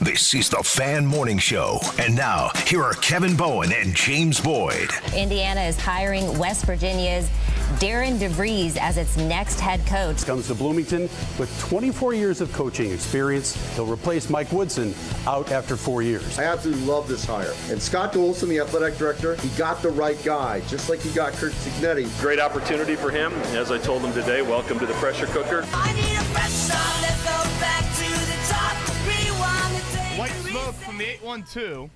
This is the Fan Morning Show. And now, here are Kevin Bowen and James Boyd. Indiana is hiring West Virginia's Darren DeVries as its next head coach. Comes to Bloomington with 24 years of coaching experience. He'll replace Mike Woodson out after 4 years. I absolutely love this hire. And Scott Dolson, the athletic director, he got the right guy, just like he got Kirk Cignetti. Great opportunity for him. As I told him today, welcome to the pressure cooker. I need a fresh start. Let's go back to the top. Rewind the tape. White smoke from the 812.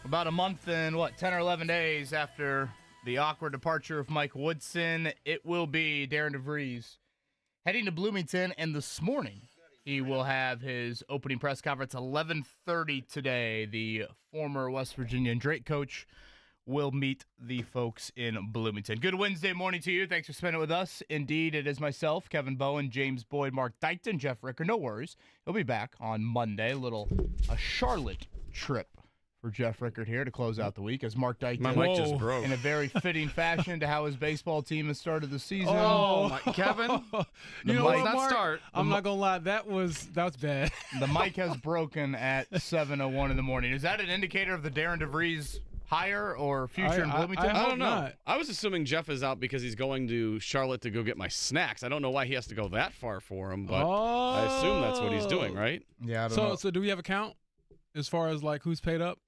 About a month and 10 or 11 days after the awkward departure of Mike Woodson, it will be Darren DeVries heading to Bloomington, and this morning he will have his opening press conference 11:30 today. The former West Virginia and Drake coach will meet the folks in Bloomington. Good Wednesday morning to you. Thanks for spending it with us. Indeed, it is myself, Kevin Bowen, James Boyd, Mark Dykton, Jeff Ricker. No worries. He'll be back on Monday. A Charlotte trip for Jeff Rickard here to close out the week as Mark Dykton, my mic just broke, in a very fitting fashion to how his baseball team has started the season. Oh, my, Kevin, you know what, Mark? Start. I'm not gonna lie, that was bad. The mic has broken at 7:01 in the morning. Is that an indicator of the Darren DeVries hire or future in Bloomington? I don't know. Not. I was assuming Jeff is out because he's going to Charlotte to go get my snacks. I don't know why he has to go that far for him, but I assume that's what he's doing, right? Yeah. I don't know. So do we have a count as far as like who's paid up?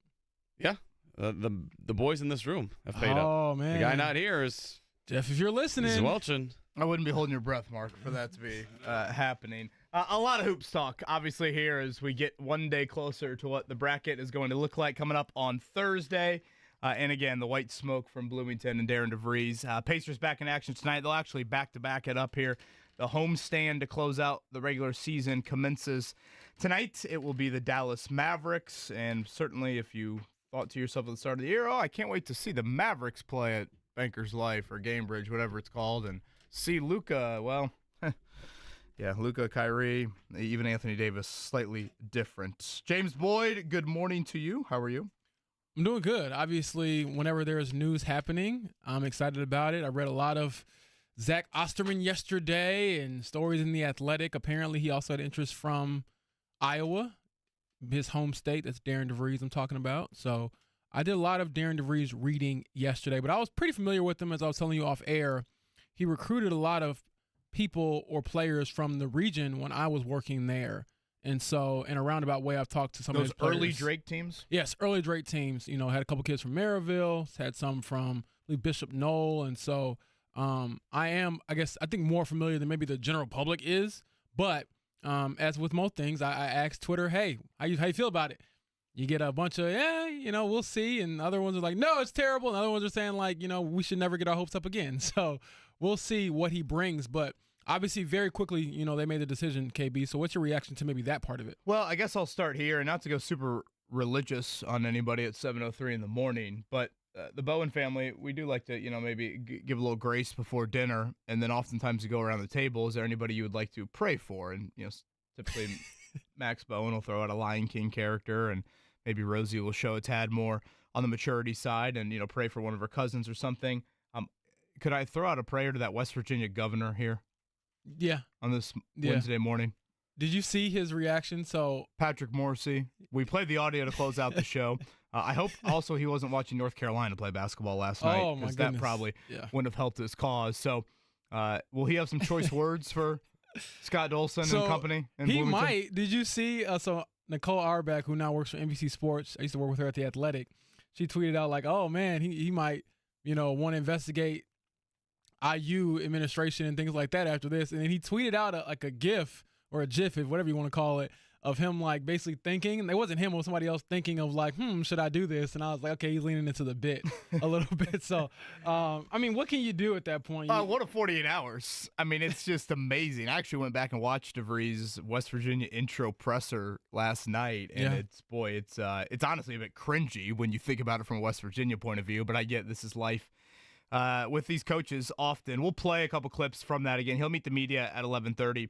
Yeah. The boys in this room have paid up. Oh man, the guy not here is Jeff. If you're listening, he's welching. I wouldn't be holding your breath, Mark, for that to be happening. A lot of hoops talk, obviously, here as we get one day closer to what the bracket is going to look like coming up on Thursday. And again, the white smoke from Bloomington and Darren DeVries. Pacers back in action tonight. They'll actually back-to-back it up here. The homestand to close out the regular season commences tonight. It will be the Dallas Mavericks. And certainly if you thought to yourself at the start of the year, I can't wait to see the Mavericks play at Bankers Life or Gamebridge, whatever it's called, and see Luka. Well, yeah, Luka, Kyrie, even Anthony Davis, slightly different. James Boyd, good morning to you. How are you? I'm doing good. Obviously, whenever there's news happening, I'm excited about it. I read a lot of Zach Osterman yesterday and stories in The Athletic. Apparently, he also had interest from Iowa, his home state. That's Darren DeVries I'm talking about. So I did a lot of Darren DeVries reading yesterday, but I was pretty familiar with him, as I was telling you off air. He recruited a lot of people or players from the region when I was working there. And so, in a roundabout way, I've talked to some of those early Drake teams. Yes, early Drake teams. You know, had a couple kids from Maryville, had some from Bishop Knoll, and so I think more familiar than maybe the general public is. But as with most things, I asked Twitter, "Hey, how you feel about it?" You get a bunch of we'll see, and other ones are like, "No, it's terrible," and other ones are saying like, we should never get our hopes up again. So we'll see what he brings, but. Obviously, very quickly, they made the decision, KB. So what's your reaction to maybe that part of it? Well, I guess I'll start here, and not to go super religious on anybody at 7:03 in the morning, but the Bowen family, we do like to, maybe give a little grace before dinner, and then oftentimes we go around the table. Is there anybody you would like to pray for? And, typically Max Bowen will throw out a Lion King character, and maybe Rosie will show a tad more on the maturity side and, pray for one of her cousins or something. Could I throw out a prayer to that West Virginia governor here? Yeah. On this Wednesday morning. Did you see his reaction? So Patrick Morrissey. We played the audio to close out the show. I hope also he wasn't watching North Carolina play basketball last night. Oh, my goodness. That probably wouldn't have helped his cause. So will he have some choice words for Scott Dolson and company? He might. Did you see? So Nicole Auerbach, who now works for NBC Sports, I used to work with her at The Athletic. She tweeted out like, oh, man, he might, want to investigate IU administration and things like that after this. And then he tweeted out a GIF or a GIF, whatever you want to call it, of him like basically thinking, and it wasn't him, it was somebody else thinking of like, should I do this? And I was like, okay, he's leaning into the bit a little bit. So, what can you do at that point? What a 48 hours. It's just amazing. I actually went back and watched DeVries' West Virginia intro presser last night, and it's honestly a bit cringy when you think about it from a West Virginia point of view, but I get this is life. With these coaches often. We'll play a couple clips from that again. He'll meet the media at 11:30.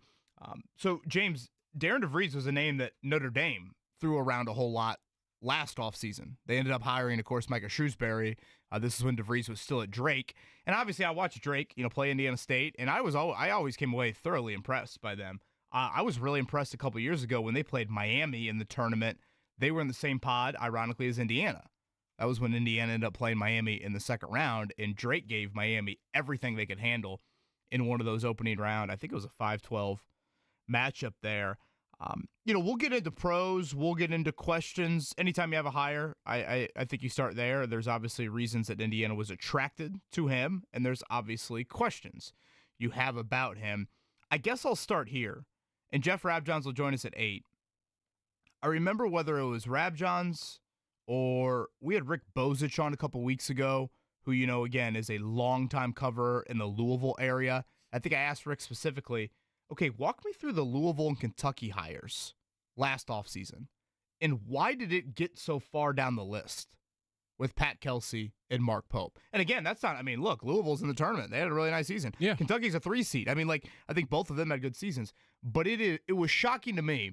So, James, Darren DeVries was a name that Notre Dame threw around a whole lot last offseason. They ended up hiring, of course, Micah Shrewsbury. This is when DeVries was still at Drake. And obviously I watched Drake, play Indiana State, and I always came away thoroughly impressed by them. I was really impressed a couple years ago when they played Miami in the tournament they were in the same pod, ironically, as Indiana. That was when Indiana ended up playing Miami in the second round, and Drake gave Miami everything they could handle in one of those opening round. I think it was a 5-12 matchup there. We'll get into pros. We'll get into questions. Anytime you have a hire, I think you start there. There's obviously reasons that Indiana was attracted to him, and there's obviously questions you have about him. I guess I'll start here, and Jeff Rabjohns will join us at 8. I remember whether it was Rabjohns or we had Rick Bozich on a couple weeks ago, who, again, is a longtime coverer in the Louisville area. I think I asked Rick specifically, okay, walk me through the Louisville and Kentucky hires last offseason, and why did it get so far down the list with Pat Kelsey and Mark Pope? And again, look, Louisville's in the tournament. They had a really nice season. Yeah. Kentucky's a 3 seed. I think both of them had good seasons. But it was shocking to me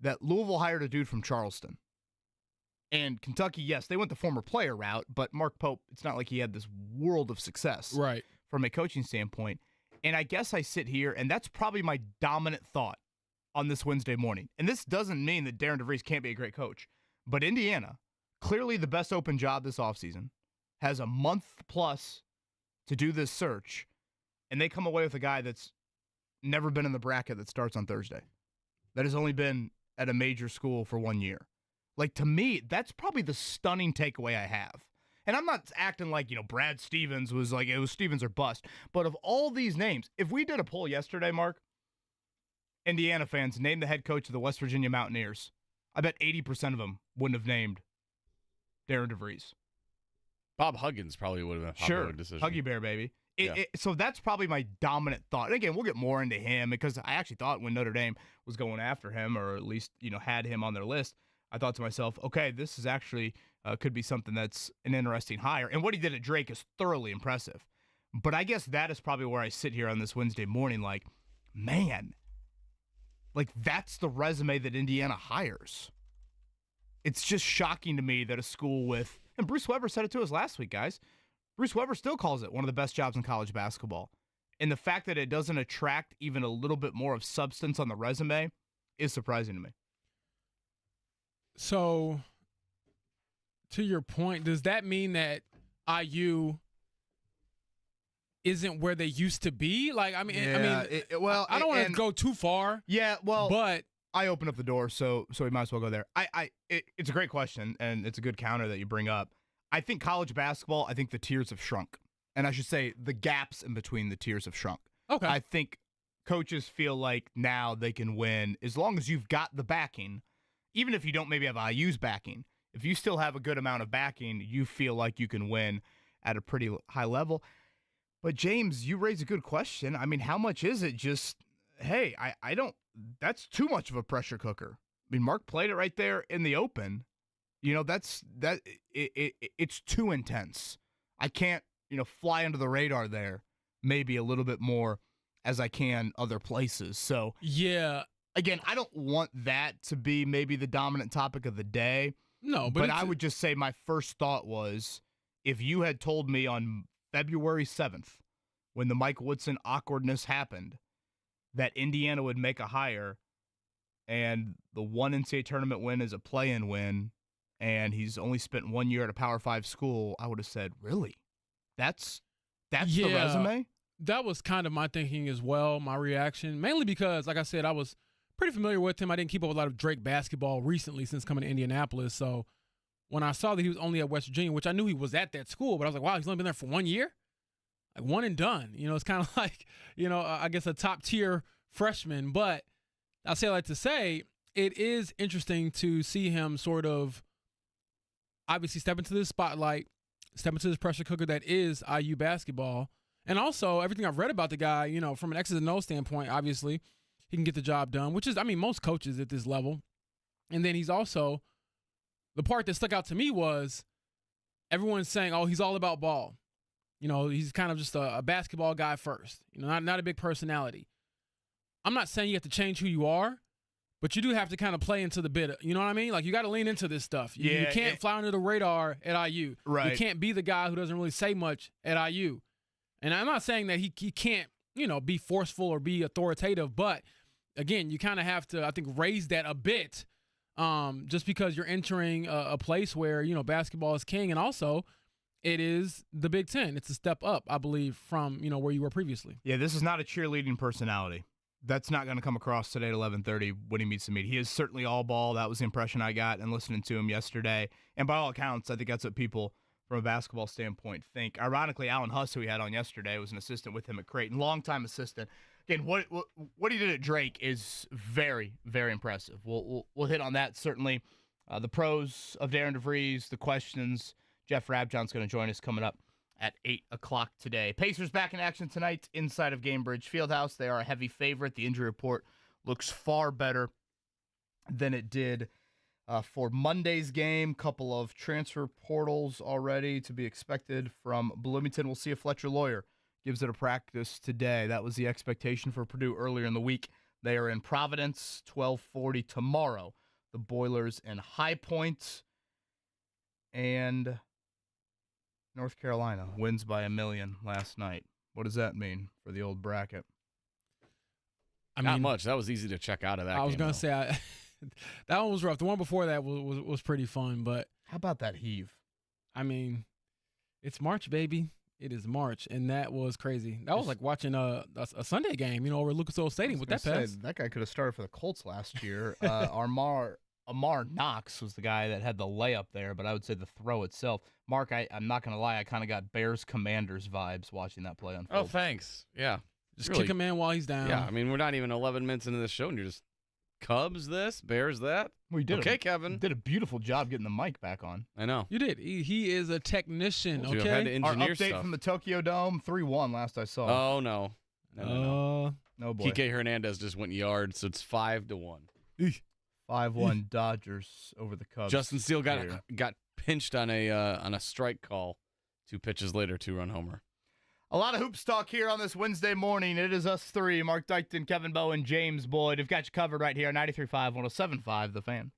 that Louisville hired a dude from Charleston. And Kentucky, yes, they went the former player route, but Mark Pope, it's not like he had this world of success from a coaching standpoint. And I guess I sit here, and that's probably my dominant thought on this Wednesday morning. And this doesn't mean that Darren DeVries can't be a great coach. But Indiana, clearly the best open job this offseason, has a month plus to do this search, and they come away with a guy that's never been in the bracket that starts on Thursday, that has only been at a major school for 1 year. Like, to me, that's probably the stunning takeaway I have. And I'm not acting like, Brad Stevens was like, it was Stevens or bust. But of all these names, if we did a poll yesterday, Mark, Indiana fans, name the head coach of the West Virginia Mountaineers, I bet 80% of them wouldn't have named Darren DeVries. Bob Huggins probably would have been a popular decision. Huggy Bear, baby. So that's probably my dominant thought. And again, we'll get more into him because I actually thought when Notre Dame was going after him, or at least, had him on their list, I thought to myself, okay, this is actually could be something that's an interesting hire. And what he did at Drake is thoroughly impressive. But I guess that is probably where I sit here on this Wednesday morning like, man, like that's the resume that Indiana hires. It's just shocking to me that a school with, and Bruce Weber said it to us last week, guys. Bruce Weber still calls it one of the best jobs in college basketball. And the fact that it doesn't attract even a little bit more of substance on the resume is surprising to me. So, to your point, does that mean that IU isn't where they used to be? Like, I don't want to go too far. Yeah, well, but I opened up the door, so we might as well go there. It's a great question, and it's a good counter that you bring up. I think college basketball, I think the tiers have shrunk. And I should say the gaps in between the tiers have shrunk. Okay. I think coaches feel like now they can win as long as you've got the backing. Even if you don't maybe have IU's backing, if you still have a good amount of backing, you feel like you can win at a pretty high level. But James, you raise a good question. How much is it just, hey, that's too much of a pressure cooker. Mark played it right there in the open. It's too intense. I can't, fly under the radar there maybe a little bit more as I can other places. So, yeah. Again, I don't want that to be maybe the dominant topic of the day. No, but I would just say my first thought was, if you had told me on February 7th, when the Mike Woodson awkwardness happened, that Indiana would make a hire and the one NCAA tournament win is a play-in win, and he's only spent 1 year at a Power 5 school, I would have said, really? That's the resume? That was kind of my thinking as well, my reaction. Mainly because, like I said, I was pretty familiar with him. I didn't keep up with a lot of Drake basketball recently since coming to Indianapolis. So when I saw that he was only at West Virginia, which I knew he was at that school, but I was like, wow, he's only been there for 1 year? Like, one and done. It's kind of like, I guess a top-tier freshman. But I'll say like to say, it is interesting to see him sort of obviously step into this spotlight, step into this pressure cooker that is IU basketball. And also, everything I've read about the guy, from an X's and O's standpoint, obviously, he can get the job done, which is, most coaches at this level. And then he's also, the part that stuck out to me was everyone's saying, oh, he's all about ball. He's kind of just a basketball guy first, not a big personality. I'm not saying you have to change who you are, but you do have to kind of play into the bit. You know what I mean? Like, you got to lean into this stuff. You can't fly under the radar at IU. Right. You can't be the guy who doesn't really say much at IU. And I'm not saying that he can't, be forceful or be authoritative, but again, you kind of have to, I think, raise that a bit just because you're entering a place where, basketball is king, and also it is the Big Ten. It's a step up, I believe, from, where you were previously. Yeah, this is not a cheerleading personality. That's not going to come across today at 11:30 when he meets the media. He is certainly all ball. That was the impression I got and listening to him yesterday. And by all accounts, I think that's what people from a basketball standpoint think. Ironically, Alan Huss, who we had on yesterday, was an assistant with him at Creighton, longtime assistant. Again, what he did at Drake is very, very impressive. We'll hit on that, certainly. The pros of Darren DeVries, the questions. Jeff Rabjohns going to join us coming up at 8 o'clock today. Pacers back in action tonight inside of Gainbridge Fieldhouse. They are a heavy favorite. The injury report looks far better than it did for Monday's game. Couple of transfer portals already to be expected from Bloomington. We'll see if Fletcher Lawyer gives it a practice today. That was the expectation for Purdue earlier in the week. They are in Providence, 12:40 tomorrow. The Boilers in High Point. And North Carolina wins by 1 million last night. What does that mean for the old bracket? Not much. That was easy to check out of that game. I was going to say, that one was rough. The one before that was pretty fun. But how about that heave? I mean, it's March, baby. It is March, and that was crazy. That was like watching a Sunday game, over Lucas Oil Stadium with that pass. That guy could have started for the Colts last year. Amar Knox was the guy that had the layup there, but I would say the throw itself. Mark, I'm not going to lie, I kind of got Bears Commanders vibes watching that play unfold. Oh, thanks. Yeah. Just kick a man while he's down. Yeah, I mean, we're not even 11 minutes into the show, and you're just Cubs this, Bears that. We did. Okay, Kevin. Did a beautiful job getting the mic back on. I know. You did. He is a technician, okay? okay? Had to engineer Our update stuff from the Tokyo Dome, 3-1 last I saw. Oh, no. No, boy. Kike Hernandez just went yard, so it's 5-1. 5-1 Dodgers over the Cubs. Justin Steele got pinched on a strike call. 2 pitches later, 2-run homer. A lot of hoops talk here on this Wednesday morning. It is us three, Mark Dykton, Kevin Bowen, James Boyd. We've got you covered right here on 93.5, 107.5, The Fan.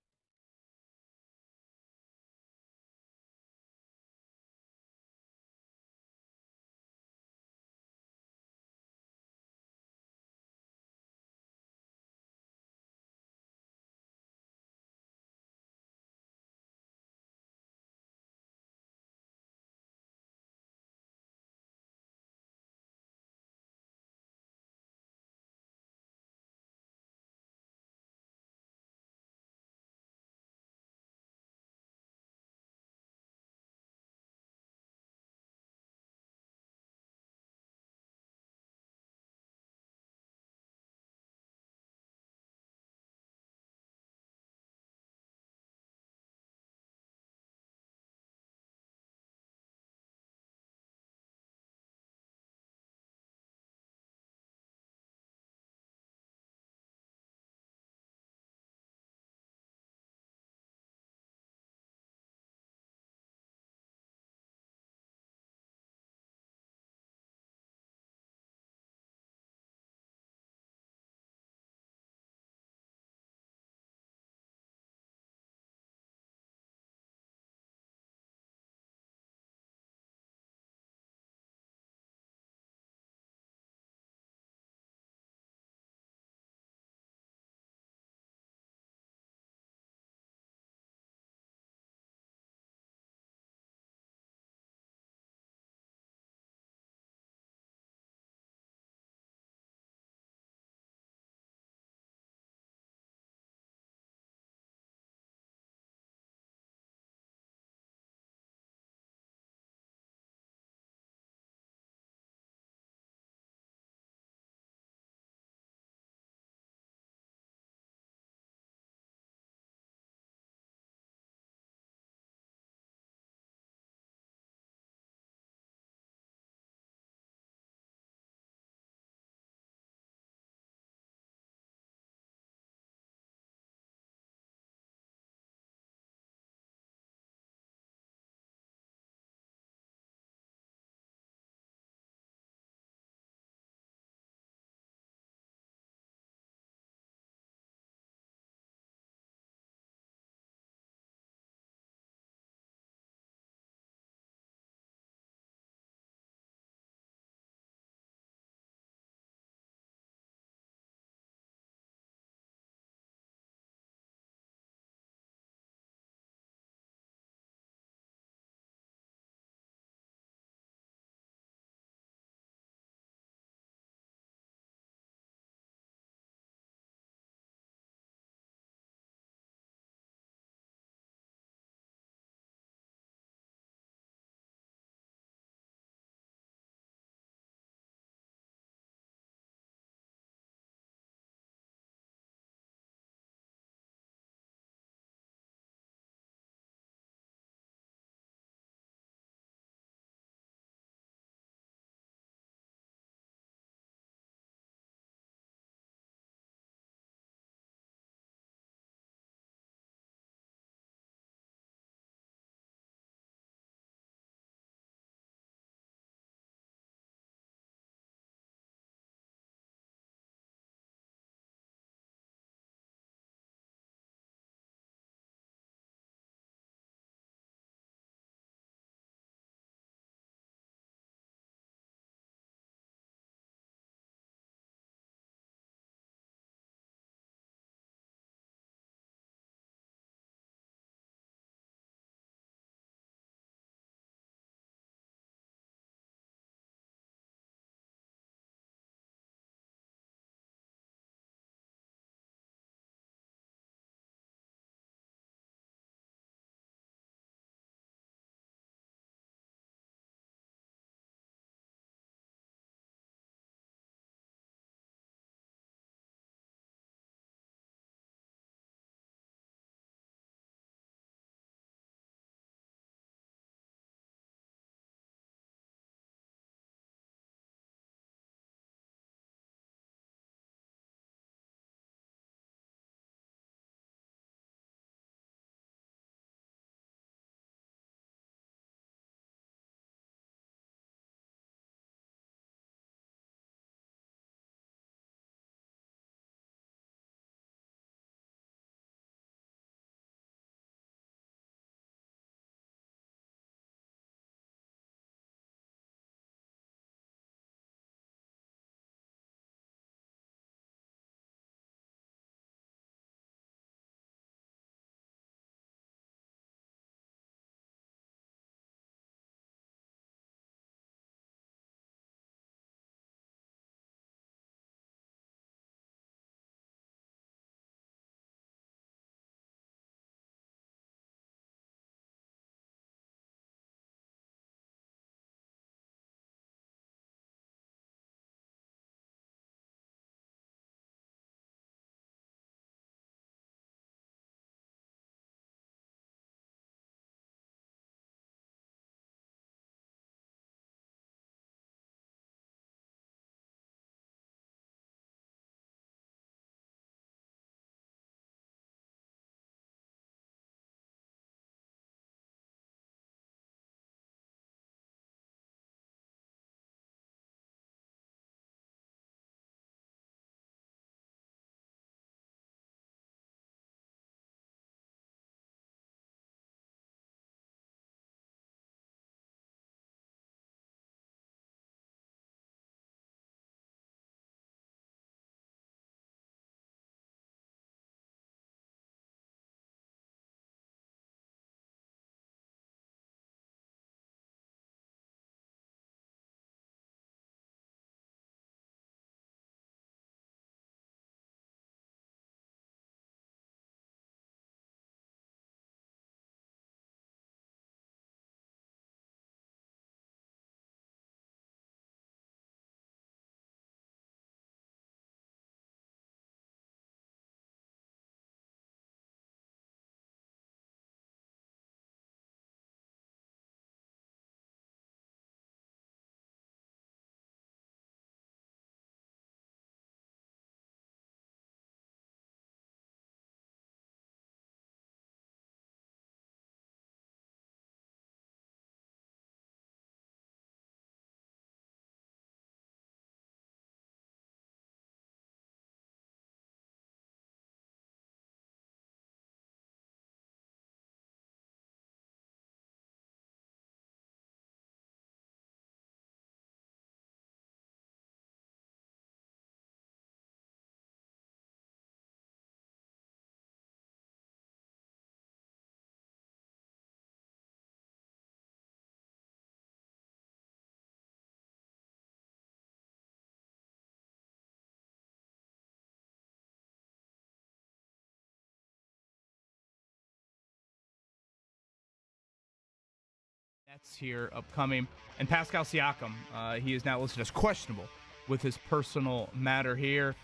Nets here upcoming. And Pascal Siakam, he is now listed as questionable with his personal matter here.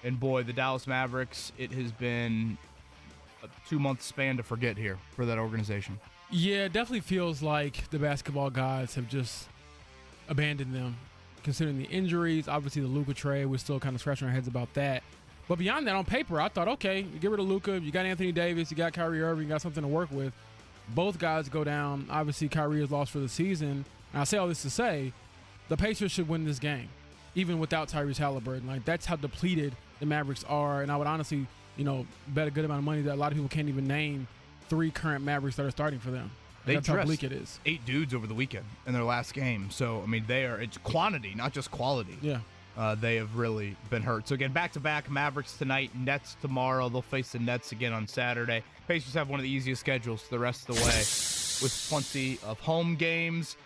And boy, the Dallas Mavericks, it has been a 2-month span to forget here for that organization. Yeah, it definitely feels like the basketball gods have just abandoned them, considering the injuries. Obviously, the Luka trade, we're still kind of scratching our heads about that. But beyond that, on paper, I thought, okay, you get rid of Luka, you got Anthony Davis, you got Kyrie Irving, you got something to work with. Both guys go down. Obviously, Kyrie is lost for the season. And I say all this to say, the Pacers should win this game, even without Tyrese Halliburton. Like, that's how depleted the Mavericks are. And I would honestly, bet a good amount of money that a lot of people can't even name 3 current Mavericks that are starting for them. That's how bleak it is. 8 dudes over the weekend in their last game. So, I mean, it's quantity, not just quality. Yeah. They have really been hurt. So, again, back-to-back, Mavericks tonight, Nets tomorrow. They'll face the Nets again on Saturday. Pacers have one of the easiest schedules the rest of the way with plenty of home games.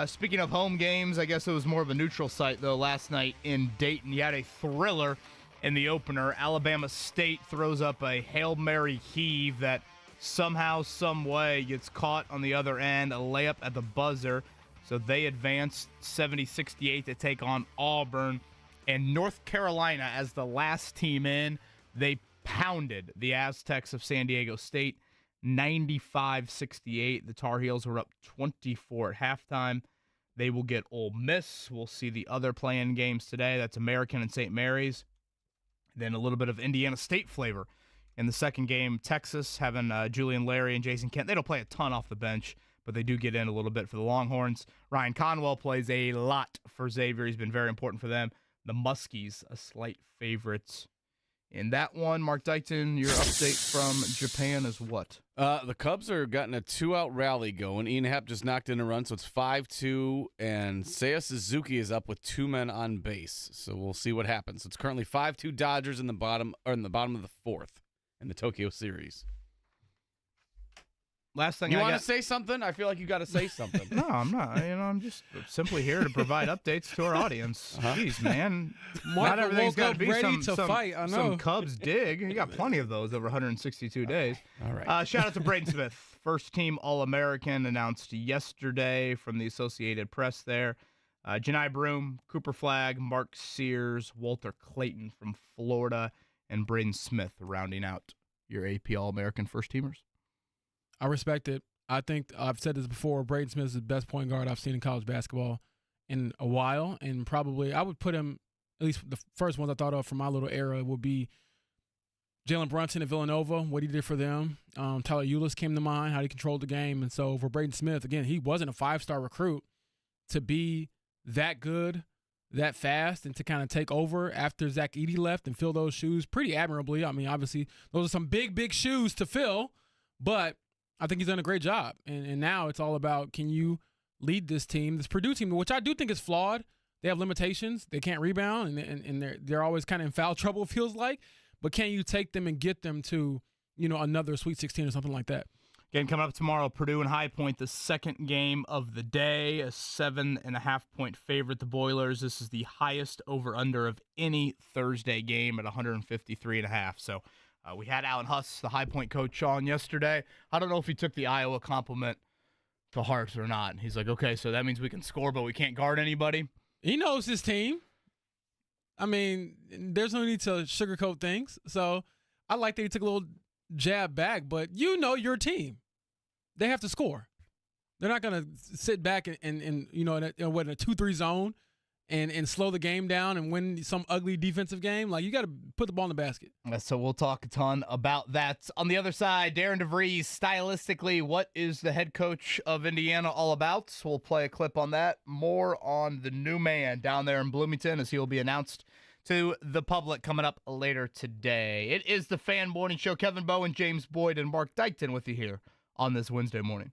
Speaking of home games, I guess it was more of a neutral site, though, last night in Dayton. You had a thriller in the opener. Alabama State throws up a Hail Mary heave that somehow, some way gets caught on the other end, a layup at the buzzer. So they advanced 70-68 to take on Auburn. And North Carolina, as the last team in, they pounded the Aztecs of San Diego State 95-68. The Tar Heels were up 24 at halftime. They will get Ole Miss. We'll see the other play-in games today. That's American and St. Mary's. Then a little bit of Indiana State flavor. In the second game, Texas having Julian Larry and Jason Kent. They don't play a ton off the bench, but they do get in a little bit for the Longhorns. Ryan Conwell plays a lot for Xavier. He's been very important for them. The Muskies, a slight favorite in that one. Mark Dykton, your update from Japan is what? The Cubs are getting a 2-out rally going. Ian Happ just knocked in a run, so it's 5-2, and Seiya Suzuki is up with 2 men on base. So we'll see what happens. It's currently 5-2 Dodgers in the bottom of the 4th. In the Tokyo series. Last thing you want to say something? I feel like you got to say something. No, I'm not. I'm just simply here to provide updates to our audience. Jeez, man. Not everything's got to be some Cubs dig. You got plenty of those over 162 days. All right. Shout out to Braden Smith, first-team All-American, announced yesterday from the Associated Press there. Janai Broom, Cooper Flagg, Mark Sears, Walter Clayton from Florida, and Braden Smith rounding out your AP All-American first-teamers. I respect it. I think I've said this before. Braden Smith is the best point guard I've seen in college basketball in a while, and probably I would put him, at least the first ones I thought of from my little era would be Jalen Brunson at Villanova, what he did for them. Tyler Ulis came to mind, how he controlled the game. And so for Braden Smith, again, he wasn't a 5-star recruit. To be that good, that fast, and to kind of take over after Zach Edey left and fill those shoes pretty admirably. I mean, obviously, those are some big, big shoes to fill, but I think he's done a great job. And now it's all about, can you lead this team, this Purdue team, which I do think is flawed. They have limitations. They can't rebound, and they're always kind of in foul trouble, it feels like. But can you take them and get them to, another Sweet 16 or something like that? Again, coming up tomorrow, Purdue and High Point, the second game of the day, a 7.5-point favorite, the Boilers. This is the highest over-under of any Thursday game at 153.5. So we had Alan Huss, the High Point coach, on yesterday. I don't know if he took the Iowa compliment to heart or not. He's like, okay, so that means we can score, but we can't guard anybody. He knows his team. I mean, there's no need to sugarcoat things. So I like that he took a little jab back, but your team. They have to score. They're not going to sit back in a 2-3 zone and slow the game down and win some ugly defensive game. Like, you got to put the ball in the basket. So we'll talk a ton about that. On the other side, Darren DeVries, stylistically, what is the head coach of Indiana all about? So we'll play a clip on that. More on the new man down there in Bloomington as he will be announced to the public coming up later today. It is the Fan Morning Show. Kevin Bowen, James Boyd, and Mark Dykton with you here on this Wednesday morning.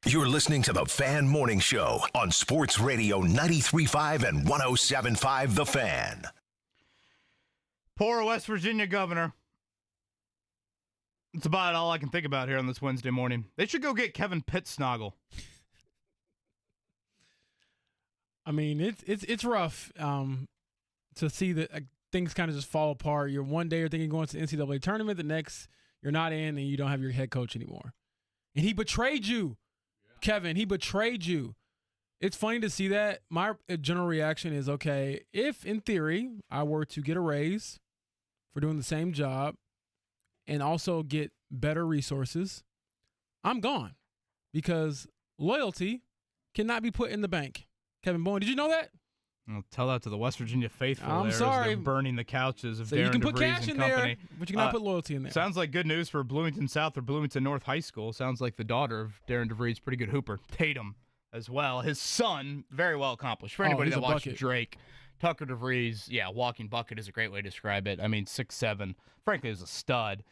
You're listening to the Fan Morning Show on Sports Radio 93.5 and 107.5 The Fan. Poor West Virginia governor. That's about all I can think about here on this Wednesday morning. They should go get Kevin Pittsnoggle. I mean, it's rough to see that things kind of just fall apart. You're one day you're thinking going to the NCAA tournament, the next you're not in and you don't have your head coach anymore. And he betrayed you, Kevin. He betrayed you. It's funny to see that. My general reaction is, okay, if in theory I were to get a raise for doing the same job and also get better resources, I'm gone because loyalty cannot be put in the bank. Kevin Bowen, did you know that? I'll tell that to the West Virginia faithful. I'm there sorry. As they're burning the couches of So Darren you can put DeVries cash and in company. there, but you cannot put loyalty in there. Sounds like good news for Bloomington South or Bloomington North High School. Sounds like the daughter of Darren DeVries, pretty good hooper. Tatum as well. His son, very well accomplished. For anybody he's that a watched bucket. Drake, Tucker DeVries, yeah, walking bucket is a great way to describe it. I mean, 6'7", frankly, is a stud.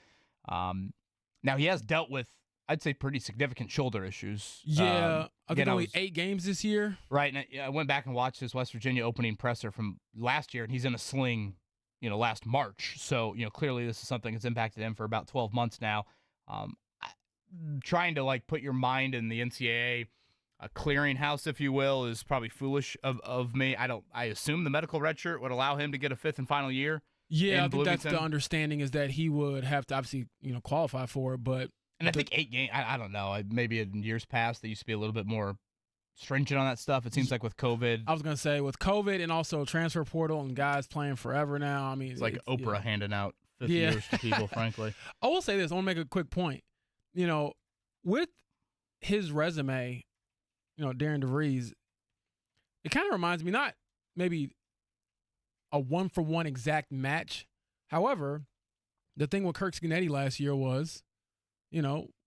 Now, he has dealt with, I'd say, pretty significant shoulder issues. Yeah, I think again, only 8 games this year. Right, and I went back and watched his West Virginia opening presser from last year, and he's in a sling, last March. So, clearly this is something that's impacted him for about 12 months now. Trying to, put your mind in the NCAA clearinghouse, if you will, is probably foolish of me. I assume the medical redshirt would allow him to get a 5th and final year. Yeah, I think that's the understanding is that he would have to obviously, qualify for it, but. And I think 8 games, I don't know, maybe in years past they used to be a little bit more stringent on that stuff. It seems like with COVID. I was going to say with COVID and also transfer portal and guys playing forever now. I mean, it's like Oprah handing out 50 years to people, frankly. I will say this. I want to make a quick point. With his resume, Darren DeVries, it kind of reminds me, not maybe a 1-for-1 exact match. However, the thing with Kirk Scanetti last year was,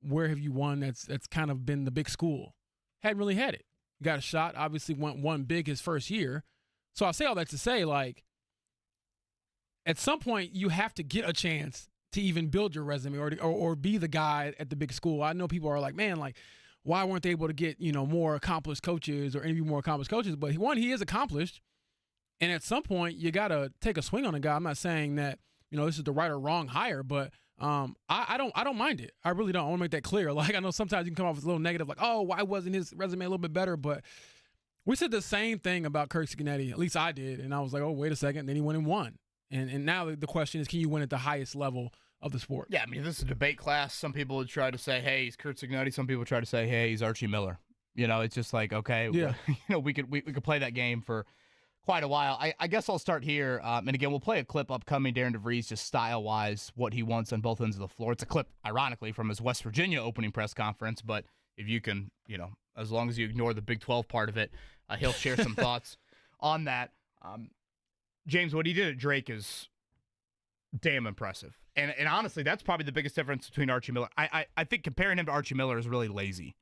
where have you won that's kind of been the big school? Hadn't really had it. Got a shot, obviously won big his first year. So I say all that to say, at some point you have to get a chance to even build your resume or be the guy at the big school. I know people are like, man, why weren't they able to get, more accomplished coaches or interview more accomplished coaches? But he is accomplished. And at some point you got to take a swing on a guy. I'm not saying that, this is the right or wrong hire, but I don't mind it. I really don't. I want to make that clear. I know sometimes you can come off as a little negative, oh, why wasn't his resume a little bit better? But we said the same thing about Kirk Scanetti. At least I did. And I was like, oh, wait a second. Then he went and won. And now the question is, can you win at the highest level of the sport? Yeah, I mean, this is a debate class. Some people would try to say, hey, he's Kurt Scanetti. Some people try to say, hey, he's Archie Miller. It's just like, okay, yeah. we could play that game for quite a while. I guess I'll start here. And again, we'll play a clip upcoming, Darren DeVries, just style-wise, what he wants on both ends of the floor. It's a clip, ironically, from his West Virginia opening press conference. But if you can, as long as you ignore the Big 12 part of it, he'll share some thoughts on that. James, what he did at Drake is damn impressive. And honestly, that's probably the biggest difference between Archie Miller. I think comparing him to Archie Miller is really lazy.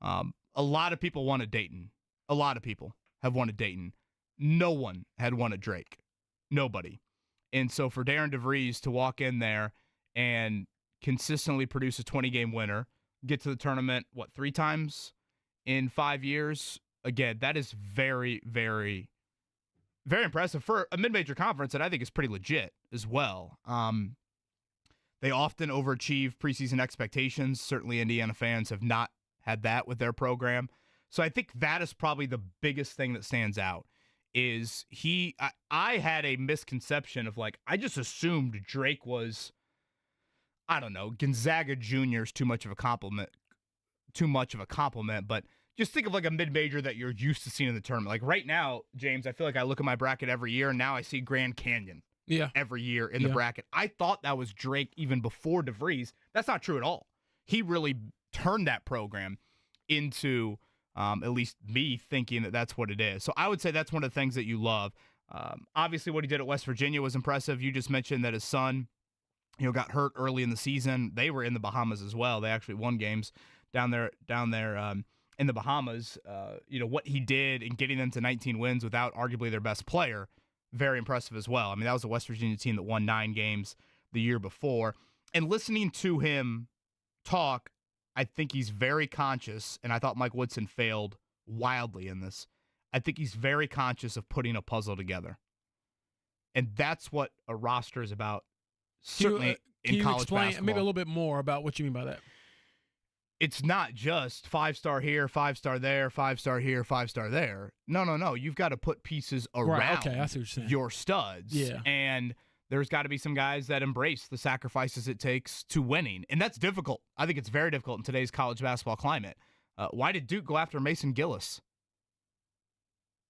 A lot of people wanted Dayton. A lot of people have wanted Dayton. No one had won at Drake. Nobody. And so for Darren DeVries to walk in there and consistently produce a 20-game winner, get to the tournament, 3 times in 5 years? Again, that is very, very, very impressive for a mid-major conference that I think is pretty legit as well. They often overachieve preseason expectations. Certainly Indiana fans have not had that with their program. So I think that is probably the biggest thing that stands out. Is I had a misconception of I just assumed Drake was, I don't know, Gonzaga Junior is too much of a compliment, but just think of a mid-major that you're used to seeing in the tournament. Right now, James, I feel like I look at my bracket every year, and now I see Grand Canyon every year in the bracket. I thought that was Drake even before DeVries. That's not true at all. He really turned that program into at least me thinking that that's what it is. So I would say that's one of the things that you love. Obviously, what he did at West Virginia was impressive. You just mentioned that his son, got hurt early in the season. They were in the Bahamas as well. They actually won games down there in the Bahamas. What he did in getting them to 19 wins without arguably their best player, very impressive as well. I mean, that was a West Virginia team that won 9 games the year before. And listening to him talk I think he's very conscious, and I thought Mike Woodson failed wildly in this. I think he's very conscious of putting a puzzle together. And that's what a roster is about, certainly can in you college explain basketball. maybe a little bit more about what you mean by that? It's not just 5-star here, 5-star there, 5-star here, 5-star there. No. You've got to put pieces around Right, okay, I see what you're saying. your studs. Yeah. And there's got to be some guys that embrace the sacrifices it takes to winning. And that's difficult. I think it's very difficult in today's college basketball climate. Why did Duke go after Mason Gillis?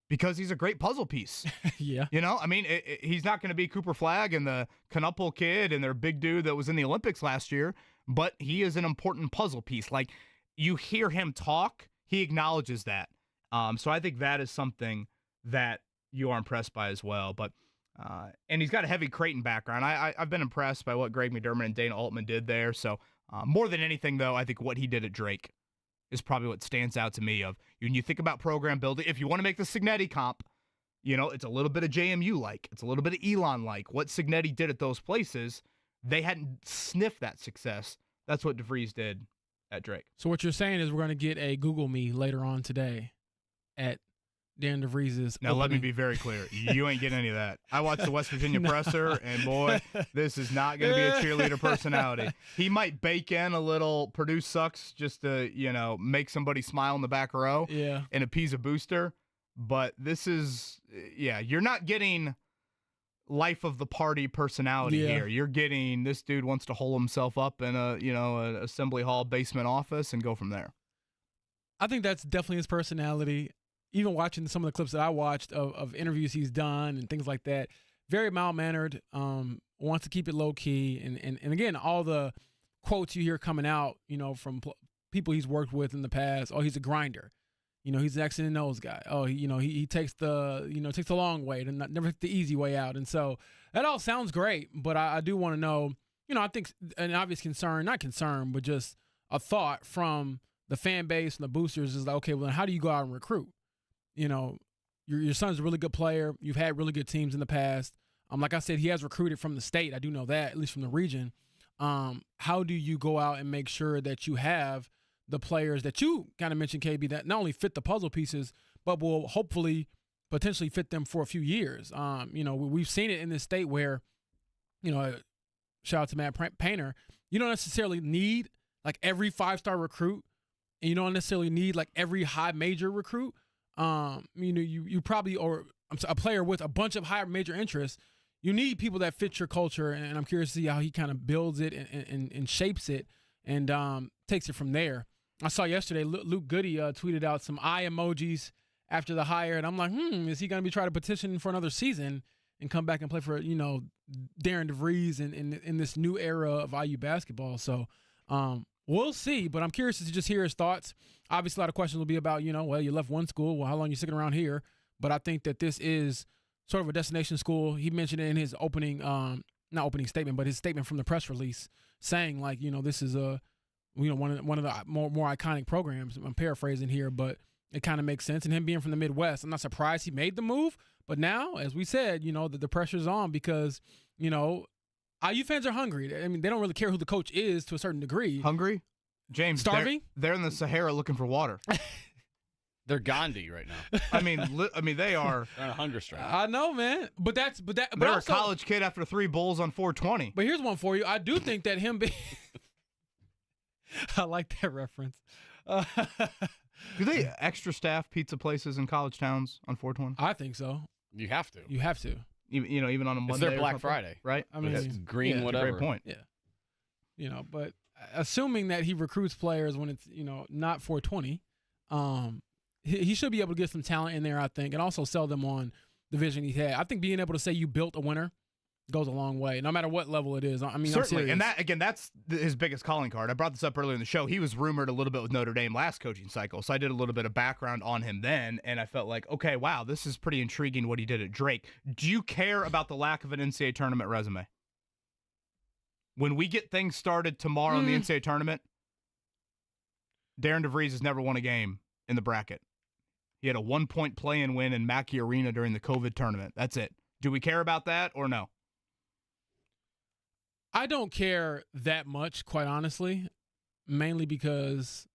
Because he's a great puzzle piece. Yeah. You know, I mean, he's not going to be Cooper Flagg and the Knuppel kid and their big dude that was in the Olympics last year, but he is an important puzzle piece. Like, you hear him talk, he acknowledges that. So I think that is something that you are impressed by as well. But and he's got a heavy Creighton background. I've been impressed by what Greg McDermott and Dana Altman did there. So more than anything, though, I think what he did at Drake is probably what stands out to me. Of when you think about program building, if you want to make the Cignetti comp, you know, it's a little bit of JMU-like. It's a little bit of Elon-like. What Cignetti did at those places, they hadn't sniffed that success. That's what DeVries did at Drake. So what you're saying is we're going to get a Google Me later on today at Darren DeVries' Now, let me be very clear. You ain't getting any of that. I watched the West Virginia presser, and boy, this is not going to be a cheerleader personality. He might bake in a little Purdue sucks just to, you know, make somebody smile in the back row and appease a booster. But this is, you're not getting life of the party personality here. You're getting this dude wants to hole himself up in an assembly hall basement office and go from there. I think that's definitely his personality. Even watching some of the clips that I watched of interviews he's done and things like that, very mild-mannered, wants to keep it low-key. And again, all the quotes you hear coming out, you know, from people he's worked with in the past, oh, he's a grinder. You know, he's an X and O's guy. Oh, he takes the long way and never takes the easy way out. And so that all sounds great, but I do want to know, you know, I think an obvious concern, not concern, but just a thought from the fan base and the boosters is like, okay, well, then how do you go out and recruit? You know, your son's a really good player. You've had really good teams in the past. Like I said, he has recruited from the state. I do know that, at least from the region. How do you go out and make sure that you have the players that you kind of mentioned, KB, that not only fit the puzzle pieces, but will hopefully potentially fit them for a few years? You know, we've seen it in this state where, you know, shout out to Matt Painter, you don't necessarily need like every 5-star recruit, and you don't necessarily need like every high major recruit. You know, you probably, or a player with a bunch of high major interests, you need people that fit your culture, and I'm curious to see how he kind of builds it and shapes it and takes it from there. I saw yesterday Luke Goody tweeted out some eye emojis after the hire, and I'm like, is he going to be trying to petition for another season and come back and play for, you know, Darren DeVries in this new era of IU basketball? So we'll see, but I'm curious to just hear his thoughts. Obviously, a lot of questions will be about, you know, well, you left one school. Well, how long are you sticking around here? But I think that this is sort of a destination school. He mentioned it in his opening, not opening statement, but his statement from the press release saying, like, you know, this is a, you know, one of the more iconic programs. I'm paraphrasing here, but it kind of makes sense. And him being from the Midwest, I'm not surprised he made the move. But now, as we said, you know, the pressure's on because, you know, IU fans are hungry. I mean, they don't really care who the coach is to a certain degree. Hungry? James, starving? They're in the Sahara looking for water. They're Gandhi right now. I mean, they are on a hunger strike. I know, man. But they're also a college kid after 3 bowls on 420. But here's one for you. I do think that him being I like that reference. Do they extra staff pizza places in college towns on 420? I think so. You have to. You have to. Even on a Monday. It's their Black Friday, right? I mean, it's green, yeah, whatever. Great point. Yeah. You know, but assuming that he recruits players when it's, you know, not 420, he should be able to get some talent in there, I think, and also sell them on the vision he had. I think being able to say you built a winner goes a long way, no matter what level it is. I mean, certainly, and that's his biggest calling card. I brought this up earlier in the show. He was rumored a little bit with Notre Dame last coaching cycle, so I did a little bit of background on him then, and I felt like, okay, wow, this is pretty intriguing what he did at Drake. Do you care about the lack of an NCAA tournament resume? When we get things started tomorrow in the NCAA tournament, Darren DeVries has never won a game in the bracket. He had a 1-point play-in win in Mackey Arena during the COVID tournament. That's it. Do we care about that or no? I don't care that much, quite honestly. mainly because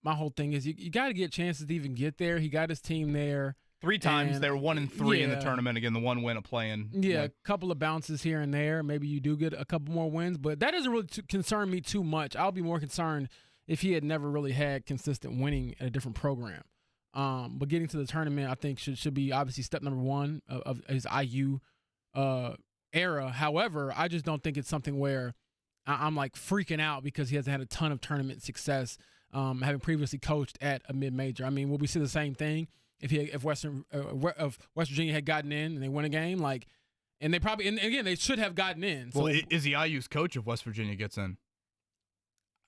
my whole thing is you got to get chances to even get there. He got his team there 3 times. They were 1-3 in the Yeah. tournament. Again, the one win of playing. Yeah, a couple of bounces here and there. Maybe you do get a couple more wins, but that doesn't really concern me too much. I'll be more concerned if he had never really had consistent winning at a different program. But getting to the tournament, I think should be obviously step number 1 of his IU era. However, I just don't think it's something where I'm like freaking out because he hasn't had a ton of tournament success, having previously coached at a mid-major. I mean, will we see the same thing if West Virginia had gotten in and they win a game? And they probably, and again, they should have gotten in. So, Well, is the IU's coach if West Virginia gets in?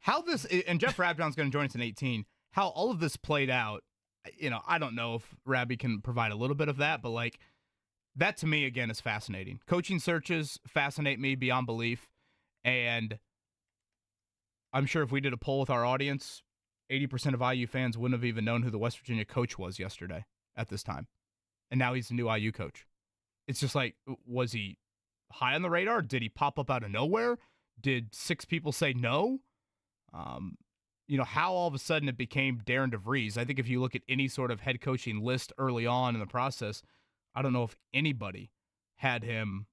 How this, and Jeff Rabjohns going to join us in 18, how all of this played out, I don't know if Rabby can provide a little bit of that, but that to me, again, is fascinating. Coaching searches fascinate me beyond belief. And I'm sure if we did a poll with our audience, 80% of IU fans wouldn't have even known who the West Virginia coach was yesterday at this time. And now he's the new IU coach. It's just was he high on the radar? Did he pop up out of nowhere? Did 6 people say no? How all of a sudden it became Darren DeVries. I think if you look at any sort of head coaching list early on in the process, I don't know if anybody had him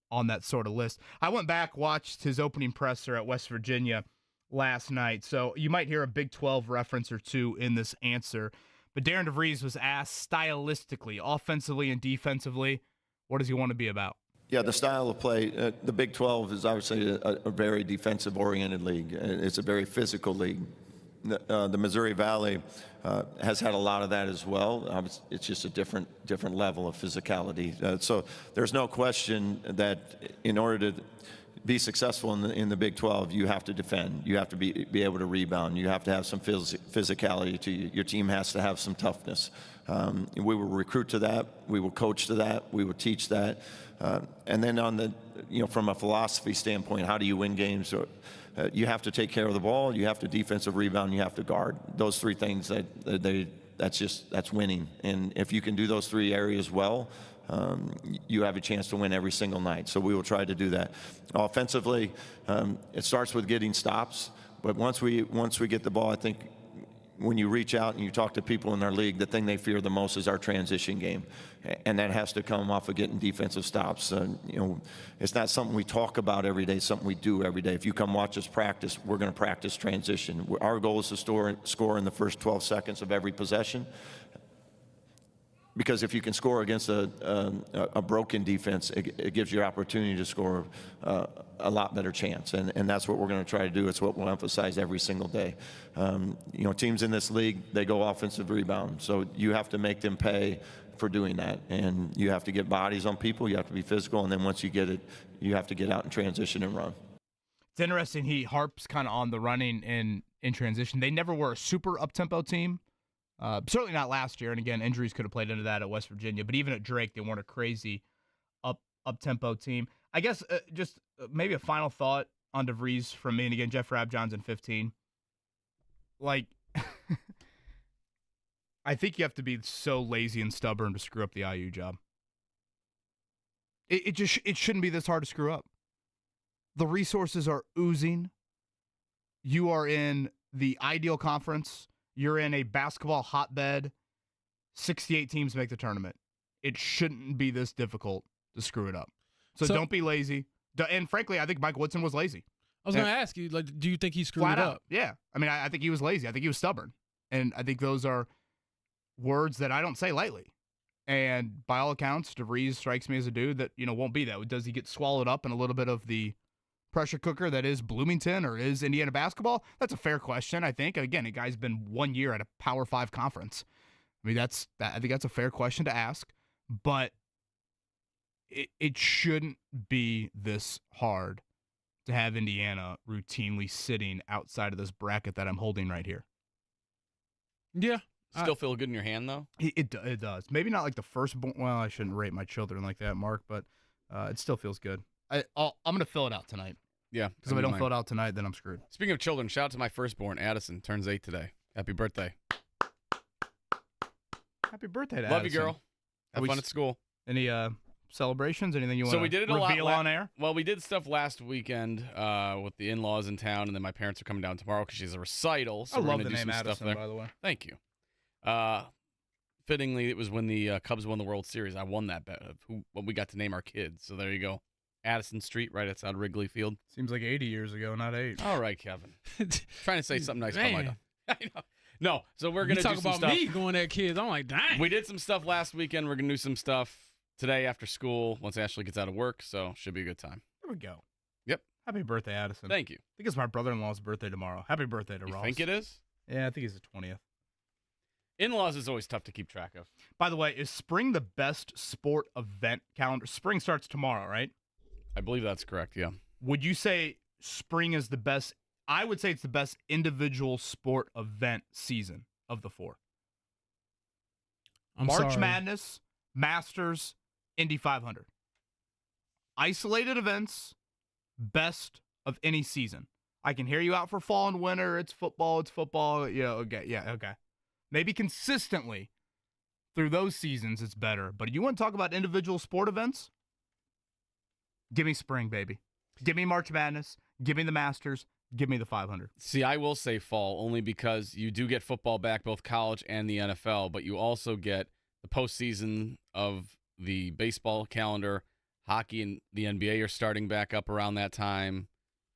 on that sort of list. I went back, watched his opening presser at West Virginia last night, so you might hear a Big 12 reference or two in this answer. But Darren DeVries was asked stylistically, offensively and defensively, what does he want to be about? Yeah, the style of play, the Big 12 is obviously a very defensive-oriented league. It's a very physical league. The Missouri Valley has had a lot of that as well. It's just a different level of physicality. So there's no question that in order to be successful in the Big 12, you have to defend. You have to be able to rebound. You have to have some physicality to you. Your team has to have some toughness. We will recruit to that. We will coach to that. We will teach that. And then from a philosophy standpoint, how do you win games? You have to take care of the ball. You have to defensive rebound. You have to guard. Those 3 things that's winning. And if you can do those 3 areas well, you have a chance to win every single night. So we will try to do that. Offensively, it starts with getting stops. But once we get the ball, I think when you reach out and you talk to people in our league, the thing they fear the most is our transition game. And that has to come off of getting defensive stops. It's not something we talk about every day, it's something we do every day. If you come watch us practice, we're going to practice transition. Our goal is to score in the first 12 seconds of every possession. Because if you can score against a broken defense, it gives you an opportunity to score a lot better chance. And that's what we're going to try to do. It's what we'll emphasize every single day. Teams in this league, they go offensive rebound. So you have to make them pay for doing that. And you have to get bodies on people. You have to be physical. And then once you get it, you have to get out and transition and run. It's interesting. He harps kind of on the running in transition. They never were a super up-tempo team. Certainly not last year, and again, injuries could have played into that at West Virginia. But even at Drake, they weren't a crazy up-tempo team. I guess just maybe a final thought on DeVries from me, and again, Jeff Rabjohns in 15. I think you have to be so lazy and stubborn to screw up the IU job. It shouldn't be this hard to screw up. The resources are oozing. You are in the ideal conference. You're in a basketball hotbed. 68 teams make the tournament. It shouldn't be this difficult to screw it up. So don't be lazy. And frankly, I think Mike Woodson was lazy. I was going to ask you, do you think he screwed it up? Yeah. I mean, I think he was lazy. I think he was stubborn. And I think those are words that I don't say lightly. And by all accounts, DeVries strikes me as a dude that, won't be that. Does he get swallowed up in a little bit of the pressure cooker that is Bloomington or is Indiana basketball? That's a fair question, I think. Again, a guy's been 1 year at a Power 5 conference. I mean, I think that's a fair question to ask, but it shouldn't be this hard to have Indiana routinely sitting outside of this bracket that I'm holding right here. Yeah. Still feel good in your hand, though? It does. Maybe not like the first. Well, I shouldn't rate my children like that, Mark, but it still feels good. I'm going to fill it out tonight. Yeah. Because if I don't fill it out tonight, then I'm screwed. Speaking of children, shout out to my firstborn, Addison. Turns 8 today. Happy birthday. Happy birthday to Love Addison. you, girl. Have fun at school. Any celebrations? Anything you want So to we did it reveal a lot on air? Well, we did stuff last weekend with the in-laws in town, and then my parents are coming down tomorrow because she's a recital. So I we're love gonna the do name some Addison, stuff there. by the way. Thank you. Fittingly, it was when the Cubs won the World Series. I won that bet of what we got to name our kids. So there you go. Addison Street, right outside Wrigley Field. Seems like 80 years ago, not 8. All right, Kevin. Trying to say something nice about my Man. dog. I know. No, so we're going to do talk some about stuff. me going at kids. I'm like, dang. We did some stuff last weekend. We're going to do some stuff today after school once Ashley gets out of work, so should be a good time. There we go. Yep. Happy birthday, Addison. Thank you. I think it's my brother-in-law's birthday tomorrow. Happy birthday to You Ross. think it is? Yeah, I think he's the 20th. In-laws is always tough to keep track of. By the way, is spring the best sport event calendar? Spring starts tomorrow, right? I believe that's correct, yeah. Would you say spring is the best? I would say it's the best individual sport event season of the 4. I'm March sorry. Madness, Masters, Indy 500. Isolated events, best of any season. I can hear you out for fall and winter. It's football. Yeah, okay. Maybe consistently through those seasons it's better. But you want to talk about individual sport events? Give me spring, baby. Give me March Madness. Give me the Masters. Give me the 500. See, I will say fall only because you do get football back, both college and the NFL, but you also get the postseason of the baseball calendar. Hockey and the NBA are starting back up around that time.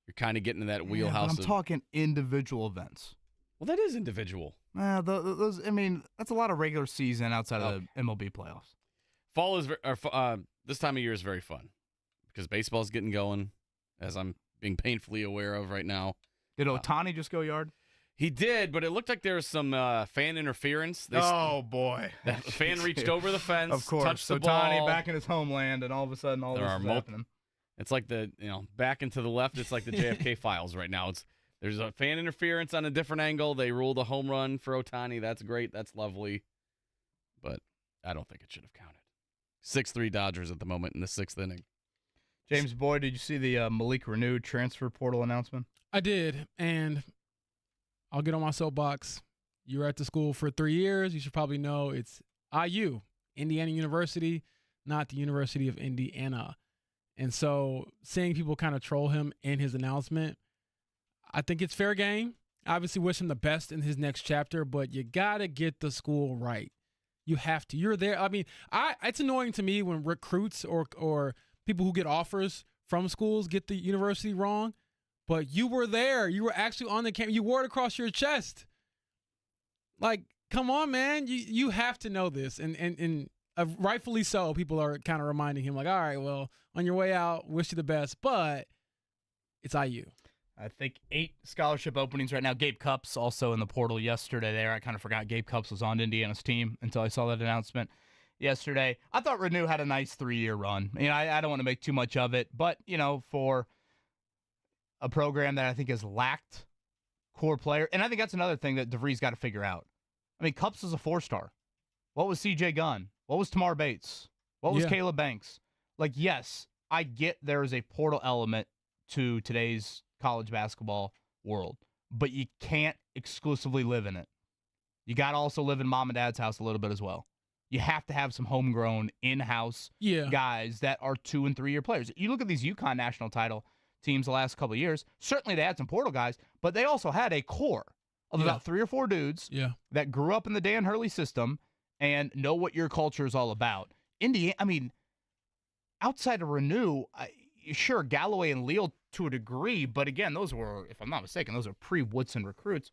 You're kind of getting in that wheelhouse. But I'm talking individual events. Well, that is individual. Those. I mean, that's a lot of regular season outside of the MLB playoffs. Fall is this time of year is very fun because baseball's getting going, as I'm being painfully aware of right now. Did Ohtani just go yard? He did, but it looked like there was some fan interference. Oh boy! The fan reached over the fence, Of course, touched the Ohtani ball. back in his homeland, and all of a sudden, all There this are is happening. It's like back and to the left. It's like the JFK files right now. There's a fan interference on a different angle. They ruled a home run for Ohtani. That's great. That's lovely. But I don't think it should have counted. 6-3 Dodgers at the moment in the 6th inning. James Boyd, did you see the Malik Renew transfer portal announcement? I did, and I'll get on my soapbox. You were at the school for 3 years. You should probably know it's IU, Indiana University, not the University of Indiana. And so seeing people kind of troll him in his announcement, I think it's fair game. Obviously wish him the best in his next chapter, but you got to get the school right. You have to. You're there. I mean, it's annoying to me when recruits or people who get offers from schools get the university wrong, but you were there. You were actually on the campus. You wore it across your chest. Like, come on, man. You have to know this. And rightfully so, people are kind of reminding him, like, all right, well, on your way out, wish you the best, but it's IU. I think 8 scholarship openings right now. Gabe Cupps also in the portal yesterday there. I kind of forgot Gabe Cupps was on Indiana's team until I saw that announcement yesterday. I thought Renew had a nice 3-year run. I don't want to make too much of it, but, for a program that I think has lacked core player, and I think that's another thing that DeVries got to figure out. I mean, Cupps is a 4-star. What was C.J. Gunn? What was Tamar Bates? What was Caleb Banks? Like, yes, I get there is a portal element to today's college basketball world, but you can't exclusively live in it. You got to also live in mom and dad's house a little bit as well. You have to have some homegrown, in-house guys that are 2- and 3-year players. You look at these UConn national title teams the last couple of years, certainly they had some portal guys, but they also had a core of about 3 or 4 dudes that grew up in the Dan Hurley system and know what your culture is all about. Indiana, I mean, outside of Renew, sure, Galloway and Leal to a degree, but again, those were, if I'm not mistaken, those are pre-Woodson recruits.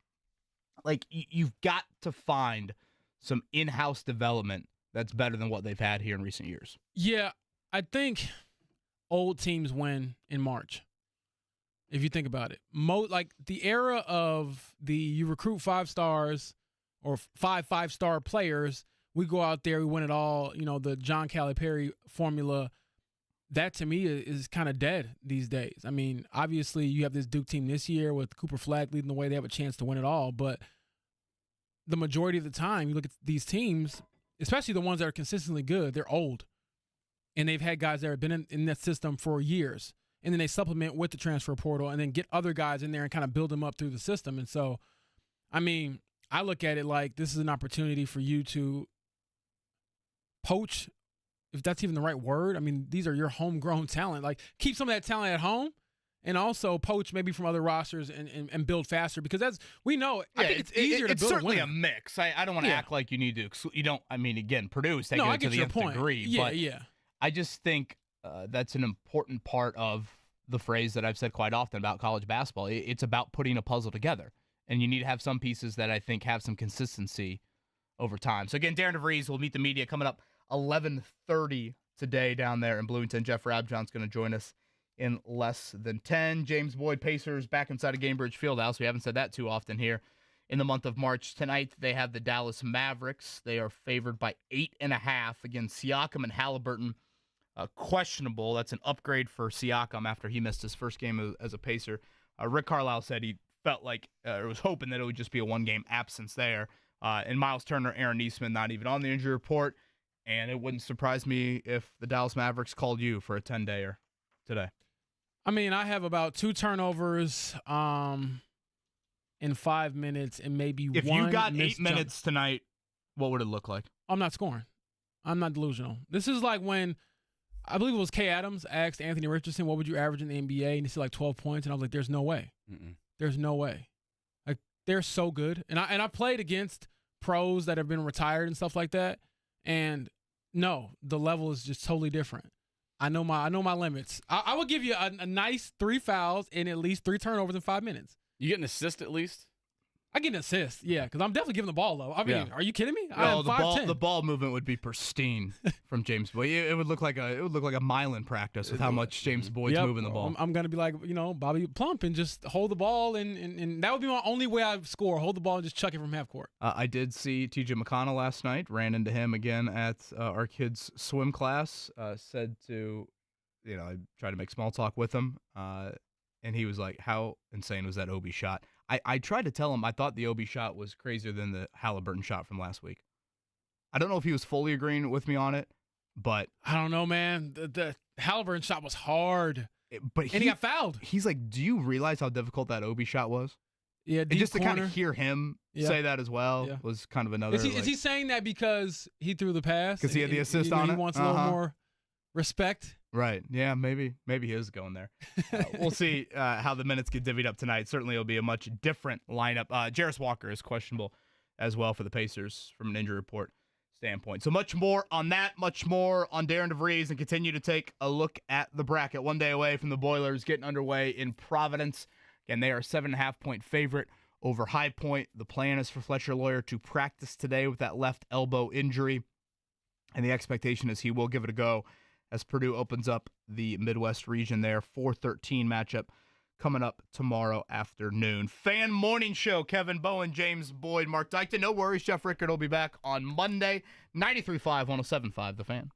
Like, you've got to find some in-house development that's better than what they've had here in recent years. Yeah, I think old teams win in March. If you think about it, like the era of you recruit 5 stars or 5-5-star players, we go out there, we win it all. The John Calipari formula. That to me is kind of dead these days. I mean, obviously you have this Duke team this year with Cooper Flagg leading the way; they have a chance to win it all. But the majority of the time, you look at these teams, especially the ones that are consistently good, they're old, and they've had guys that have been in that system for years. And then they supplement with the transfer portal and then get other guys in there and kind of build them up through the system. And so, I mean, I look at it like this is an opportunity for you to poach if that's even the right word. I mean, these are your homegrown talent. Like, keep some of that talent at home and also poach maybe from other rosters and build faster, because that's, we know, I think it's easier to build a winner. It's certainly a mix. I don't want to act like you need to you don't, I mean, again, Purdue is taking it to the nth degree. Yeah, but yeah. I just think that's an important part of the phrase that I've said quite often about college basketball. It's about putting a puzzle together, and you need to have some pieces that I think have some consistency over time. So again, Darren DeVries will meet the media coming up 11:30 today down there in Bloomington. Jeff Rabjohns going to join us in less than 10. James Boyd, Pacers back inside of Gainbridge Fieldhouse. We haven't said that too often here in the month of March. Tonight they have the Dallas Mavericks. They are favored by 8.5 against Siakam and Halliburton. Questionable. That's an upgrade for Siakam after he missed his first game as a Pacer. Rick Carlisle said he felt like, or was hoping that it would just be a one-game absence there. And Miles Turner, Aaron Neesman, not even on the injury report. And it wouldn't surprise me if the Dallas Mavericks called you for a 10-dayer today. I mean, I have about 2 turnovers in 5 minutes and maybe if one. If you got 8 missed minutes tonight, what would it look like? I'm not scoring. I'm not delusional. This is like when, I believe it was Kay Adams asked Anthony Richardson, what would you average in the NBA? And he said like 12 points. And I was like, there's no way. There's no way. Like, they're so good. And I played against pros that have been retired and stuff like that. And no, the level is just totally different. I know my limits. I will give you a nice 3 fouls and at least 3 turnovers in 5 minutes. You get an assist at least? I get an assist, yeah, because I'm definitely giving the ball, though. I mean, Are you kidding me? No, the ball movement would be pristine from James Boyd. It would look like a mile in practice with how much James Boyd's moving the ball. I'm gonna be like, Bobby Plump and just hold the ball, and that would be my only way I score. Hold the ball and just chuck it from half court. I did see T.J. McConnell last night. Ran into him again at our kids' swim class. Said to, I tried to make small talk with him, and he was like, "How insane was that Obi shot?" I tried to tell him I thought the Obi shot was crazier than the Halliburton shot from last week. I don't know if he was fully agreeing with me on it, but I don't know, man. The Halliburton shot was hard, but he got fouled. He's like, "Do you realize how difficult that Obi shot was?" Yeah, and just to kind of hear him say that as well was kind of another. Is he saying that because he threw the pass? Because he had the assist on it? He wants a little more respect. Right. Yeah, maybe he is going there. We'll see how the minutes get divvied up tonight. Certainly it'll be a much different lineup. Jarris Walker is questionable as well for the Pacers from an injury report standpoint. So much more on that, much more on Darren DeVries, and continue to take a look at the bracket. 1 day away from the Boilers getting underway in Providence. Again, they are a 7.5-point favorite over High Point. The plan is for Fletcher Lawyer to practice today with that left elbow injury, and the expectation is he will give it a go as Purdue opens up the Midwest region there. 4:13 matchup coming up tomorrow afternoon. Fan Morning Show, Kevin Bowen, James Boyd, Mark Dykton. No worries, Jeff Rickard will be back on Monday. 93.5, 107.5, The Fan.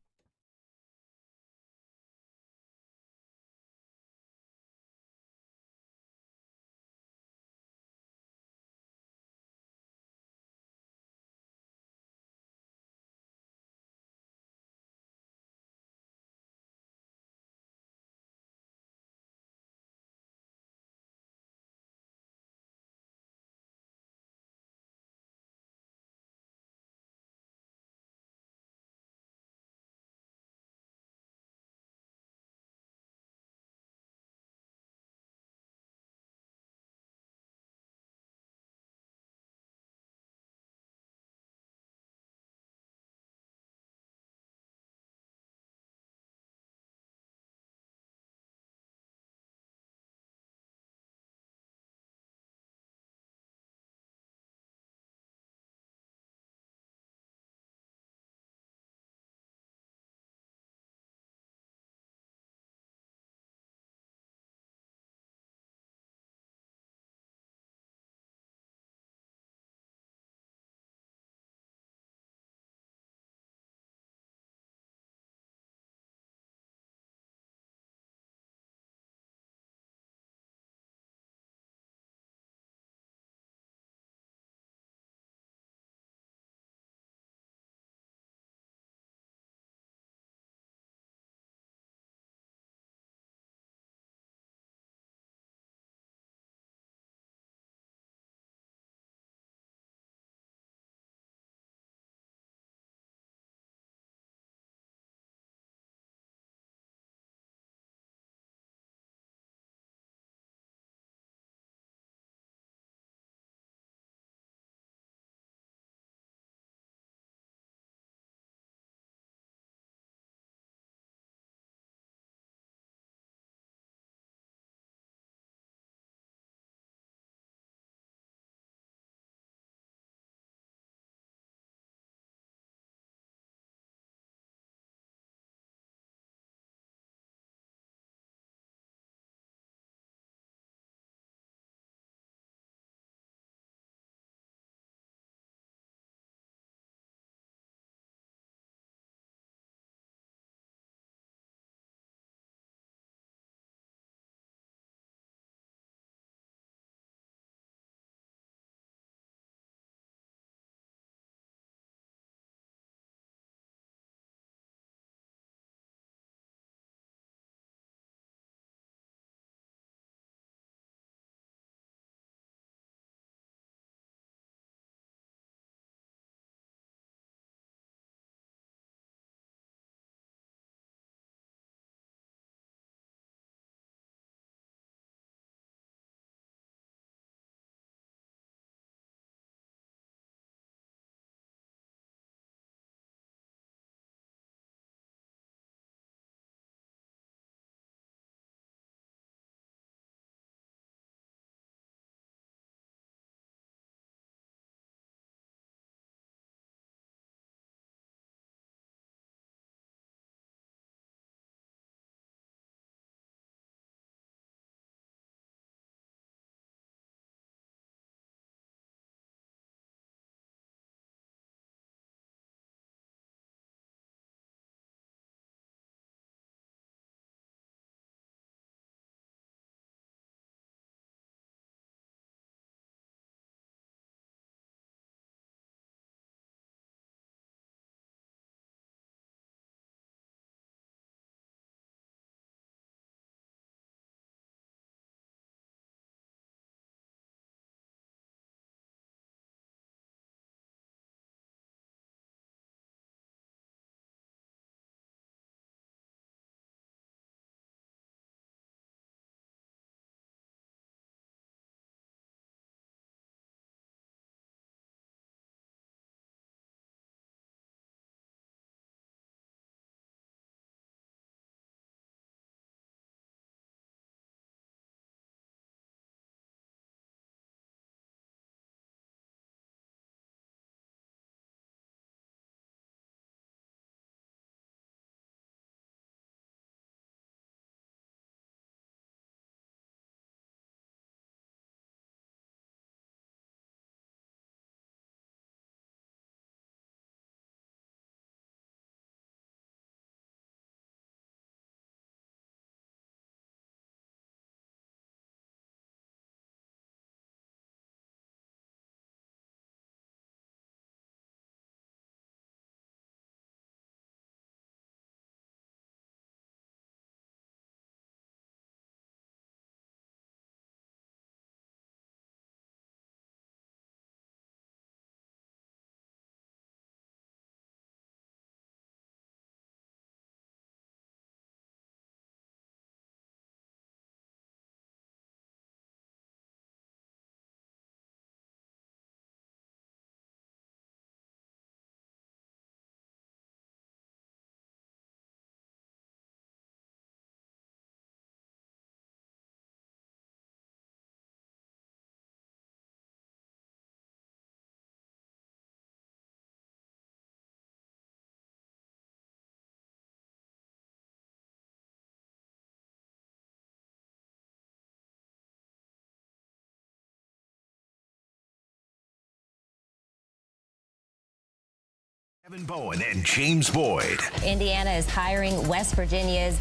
Evan Bowen and James Boyd. Indiana is hiring West Virginia's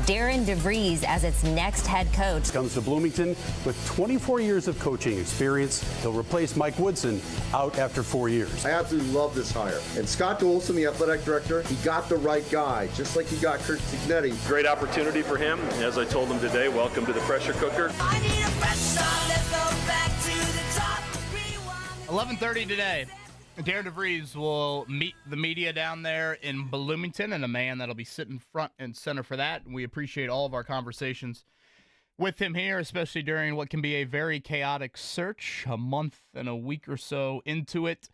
Darren DeVries as its next head coach. Comes to Bloomington with 24 years of coaching experience. He'll replace Mike Woodson out after 4 years. I absolutely love this hire. And Scott Olson, the athletic director, he got the right guy, just like he got Kurt Signetti. Great opportunity for him. As I told him today, welcome to the pressure cooker. I need a fresh start. Let's go back to the top. Rewind. 11:30 today. Darren DeVries will meet the media down there in Bloomington, and a man that'll be sitting front and center for that. We appreciate all of our conversations with him here, especially during what can be a very chaotic search, a month and a week or so into it.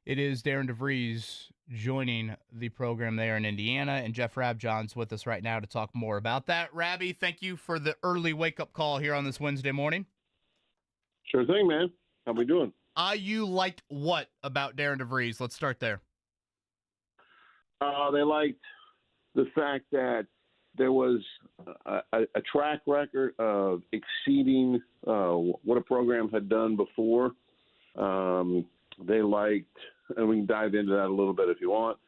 It is Darren DeVries joining the program there in Indiana, and Jeff Rabjohns with us right now to talk more about that. Rabby, thank you for the early wake-up call here on this Wednesday morning. Sure thing, man. How we doing? IU liked what about Darren DeVries? Let's start there. They liked the fact that there was a track record of exceeding what a program had done before. They liked, and we can dive into that a little bit if you want.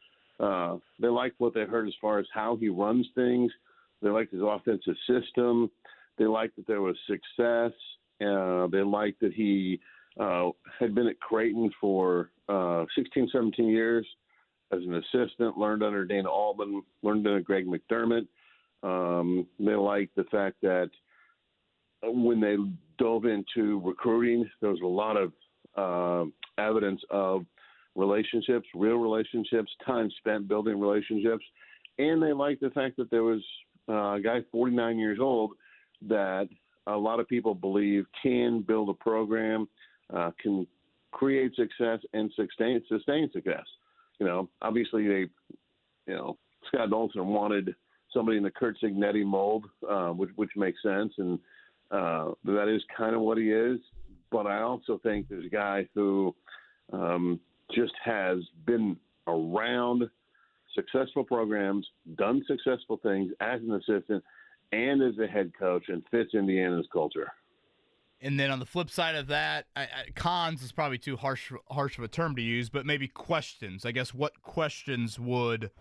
They liked what they heard as far as how he runs things. They liked his offensive system. They liked that there was success. They liked that he had been at Creighton for 16, 17 years as an assistant, learned under Dana Altman, learned under Greg McDermott. They liked the fact that when they dove into recruiting, there was a lot of evidence of relationships, real relationships, time spent building relationships. And they liked the fact that there was a guy 49 years old that a lot of people believe can build a program, can create success and sustain success. You know, obviously Scott Olson wanted somebody in the Kurt Signetti mold, which makes sense, and that is kind of what he is. But I also think there's a guy who just has been around successful programs, done successful things as an assistant and as a head coach, and fits Indiana's culture. And then on the flip side of that, cons is probably too harsh of a term to use, but maybe questions. I guess what questions would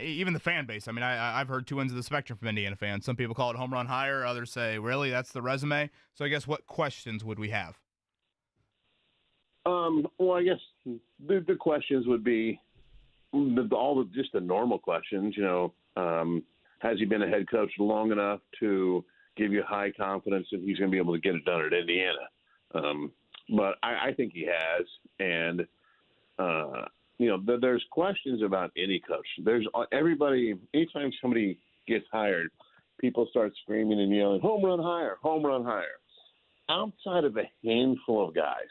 even the fan base? I mean, I've heard two ends of the spectrum from Indiana fans. Some people call it home run hire. Others say, really, that's the resume? So I guess what questions would we have? Well, I guess the questions would be just the normal questions. You know, has he been a head coach long enough to give you high confidence that he's going to be able to get it done at Indiana? But I think he has. And, there's questions about any coach. There's everybody, anytime somebody gets hired, people start screaming and yelling, home run hire, home run hire. Outside of a handful of guys,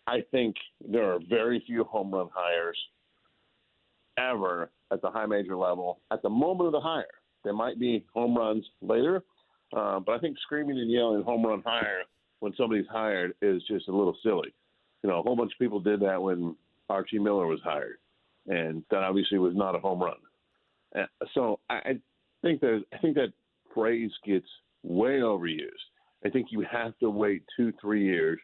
I think there are very few home run hires ever at the high major level at the moment of the hire. There might be home runs later, but I think screaming and yelling home run hire when somebody's hired is just a little silly. You know, a whole bunch of people did that when Archie Miller was hired, and that obviously was not a home run. So I think that phrase gets way overused. I think you have to wait 2-3 years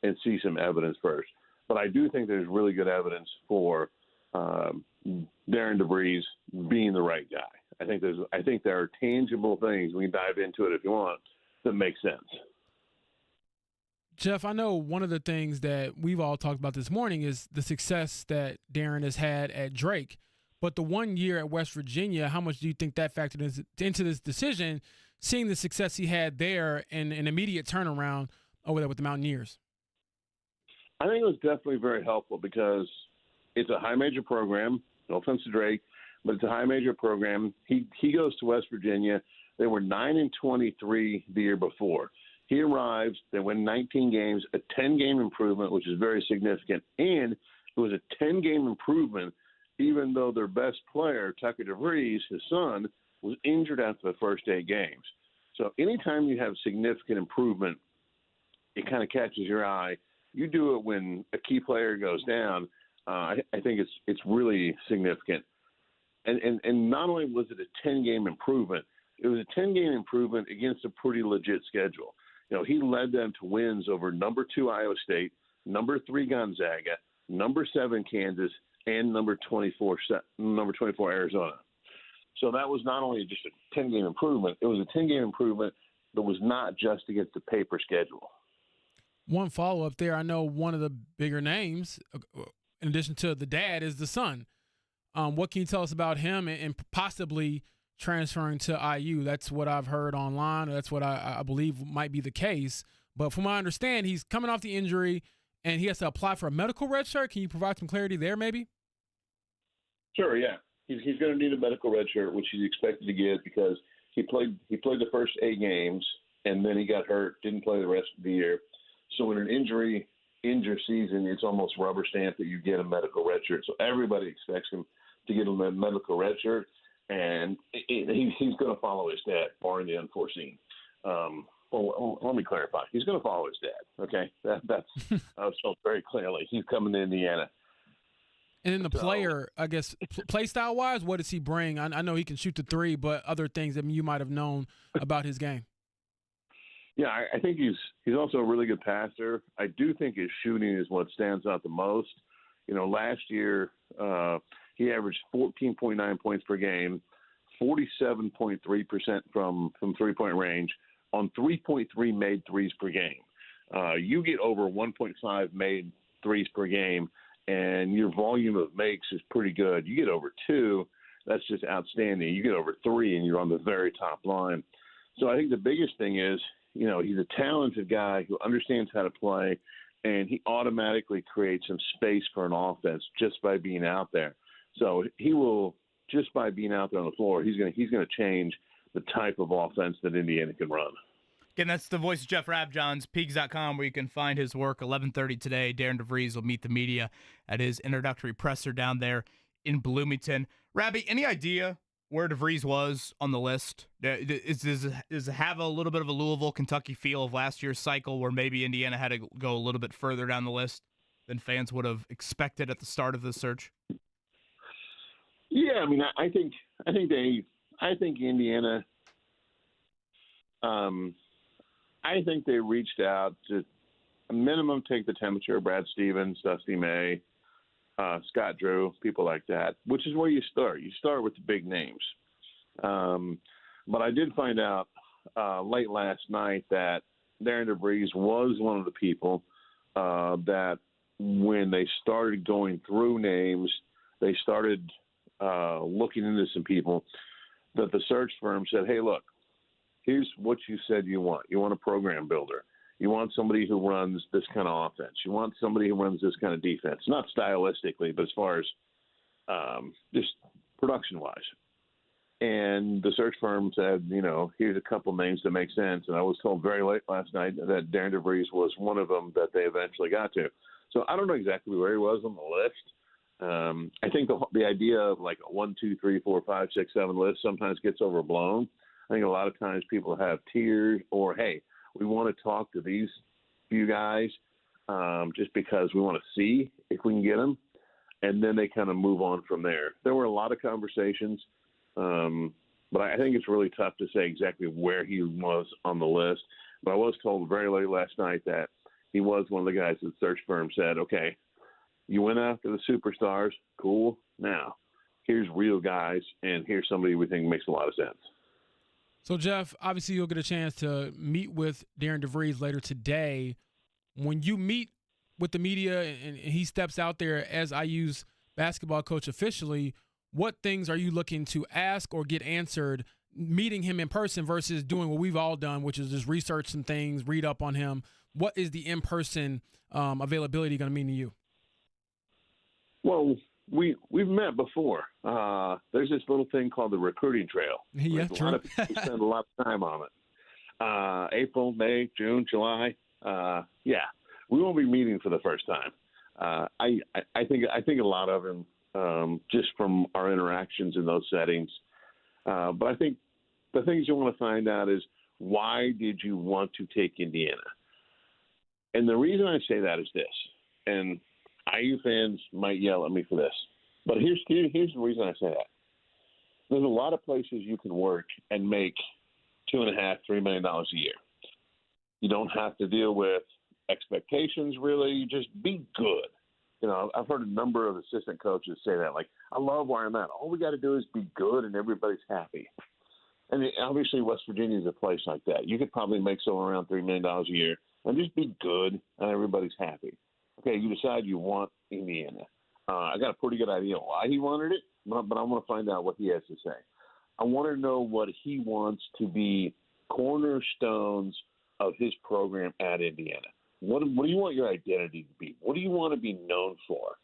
and see some evidence first. But I do think there's really good evidence for Darren DeVries being the right guy. I think there are tangible things, we can dive into it if you want, that make sense. Jeff, I know one of the things that we've all talked about this morning is the success that Darren has had at Drake. But the 1 year at West Virginia, how much do you think that factored into this decision, seeing the success he had there and an immediate turnaround over there with the Mountaineers? I think it was definitely very helpful because it's a high major program. No offense to Drake, but it's a high major program. He goes to West Virginia. They were 9-23 the year before. He arrives. They win 19 games, a 10-game improvement, which is very significant. And it was a 10-game improvement, even though their best player, Tucker DeVries, his son, was injured after the first 8 games. So anytime you have significant improvement, it kind of catches your eye. You do it when a key player goes down. I think it's really significant. And not only was it a 10-game improvement, it was a 10-game improvement against a pretty legit schedule. You know, he led them to wins over number 2 Iowa State, number 3 Gonzaga, number 7 Kansas, and number 24 Arizona. So that was not only just a 10-game improvement, it was a 10-game improvement that was not just against the paper schedule. One follow-up there. I know one of the bigger names, in addition to the dad, is the son. What can you tell us about him and possibly transferring to IU? That's what I've heard online. That's what I believe might be the case. But from what I understand, he's coming off the injury, and he has to apply for a medical red shirt. Can you provide some clarity there maybe? Sure, yeah. He's going to need a medical red shirt, which he's expected to get because he played the first 8 games, and then he got hurt, didn't play the rest of the year. So when an injury ends your season, it's almost rubber stamp that you get a medical red shirt. So everybody expects him to get a medical red shirt, and he's going to follow his dad, barring the unforeseen. Well, let me clarify. He's going to follow his dad, okay? That's I was told very clearly. He's coming to Indiana. And then the player, I guess, play style wise, what does he bring? I know he can shoot the three, but other things that you might have known about his game. Yeah, I think he's also a really good passer. I do think his shooting is what stands out the most. You know, last year he averaged 14.9 points per game, 47.3% from three-point range on 3.3 made threes per game. You get over 1.5 made threes per game, and your volume of makes is pretty good. You get over 2, that's just outstanding. You get over 3, and you're on the very top line. So I think the biggest thing is, you know, he's a talented guy who understands how to play, and he automatically creates some space for an offense just by being out there. So he will, just by being out there on the floor, he's going to change the type of offense that Indiana can run. Again, that's the voice of Jeff Rabjohns, Peaks.com, where you can find his work. 11:30 today, Darren DeVries will meet the media at his introductory presser down there in Bloomington. Rabby, any idea where DeVries was on the list? Does it have a little bit of a Louisville, Kentucky feel of last year's cycle where maybe Indiana had to go a little bit further down the list than fans would have expected at the start of the search? Yeah, I mean, I think Indiana. I think they reached out to a minimum take the temperature of Brad Stevens, Dusty May, Scott Drew, people like that, which is where you start. You start with the big names. But I did find out late last night that Darren DeVries was one of the people that when they started going through names, they started looking into some people that the search firm said, hey, look, here's what you said you want. You want a program builder. You want somebody who runs this kind of offense. You want somebody who runs this kind of defense, not stylistically, but as far as just production-wise. And the search firm said, you know, here's a couple names that make sense. And I was told very late last night that Darren DeVries was one of them that they eventually got to. So I don't know exactly where he was on the list. I think the idea of like a 1, 2, 3, 4, 5, 6, 7 list sometimes gets overblown. I think a lot of times people have tiers or, hey, we want to talk to these few guys just because we want to see if we can get them, and then they kind of move on from there. There were a lot of conversations, but I think it's really tough to say exactly where he was on the list. But I was told very late last night that he was one of the guys that the search firm said, okay, you went after the superstars, cool. Now, here's real guys, and here's somebody we think makes a lot of sense. So, Jeff, obviously you'll get a chance to meet with Darren DeVries later today. When you meet with the media and he steps out there as IU's basketball coach officially, what things are you looking to ask or get answered meeting him in person versus doing what we've all done, which is just research some things, read up on him? What is the in-person availability going to mean to you? Well, we've met before. There's this little thing called the recruiting trail. Yeah, true. A lot of people spend a lot of time on it. April, May, June, July. Yeah, we won't be meeting for the first time. I think a lot of them just from our interactions in those settings. But I think the things you want to find out is why did you want to take Indiana? And the reason I say that is this, and IU fans might yell at me for this, but here's the reason I say that. There's a lot of places you can work and make $2.5–3 million a year. You don't have to deal with expectations, really. You just be good. I've heard a number of assistant coaches say that, like, I love where I'm at. All we got to do is be good and everybody's happy. And obviously West Virginia is a place like that. You could probably make somewhere around $3 million a year and just be good and everybody's happy. Okay, you decide you want Indiana. I got a pretty good idea why he wanted it, but I want to find out what he has to say. I want to know what he wants to be cornerstones of his program at Indiana. What do you want your identity to be? What do you want to be known for?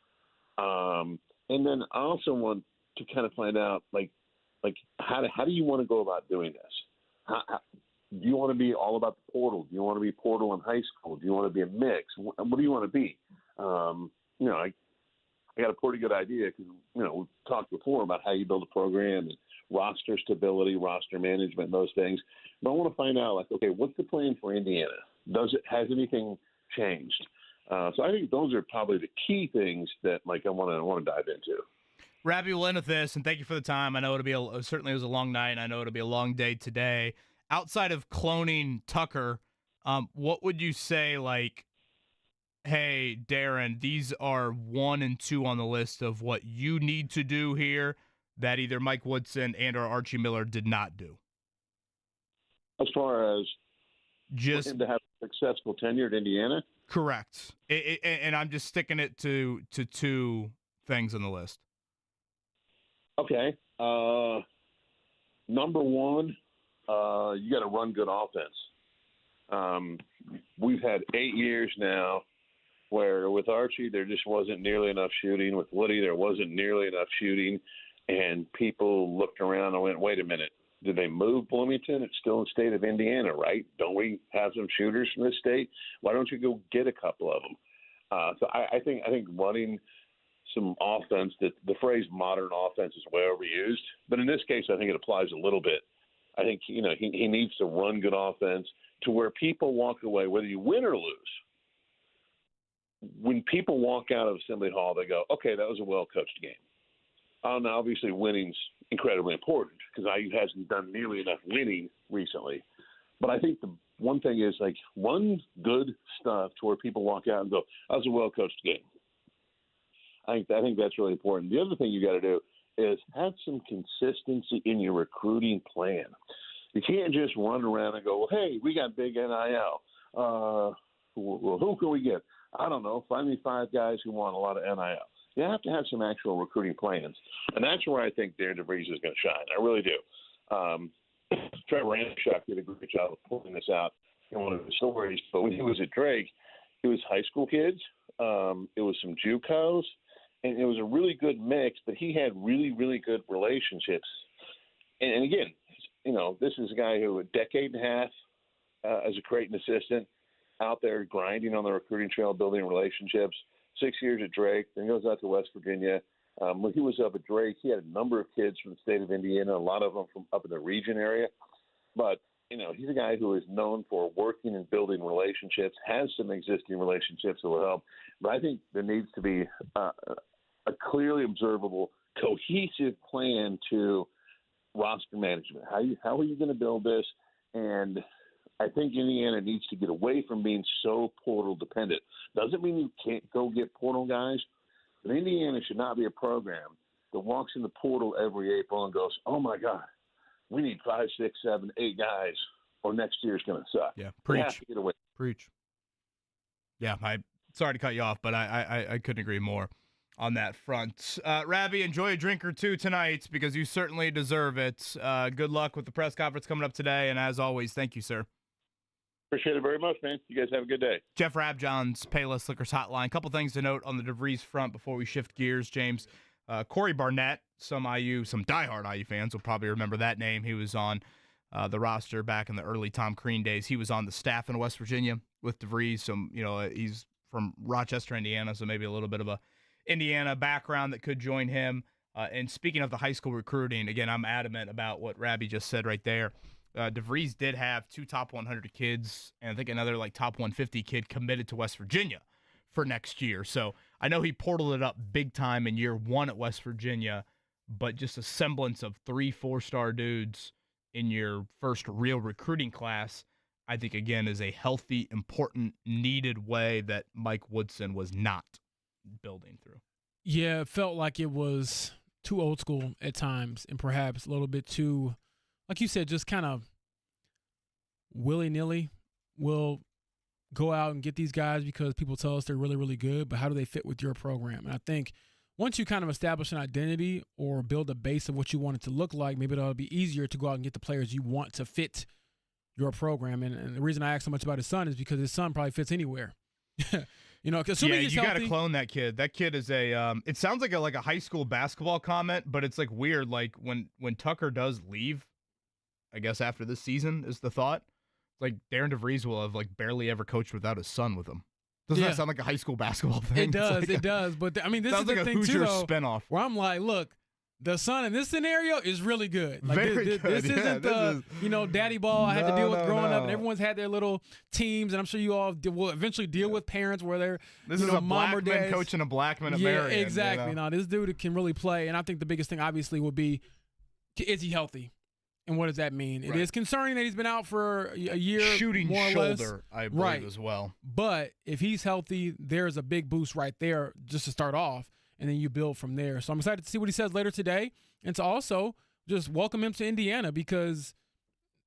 And then I also want to kind of find out, like how do you want to go about doing this? Do you want to be all about the portal? Do you want to be portal in high school? Do you want to be a mix? What do you want to be? I got a pretty good idea because, we've talked before about how you build a program and roster stability, roster management, those things. But I want to find out, like, okay, what's the plan for Indiana? Has anything changed? So I think those are probably the key things that, like, I want to dive into. Rabby, we'll end with this, and thank you for the time. I know certainly it was a long night, and I know it'll be a long day today. Outside of cloning Tucker, what would you say, like, hey, Darren, these are 1 and 2 on the list of what you need to do here that either Mike Woodson and or Archie Miller did not do? As far as just to have a successful tenure at Indiana? Correct. And I'm just sticking it to 2 things on the list. Okay. Number 1, you got to run good offense. We've had 8 years now where with Archie there just wasn't nearly enough shooting. With Woody there wasn't nearly enough shooting. And people looked around and went, wait a minute, did they move Bloomington? It's still in the state of Indiana, right? Don't we have some shooters from this state? Why don't you go get a couple of them? So I think running some offense, that the phrase modern offense is way overused. But in this case, I think it applies a little bit. I think, he needs to run good offense to where people walk away, whether you win or lose. When people walk out of Assembly Hall, they go, okay, that was a well-coached game. Now, obviously, winning's incredibly important because IU hasn't done nearly enough winning recently. But I think the one thing is, like, run good stuff to where people walk out and go, that was a well-coached game. I think that's really important. The other thing you got to do is have some consistency in your recruiting plan. You can't just run around and go, well, hey, we got big NIL. Well, who can we get? I don't know. Find me 5 guys who want a lot of NIL. You have to have some actual recruiting plans. And that's where I think Darren DeVries is going to shine. I really do. Trevor Ramchuk did a great job of pulling this out in one of his stories. But when he was at Drake, it was high school kids. It was some JUCOs. And it was a really good mix, but he had really, really good relationships. And again, this is a guy who a decade and a half as a Creighton assistant out there grinding on the recruiting trail, building relationships. 6 years at Drake, then goes out to West Virginia. When he was up at Drake, he had a number of kids from the state of Indiana, a lot of them from up in the region area. But, he's a guy who is known for working and building relationships, has some existing relationships that will help. But I think there needs to be a clearly observable, cohesive plan to roster management. How are you going to build this? And I think Indiana needs to get away from being so portal dependent. Doesn't mean you can't go get portal guys, but Indiana should not be a program that walks in the portal every April and goes, oh my God, we need 5, 6, 7, 8 guys, or next year's going to suck. Yeah, We have preach. to get away. Preach. Yeah, sorry to cut you off, but I couldn't agree more on that front. Rabby, enjoy a drink or two tonight because you certainly deserve it. Good luck with the press conference coming up today, and as always, thank you, sir. Appreciate it very much, man. You guys have a good day. Jeff Rabjohns, Payless Liquors Hotline. Couple things to note on the DeVries front before we shift gears, James. Corey Barnett, some diehard IU fans will probably remember that name. He was on the roster back in the early Tom Crean days. He was on the staff in West Virginia with DeVries. He's from Rochester, Indiana, so maybe a little bit of a Indiana background that could join him. And speaking of the high school recruiting, again, I'm adamant about what Rabby just said right there. DeVries did have 2 top 100 kids, and I think another top 150 kid committed to West Virginia for next year. So I know he portaled it up big time in year 1 at West Virginia, but just a semblance of 3 4-star dudes in your first real recruiting class, I think, again, is a healthy, important, needed way that Mike Woodson was not. building through. Yeah, it felt like it was too old school at times and perhaps a little bit too, like you said, just kind of willy-nilly. We'll go out and get these guys because people tell us they're really, really good, but how do they fit with your program? And I think once you kind of establish an identity or build a base of what you want it to look like, maybe it'll be easier to go out and get the players you want to fit your program. And the reason I ask so much about his son is because his son probably fits anywhere. Assuming he's you got healthy. to clone that kid. That kid is it sounds like a high school basketball comment, but it's like weird. Like when Tucker does leave, I guess after this season is the thought. Like Darren DeVries will have like barely ever coached without his son with him. Doesn't that sound like a high school basketball thing? It does, it does. But this is sounds the like a thing Hoosier too, though, spinoff. where I'm like, look, the son in this scenario is really good. Like Very this good. isn't the daddy ball I had to deal with growing up, and everyone's had their little teams, and I'm sure you all will eventually deal with parents where they're This is a black man coaching a black man at Marion. Yeah, exactly. No, this dude can really play, and I think the biggest thing obviously would be, is he healthy? And what does that mean? Right. It is concerning that he's been out for a year, shooting more or shoulder, less. I believe, as well. But if he's healthy, there's a big boost right there just to start off, and then you build from there. So I'm excited to see what he says later today, and to also just welcome him to Indiana, because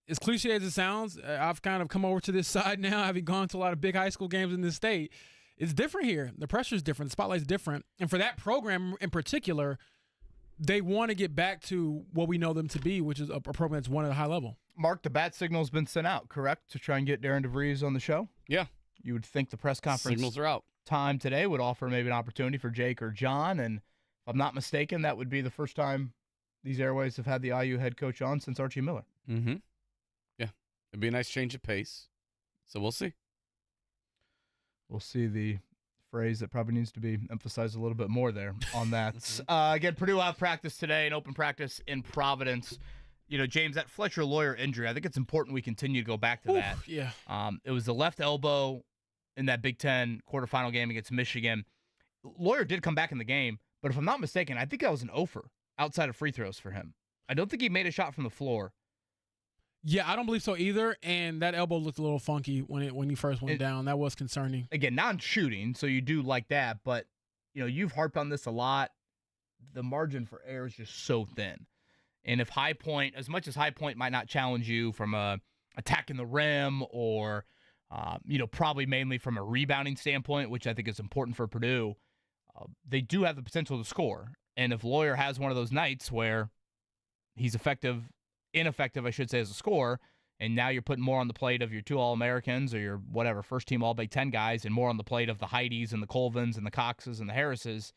as cliche as it sounds, I've kind of come over to this side now, having gone to a lot of big high school games in this state. It's different here. The pressure's different. The spotlight's different. And for that program in particular, they want to get back to what we know them to be, which is a program that's won at a high level. Mark, the bat signal's been sent out, correct, to try and get Darren DeVries on the show? Yeah. You would think the press conference signals are out. Time today would offer maybe an opportunity for Jake or John, and if I'm not mistaken, that would be the first time these airways have had the IU head coach on since Archie Miller. Mm-hmm. Yeah. It'd be a nice change of pace. So we'll see. We'll see the phrase that probably needs to be emphasized a little bit more there on that. Again, Purdue will have practice today, an open practice in Providence. James, that Fletcher Lawyer injury, I think it's important we continue to go back to that. Yeah. It was the left elbow in that Big Ten quarterfinal game against Michigan. Lawyer did come back in the game, but if I'm not mistaken, I think that was an offer outside of free throws for him. I don't think he made a shot from the floor. Yeah, I don't believe so either, and that elbow looked a little funky when he first went down. That was concerning. Again, non-shooting, so you do like that, but you've harped on this a lot. The margin for error is just so thin. And if High Point, as much as High Point might not challenge you from attacking the rim or, probably mainly from a rebounding standpoint, which I think is important for Purdue, they do have the potential to score. And if Lawyer has one of those nights where he's ineffective, I should say, as a scorer, and now you're putting more on the plate of your two All-Americans or your whatever first-team All-Big Ten guys and more on the plate of the Heidis and the Colvins and the Coxes and the Harrises,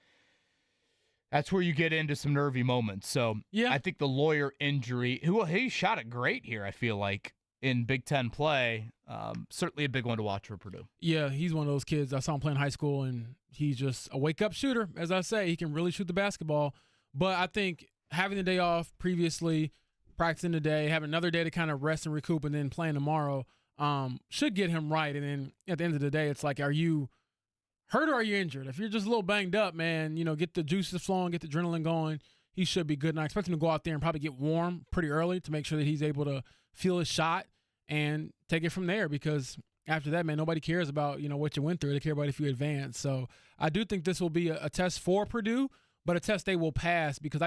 that's where you get into some nervy moments. So yeah. I think the Lawyer injury, he shot it great here, I feel like, in Big Ten play. Certainly a big one to watch for Purdue. Yeah, he's one of those kids. I saw him play in high school, and he's just a wake-up shooter. As I say, he can really shoot the basketball. But I think having the day off previously, practicing today, having another day to kind of rest and recoup, and then playing tomorrow should get him right. And then at the end of the day, it's like, are you hurt or are you injured? If you're just a little banged up, man, get the juices flowing, get the adrenaline going, he should be good. And I expect him to go out there and probably get warm pretty early to make sure that he's able to feel his shot and take it from there, because after that, man, nobody cares about, what you went through. They care about if you advance. So I do think this will be a test for Purdue, but a test they will pass, because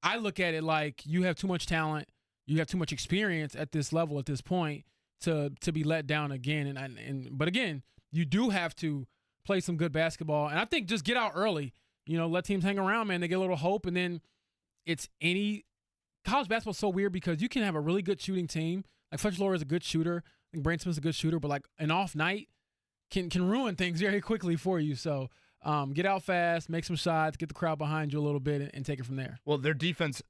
I look at it like you have too much talent, you have too much experience at this level at this point to be let down again. But again, you do have to play some good basketball, and I think just get out early. Let teams hang around, man. They get a little hope, and then college basketball is so weird because you can have a really good shooting team. Like Fletcher Lawyer is a good shooter. I think Braden Smith's a good shooter, but like an off night can ruin things very quickly for you. So get out fast, make some shots, get the crowd behind you a little bit, and take it from there. Well, their defense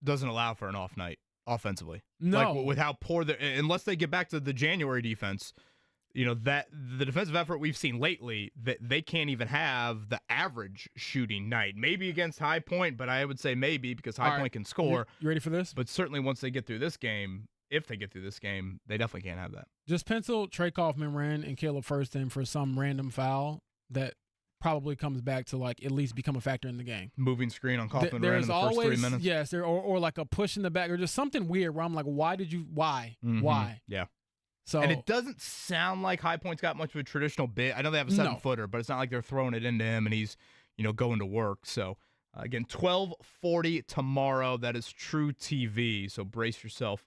doesn't allow for an off night offensively. No. Like with how poor unless they get back to the January defense, that the defensive effort we've seen lately, that they can't even have the average shooting night. Maybe against High Point, but I would say maybe because High Point can score. You ready for this? But certainly once they get through this game, if they get through this game, they definitely can't have that. Just pencil Trey Kaufman-Wren and Caleb First in for some random foul that probably comes back to like at least become a factor in the game. Moving screen on Kaufman-Wren in the always, first 3 minutes. Yes, or like a push in the back or just something weird where I'm like, why? Mm-hmm. Why? Yeah. So And it doesn't sound like High Point's got much of a traditional bid. I know they have a 7-footer, but it's not like they're throwing it into him and he's, going to work. So, again, 12:40 tomorrow. That is True TV. So brace yourself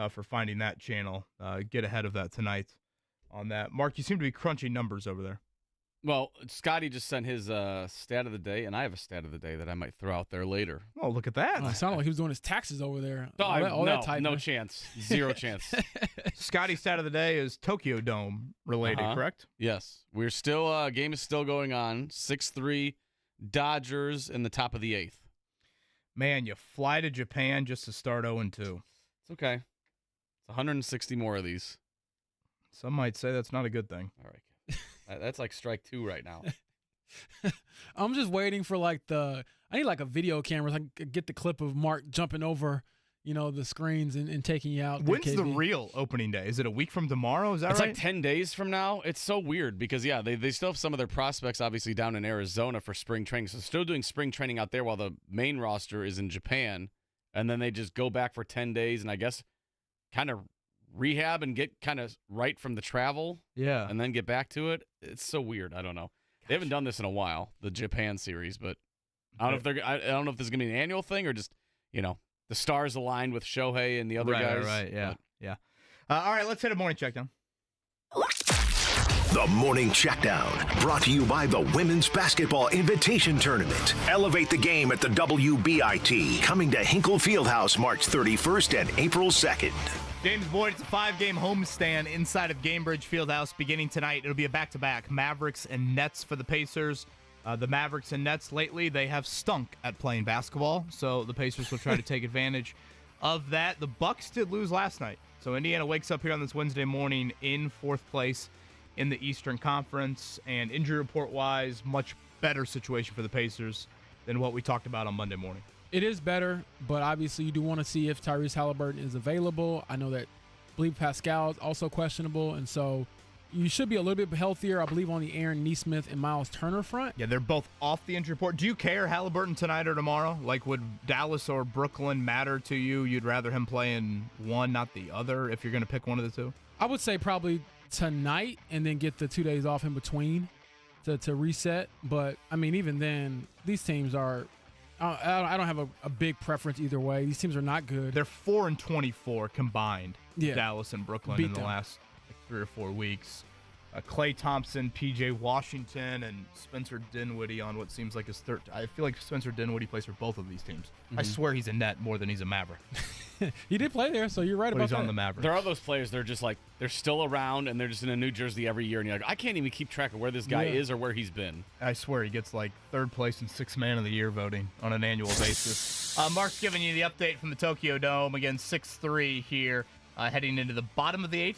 for finding that channel. Get ahead of that tonight on that. Mark, you seem to be crunching numbers over there. Well, Scotty just sent his stat of the day, and I have a stat of the day that I might throw out there later. Oh, look at that. It sounded like he was doing his taxes over there. No chance. Zero chance. Scotty's stat of the day is Tokyo Dome related, correct? Yes. We're still, game is still going on. 6-3 Dodgers in the top of the 8th. Man, you fly to Japan just to start 0-2. It's okay. It's 160 more of these. Some might say that's not a good thing. All right. That's like strike 2 right now. I'm just waiting for I need a video camera so I can get the clip of Mark jumping over, the screens and taking you out. When's the real opening day? Is it a week from tomorrow? Is that right? It's like 10 days from now. It's so weird because, they still have some of their prospects obviously down in Arizona for spring training. So still doing spring training out there while the main roster is in Japan. And then they just go back for 10 days and I guess kind of rehab and get kind of right from the travel. Yeah. And then get back to it. It's so weird. I don't know. They haven't done this in a while, the Japan series, but I don't know if this is going to be an annual thing or just, the stars aligned with Shohei and the other guys. Right, yeah. Yeah. All right, let's hit a morning check down. The Morning Checkdown, brought to you by the Women's Basketball Invitation Tournament. Elevate the game at the WBIT, coming to Hinkle Fieldhouse March 31st and April 2nd. James Boyd, it's a 5-game homestand inside of Gamebridge Fieldhouse beginning tonight. It'll be a back-to-back Mavericks and Nets for the Pacers. The Mavericks and Nets lately, they have stunk at playing basketball, so the Pacers will try to take advantage of that. The Bucks did lose last night, so Indiana wakes up here on this Wednesday morning in 4th place in the Eastern Conference, and injury report-wise, much better situation for the Pacers than what we talked about on Monday morning. It is better, but obviously you do want to see if Tyrese Halliburton is available. I know that I believe Pascal is also questionable, and so you should be a little bit healthier, I believe, on the Aaron Nesmith and Miles Turner front. Yeah, they're both off the injury report. Do you care Halliburton tonight or tomorrow? Like, would Dallas or Brooklyn matter to you? You'd rather him play in one, not the other, if you're going to pick one of the two? I would say probably tonight and then get the 2 days off in between to reset. But, I mean, even then, these teams are – I don't have a big preference either way. These teams are not good. They're 4-24 combined, Dallas and Brooklyn, in the last 3 or 4 weeks. Klay Thompson, P.J. Washington, and Spencer Dinwiddie on what seems like his third. I feel like Spencer Dinwiddie plays for both of these teams. I swear he's a net more than he's a Maverick. He did play there, so you're right about he's that. On the Mavericks. There are those players, they're just like, they're still around, and they're just in a new jersey every year, and you're like, I can't even keep track of where this guy is or where he's been. I swear he gets like 3rd place and 6th man of the year voting on an annual basis. Mark's giving you the update from the Tokyo Dome. Again, 6-3 here, heading into the bottom of the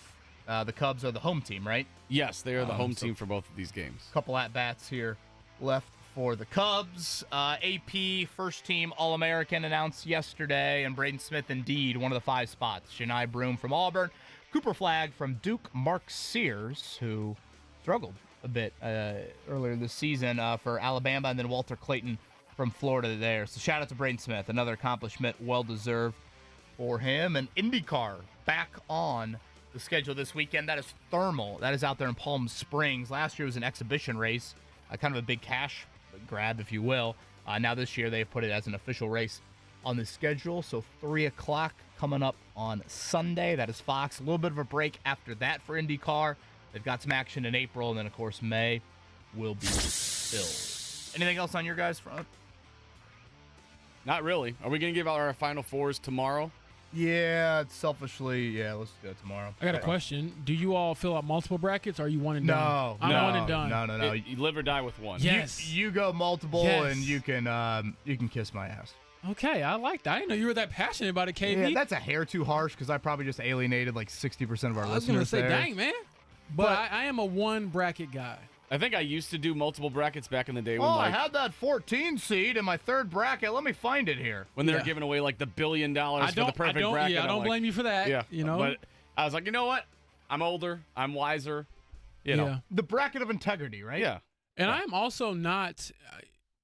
8th. The Cubs are the home team, right? Yes, they are the home team for both of these games. Couple at-bats here left for the Cubs. AP first-team All-American announced yesterday, and Braden Smith indeed one of the 5 spots. Shania Broom from Auburn, Cooper Flagg from Duke, Mark Sears, who struggled a bit earlier this season for Alabama, and then Walter Clayton from Florida there. So shout out to Braden Smith, another accomplishment well-deserved for him. And IndyCar back on the schedule this weekend. That is Thermal. That is out there in Palm Springs. Last year was an exhibition race, kind of a big cash grab, if you will. Now this year they've put it as an official race on the schedule. So 3 o'clock coming up on Sunday. That is Fox. A little bit of a break after that for IndyCar. They've got some action in April, and then, of course, May will be filled. Anything else on your guys' front? Not really. Are we going to give out our Final Fours tomorrow? Yeah, selfishly, let's do it tomorrow. I got a question. Do you all fill out multiple brackets, or are you one and done? No. I'm one and done. No. You live or die with one. Yes. You go multiple, and you can kiss my ass. Okay, I like that. I didn't know you were that passionate about it, KB. Yeah, that's a hair too harsh because I probably just alienated like 60% of our listeners. I was going to say, there. dang, man. But I am a one bracket guy. I think I used to do multiple brackets back in the day. I had that 14 seed in my 3rd bracket. Let me find it here. When they were giving away like the $1 billion for the perfect bracket. Yeah, I don't blame you for that. Yeah, you know. But I was like, you know what? I'm older. I'm wiser. You know. The bracket of integrity, right? Yeah. And I'm also not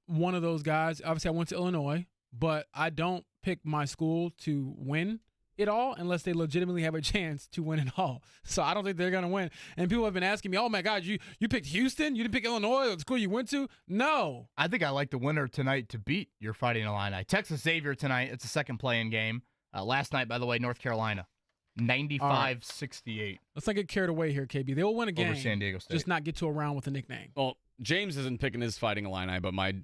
one of those guys. Obviously, I went to Illinois, but I don't pick my school to win. it all unless they legitimately have a chance to win it all. So I don't think they're going to win. And people have been asking me, oh, my God, you picked Houston? You didn't pick Illinois, the school you went to? No. I think I like the winner tonight to beat your Fighting Illini. Texas Xavier tonight. It's a second play-in game. Last night, by the way, North Carolina. 95-68. Let's not get carried away here, KB. They will win a game. Over San Diego State. Just not get to a round with a nickname. Well, James isn't picking his Fighting Illini, but my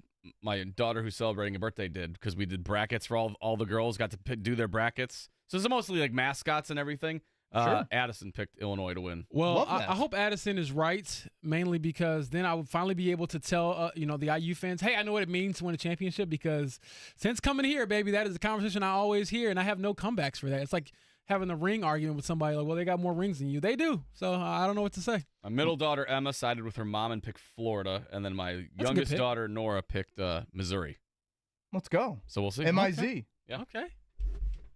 daughter who's celebrating a birthday did, because we did brackets for all the girls, got to do their brackets. So it's mostly like mascots and everything. Sure. Addison picked Illinois to win. Well, I hope Addison is right, mainly because then I would finally be able to tell the IU fans, hey, I know what it means to win a championship, because since coming here, baby, that is a conversation I always hear, and I have no comebacks for that. It's like having a ring argument with somebody like, well, they got more rings than you. They do. So I don't know what to say. My middle daughter, Emma, sided with her mom and picked Florida, and then my youngest daughter, Nora, picked Missouri. Let's go. So we'll see. MIZ. Okay. Yeah. Okay.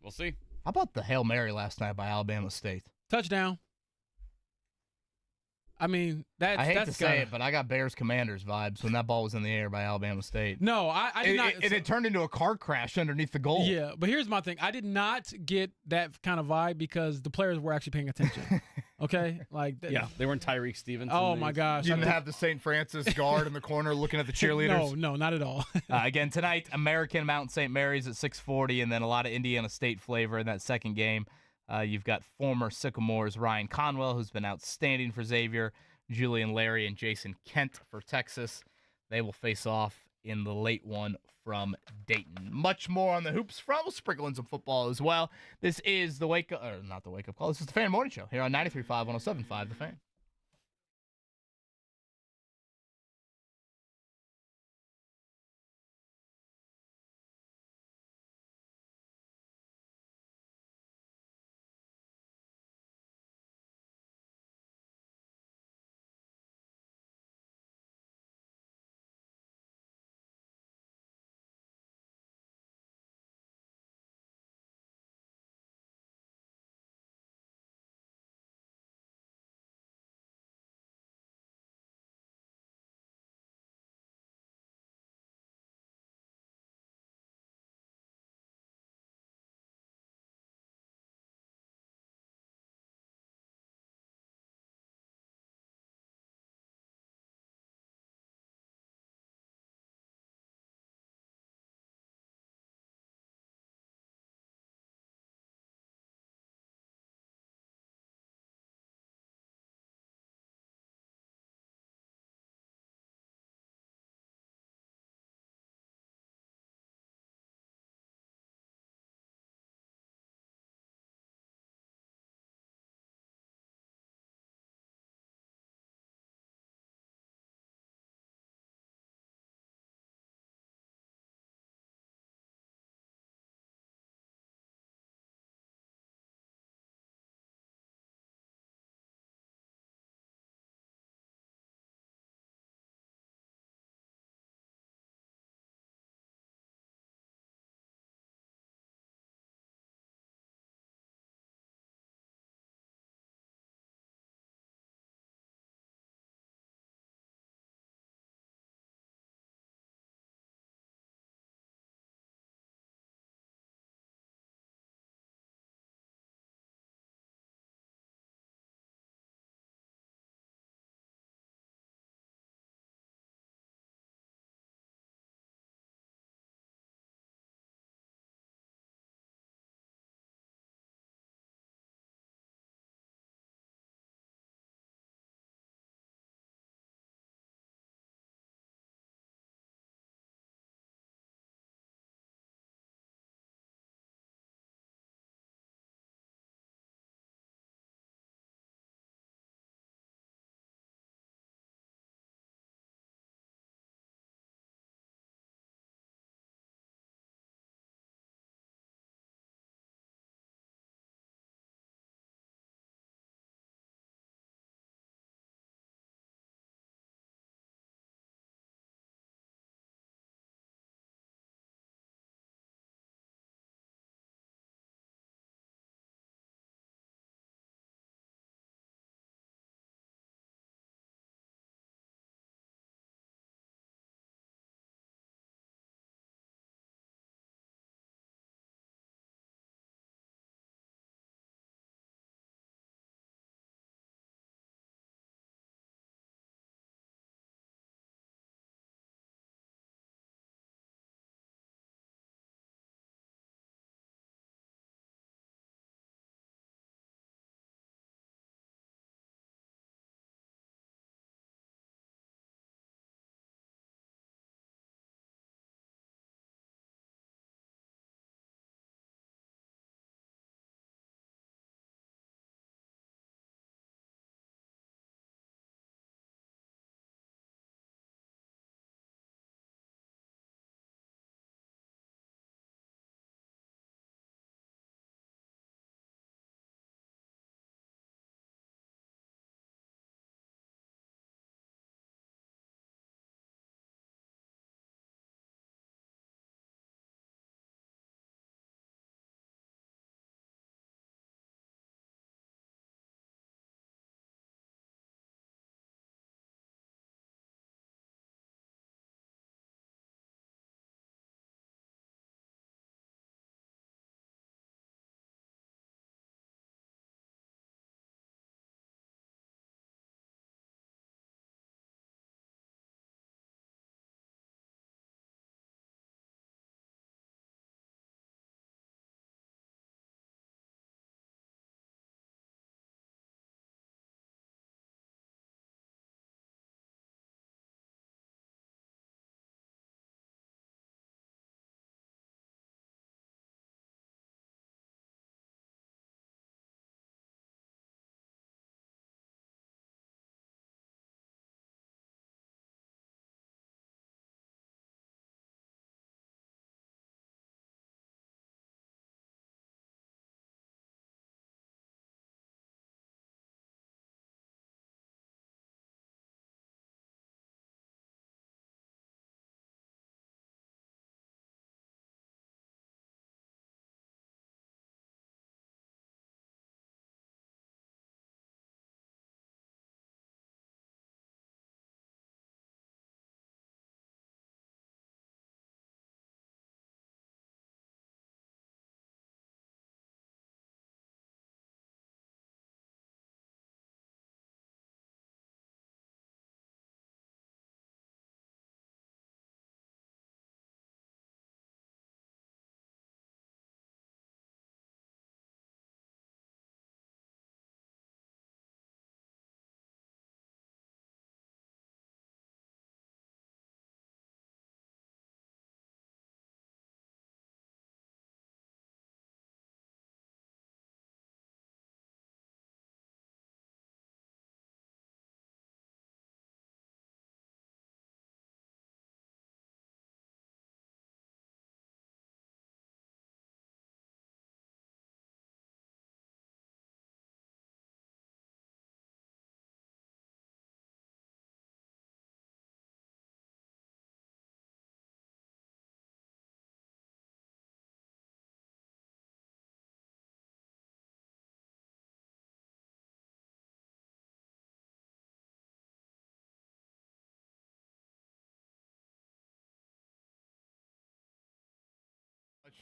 We'll see. How about the Hail Mary last night by Alabama State? Touchdown. I mean, I hate to say it, but I got Bears Commanders vibes when that ball was in the air by Alabama State. No, I did not. It turned into a car crash underneath the goal. Yeah, but here's my thing. I did not get that kind of vibe because the players were actually paying attention. Okay? They weren't Tyreek Stevens. Oh, my gosh. You didn't have the St. Francis guard in the corner looking at the cheerleaders? No, not at all. Again, tonight, American Mount St. Mary's at 6:40, and then a lot of Indiana State flavor in that second game. You've got former Sycamores Ryan Conwell, who's been outstanding for Xavier, Julian Larry, and Jason Kent for Texas. They will face off in the late one from Dayton. Much more on the hoops front. We'll sprinkle in some football as well. This is not the wake-up call. This is the Fan Morning Show here on 93.5, 107.5 The Fan.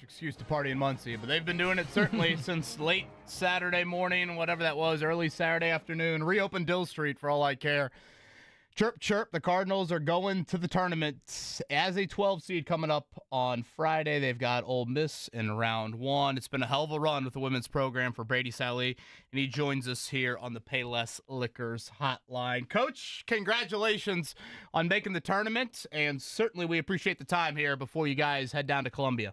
excuse to party in Muncie, but they've been doing it certainly since late Saturday morning, whatever that was, early Saturday afternoon. Reopened Dill Street for all I care. Chirp, chirp. The Cardinals are going to the tournament as a 12 seed coming up on Friday. They've got Ole Miss in round one. It's been a hell of a run with the women's program for Brady Sallee, and he joins us here on the Payless Liquors hotline. Coach, congratulations on making the tournament, and certainly we appreciate the time here before you guys head down to Columbia.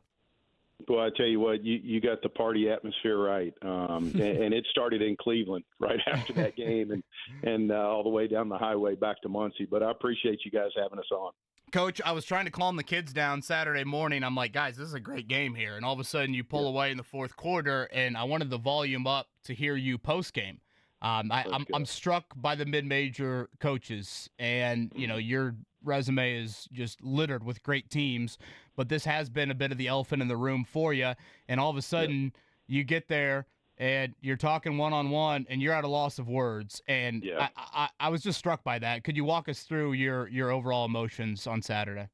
Well, I tell you what, you got the party atmosphere right, and it started in Cleveland right after that game, and all the way down the highway back to Muncie. But I appreciate you guys having us on. Coach, I was trying to calm the kids down Saturday morning. I'm like, guys, this is a great game here, and all of a sudden you pull away in the fourth quarter, and I wanted the volume up to hear you post game. I'm struck by the mid-major coaches, and your resume is just littered with great teams, but this has been a bit of the elephant in the room for you, and all of a sudden you get there and you're talking one-on-one and you're at a loss of words, and I was just struck by that. Could you walk us through your overall emotions on Saturday?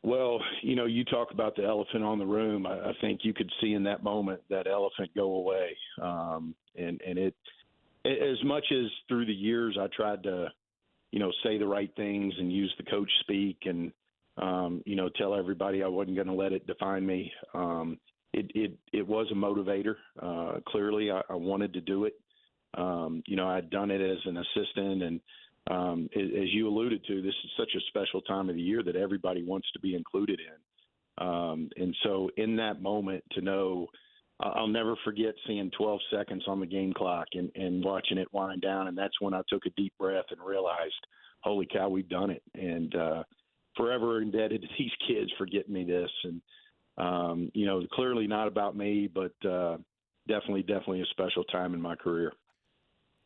Well, you talk about the elephant on the room. I think you could see in that moment that elephant go away, and it, as much as through the years I tried to say the right things and use the coach speak and, tell everybody I wasn't going to let it define me. It was a motivator. Clearly I wanted to do it. I'd done it as an assistant, and as you alluded to, this is such a special time of the year that everybody wants to be included in. And so in that moment to know, I'll never forget seeing 12 seconds on the game clock and watching it wind down. And that's when I took a deep breath and realized, holy cow, we've done it. And forever indebted to these kids for getting me this. And, clearly not about me, but definitely a special time in my career.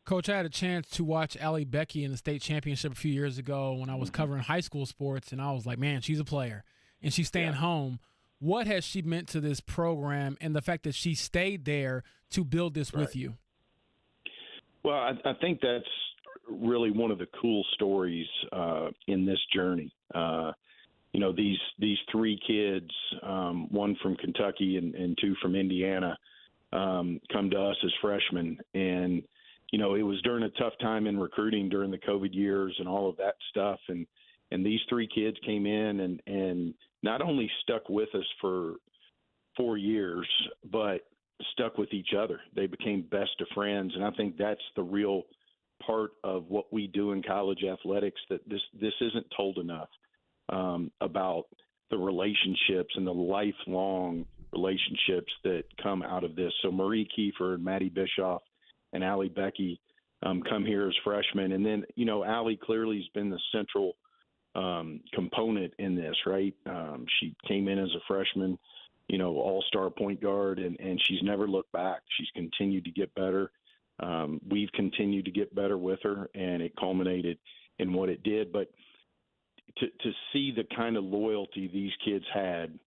Coach, I had a chance to watch Allie Becky in the state championship a few years ago when I was covering high school sports, and I was like, man, she's a player, and she's staying home. What has she meant to this program and the fact that she stayed there to build this with you? Well, I think that's really one of the cool stories in this journey. These three kids, one from Kentucky and two from Indiana, come to us as freshmen. And, it was during a tough time in recruiting during the COVID years and all of that stuff. And these three kids came in and not only stuck with us for 4 years, but stuck with each other. They became best of friends. And I think that's the real part of what we do in college athletics, that this isn't told enough about the relationships and the lifelong relationships that come out of this. So Marie Kiefer and Maddie Bischoff and Allie Becky come here as freshmen. And then, Allie clearly has been the central component in this, right? She came in as a freshman, all-star point guard, and she's never looked back. She's continued to get better. We've continued to get better with her, and it culminated in what it did. But to see the kind of loyalty these kids had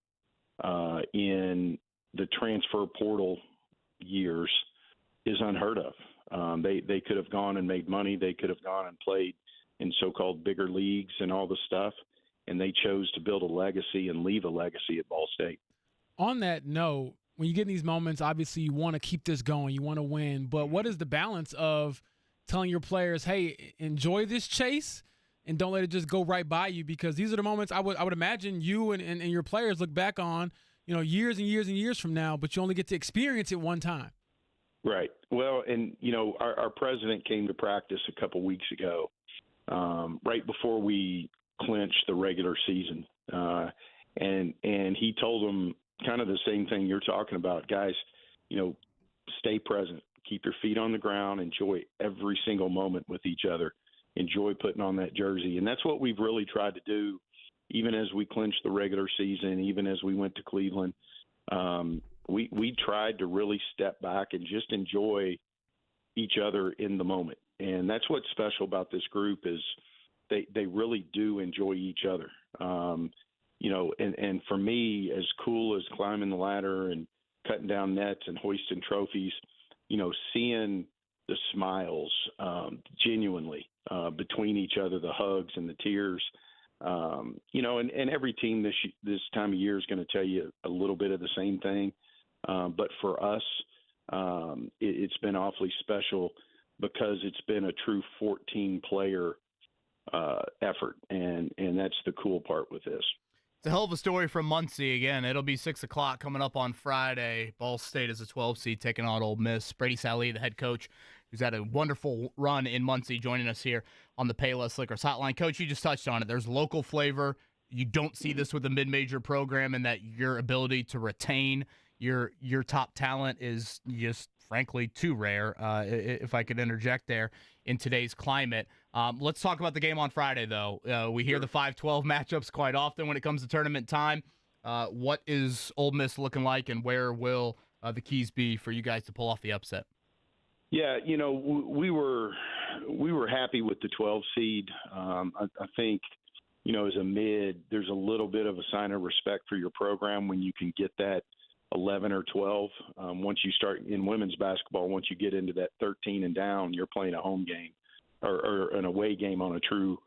in the transfer portal years is unheard of. They could have gone and made money. They could have gone and played in so-called bigger leagues and all the stuff, and they chose to build a legacy and leave a legacy at Ball State. On that note, when you get in these moments, obviously you want to keep this going, you want to win, but what is the balance of telling your players, hey, enjoy this chase and don't let it just go right by you? Because these are the moments I would imagine you and your players look back on, years and years and years from now, but you only get to experience it one time. Right. Well, and, our president came to practice a couple weeks ago, right before we clinched the regular season. And he told them kind of the same thing you're talking about, guys, stay present, keep your feet on the ground, enjoy every single moment with each other, enjoy putting on that jersey. And that's what we've really tried to do, even as we clinched the regular season, even as we went to Cleveland. We tried to really step back and just enjoy each other in the moment. And that's what's special about this group is they really do enjoy each other. And for me, as cool as climbing the ladder and cutting down nets and hoisting trophies, seeing the smiles genuinely between each other, the hugs and the tears, And every team this time of year is going to tell you a little bit of the same thing. But for us, it's been awfully special because it's been a true 14-player effort, and that's the cool part with this. It's a hell of a story from Muncie. Again, it'll be 6 o'clock coming up on Friday. Ball State is a 12 seed taking on Ole Miss. Brady Sallee, the head coach, who's had a wonderful run in Muncie, joining us here on the Payless Liquors Hotline. Coach, you just touched on it. There's local flavor. You don't see this with a mid-major program, and that your ability to retain your top talent is just, frankly, too rare, if I could interject there, in today's climate. Let's talk about the game on Friday, though. We hear the 5-12 matchups quite often when it comes to tournament time. What is Ole Miss looking like, and where will the keys be for you guys to pull off the upset? Yeah, we were happy with the 12 seed. I think, as a mid, there's a little bit of a sign of respect for your program when you can get that 11 or 12. Once you start in women's basketball, once you get into that 13 and down, you're playing a home game or an away game on a true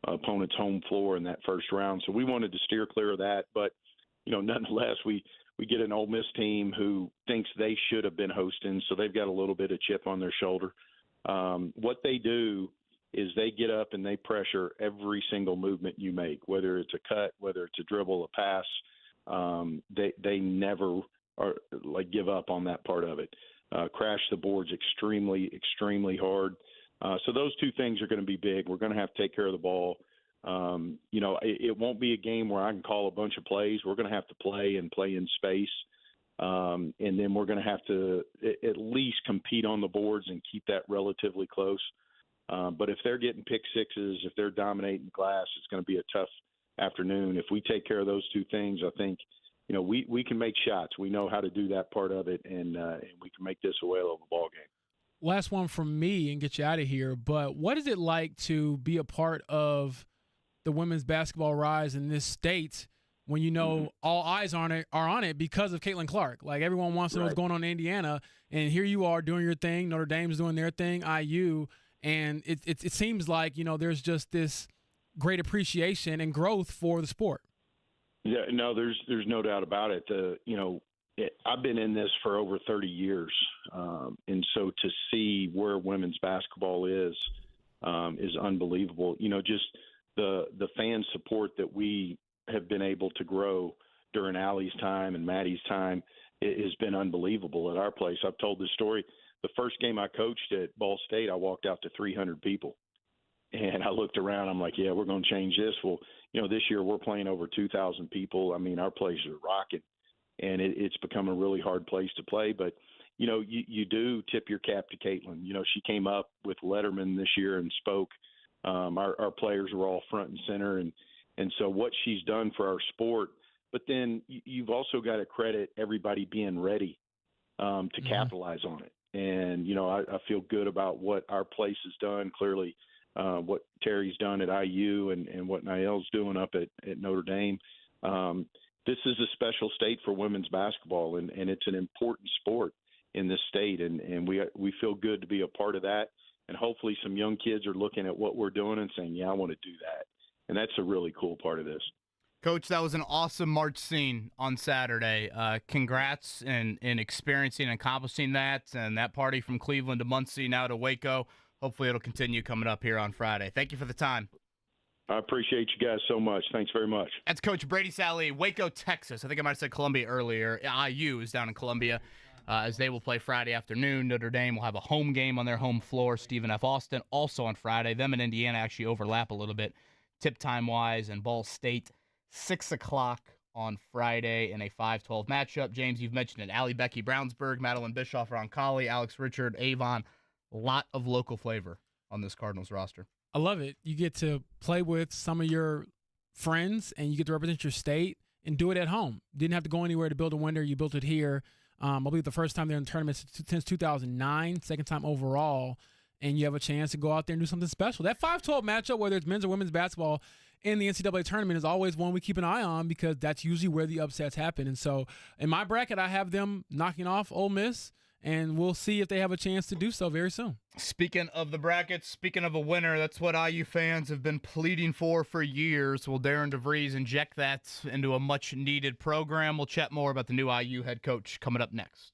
opponent's home floor in that first round. So we wanted to steer clear of that. But, nonetheless, we get an Ole Miss team who thinks they should have been hosting, so they've got a little bit of chip on their shoulder. What they do is they get up and they pressure every single movement you make, whether it's a cut, whether it's a dribble, a pass. They never give up on that part of it. Crash the boards extremely, extremely hard. So those two things are going to be big. We're going to have to take care of the ball. It won't be a game where I can call a bunch of plays. We're going to have to play in space. And then we're going to have to at least compete on the boards and keep that relatively close. But if they're getting pick sixes, if they're dominating glass, it's going to be a tough afternoon. If we take care of those two things, I think, we can make shots. We know how to do that part of it, and we can make this a whale of a ball game. Last one from me and get you out of here. But what is it like to be a part of the women's basketball rise in this state when all eyes are on it because of Caitlin Clark? Like, everyone wants to know what's going on in Indiana, and here you are doing your thing. Notre Dame's doing their thing, IU, and it seems like there's just this great appreciation and growth for the sport. Yeah, no, there's no doubt about it. I've been in this for over 30 years, and so to see where women's basketball is unbelievable. Just the fan support that we have been able to grow during Allie's time and Maddie's time has been unbelievable at our place. I've told this story. The first game I coached at Ball State, I walked out to 300 people. And I looked around. I'm like, yeah, we're going to change this. Well, this year we're playing over 2,000 people. I mean, our plays are rocking, and it's become a really hard place to play. But, you do tip your cap to Caitlin. She came up with Letterman this year and spoke. Our players were all front and center. And so what she's done for our sport, but then you've also got to credit everybody being ready to capitalize on it. And, I feel good about what our place has done. Clearly, what Terry's done at IU and what Niall's doing up at Notre Dame. This is a special state for women's basketball, and it's an important sport in this state, and we feel good to be a part of that. And hopefully some young kids are looking at what we're doing and saying, yeah, I want to do that. And that's a really cool part of this. Coach, that was an awesome March scene on Saturday. Congrats in experiencing and accomplishing that, and that party from Cleveland to Muncie, now to Waco. Hopefully it'll continue coming up here on Friday. Thank you for the time. I appreciate you guys so much. Thanks very much. That's Coach Brady Sallee, Waco, Texas. I think I might have said Columbia earlier. IU is down in Columbia as they will play Friday afternoon. Notre Dame will have a home game on their home floor. Stephen F. Austin also on Friday. Them and Indiana actually overlap a little bit tip time-wise. And Ball State, 6 o'clock on Friday in a 5-12 matchup. James, you've mentioned it. Allie Becky Brownsburg, Madeline Bischoff, Roncalli, Alex Richard, Avon. A lot of local flavor on this Cardinals roster. I love it. You get to play with some of your friends, and you get to represent your state and do it at home. Didn't have to go anywhere to build a winner. You built it here. I believe the first time they're in the tournament since 2009, second time overall, and you have a chance to go out there and do something special. That 5-12 matchup, whether it's men's or women's basketball in the NCAA tournament, is always one we keep an eye on because that's usually where the upsets happen. And so in my bracket, I have them knocking off Ole Miss, and we'll see if they have a chance to do so very soon. Speaking of the brackets, speaking of a winner, that's what IU fans have been pleading for years. Will Darren DeVries inject that into a much-needed program? We'll chat more about the new IU head coach coming up next.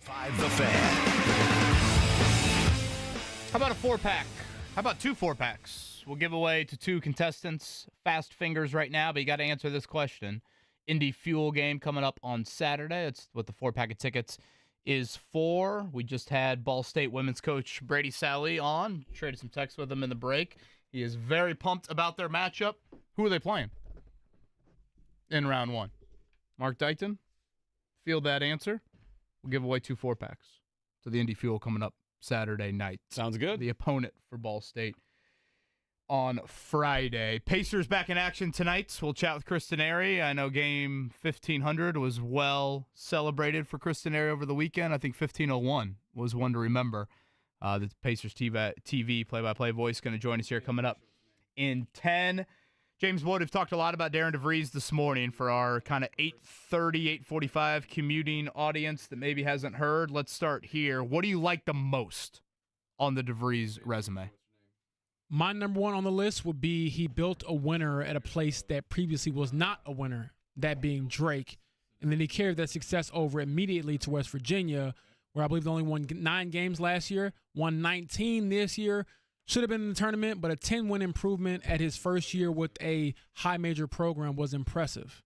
5 The Fan. How about a 4-pack? How about 2 4-packs? We'll give away to 2 contestants. Fast fingers right now, but you got to answer this question. Indy Fuel game coming up on Saturday. That's what the 4-pack of tickets is for. We just had Ball State women's coach Brady Sallee on. Traded some texts with him in the break. He is very pumped about their matchup. Who are they playing in round 1? Mark Dighton? Field that answer. We'll give away 2 4-packs to the Indy Fuel coming up Saturday night. Sounds good. The opponent for Ball State on Friday. Pacers back in action tonight. We'll chat with Chris Denari. I know game 1500 was well celebrated for Chris Denari over the weekend. I think 1501 was one to remember. The Pacers TV play-by-play voice going to join us here coming up in 10. James Wood, we've talked a lot about Darren DeVries this morning for our kind of 8:30, 8:45 commuting audience that maybe hasn't heard. Let's start here. What do you like the most on the DeVries resume? My number 1 on the list would be he built a winner at a place that previously was not a winner, that being Drake. And then he carried that success over immediately to West Virginia, where I believe they only won 9 games last year, won 19 this year. Should have been in the tournament, but a 10-win improvement at his first year with a high major program was impressive.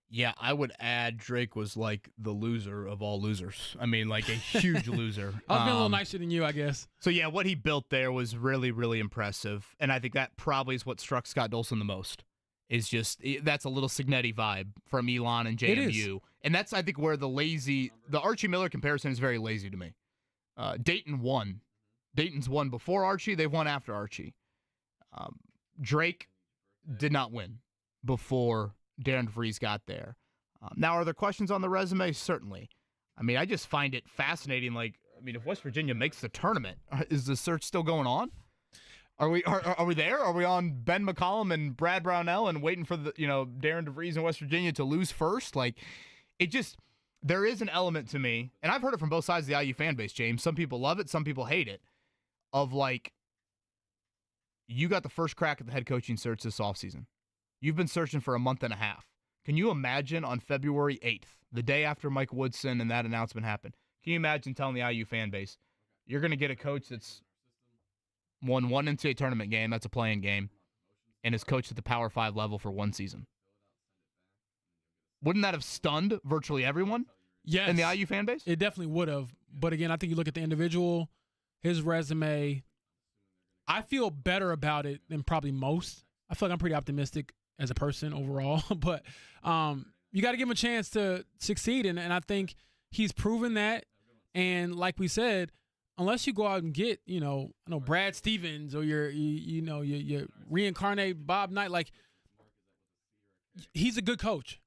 Yeah, I would add Drake was like the loser of all losers. I mean, like a huge loser. I was being a little nicer than you, I guess. So, yeah, what he built there was really, really impressive. And I think that probably is what struck Scott Dolson the most. Is just that's a little Signetti vibe from Elon and JMU. And that's, I think, where the Archie Miller comparison is very lazy to me. Dayton won. Dayton's won before Archie. They've won after Archie. Drake did not win before Darren DeVries got there. Now, are there questions on the resume? Certainly. I mean, I just find it fascinating. Like, I mean, if West Virginia makes the tournament, is the search still going on? Are we there? Are we on Ben McCollum and Brad Brownell and waiting for the Darren DeVries in West Virginia to lose first? Like, it just there is an element to me, and I've heard it from both sides of the IU fan base, James. Some people love it, some people hate it. Of like, you got the first crack at the head coaching search this offseason. You've been searching for a month and a half. Can you imagine on February 8th, the day after Mike Woodson and that announcement happened, can you imagine telling the IU fan base, you're going to get a coach that's won 1 NCAA tournament game, that's a playing game, and is coached at the Power 5 level for 1 season? Wouldn't that have stunned virtually everyone in the IU fan base? It definitely would have. But again, I think you look at the individual, his resume, I feel better about it than probably most. I feel like I'm pretty optimistic as a person overall. But you got to give him a chance to succeed. And I think he's proven that. And like we said, unless you go out and get, Brad Stevens or your reincarnate Bob Knight, like, he's a good coach.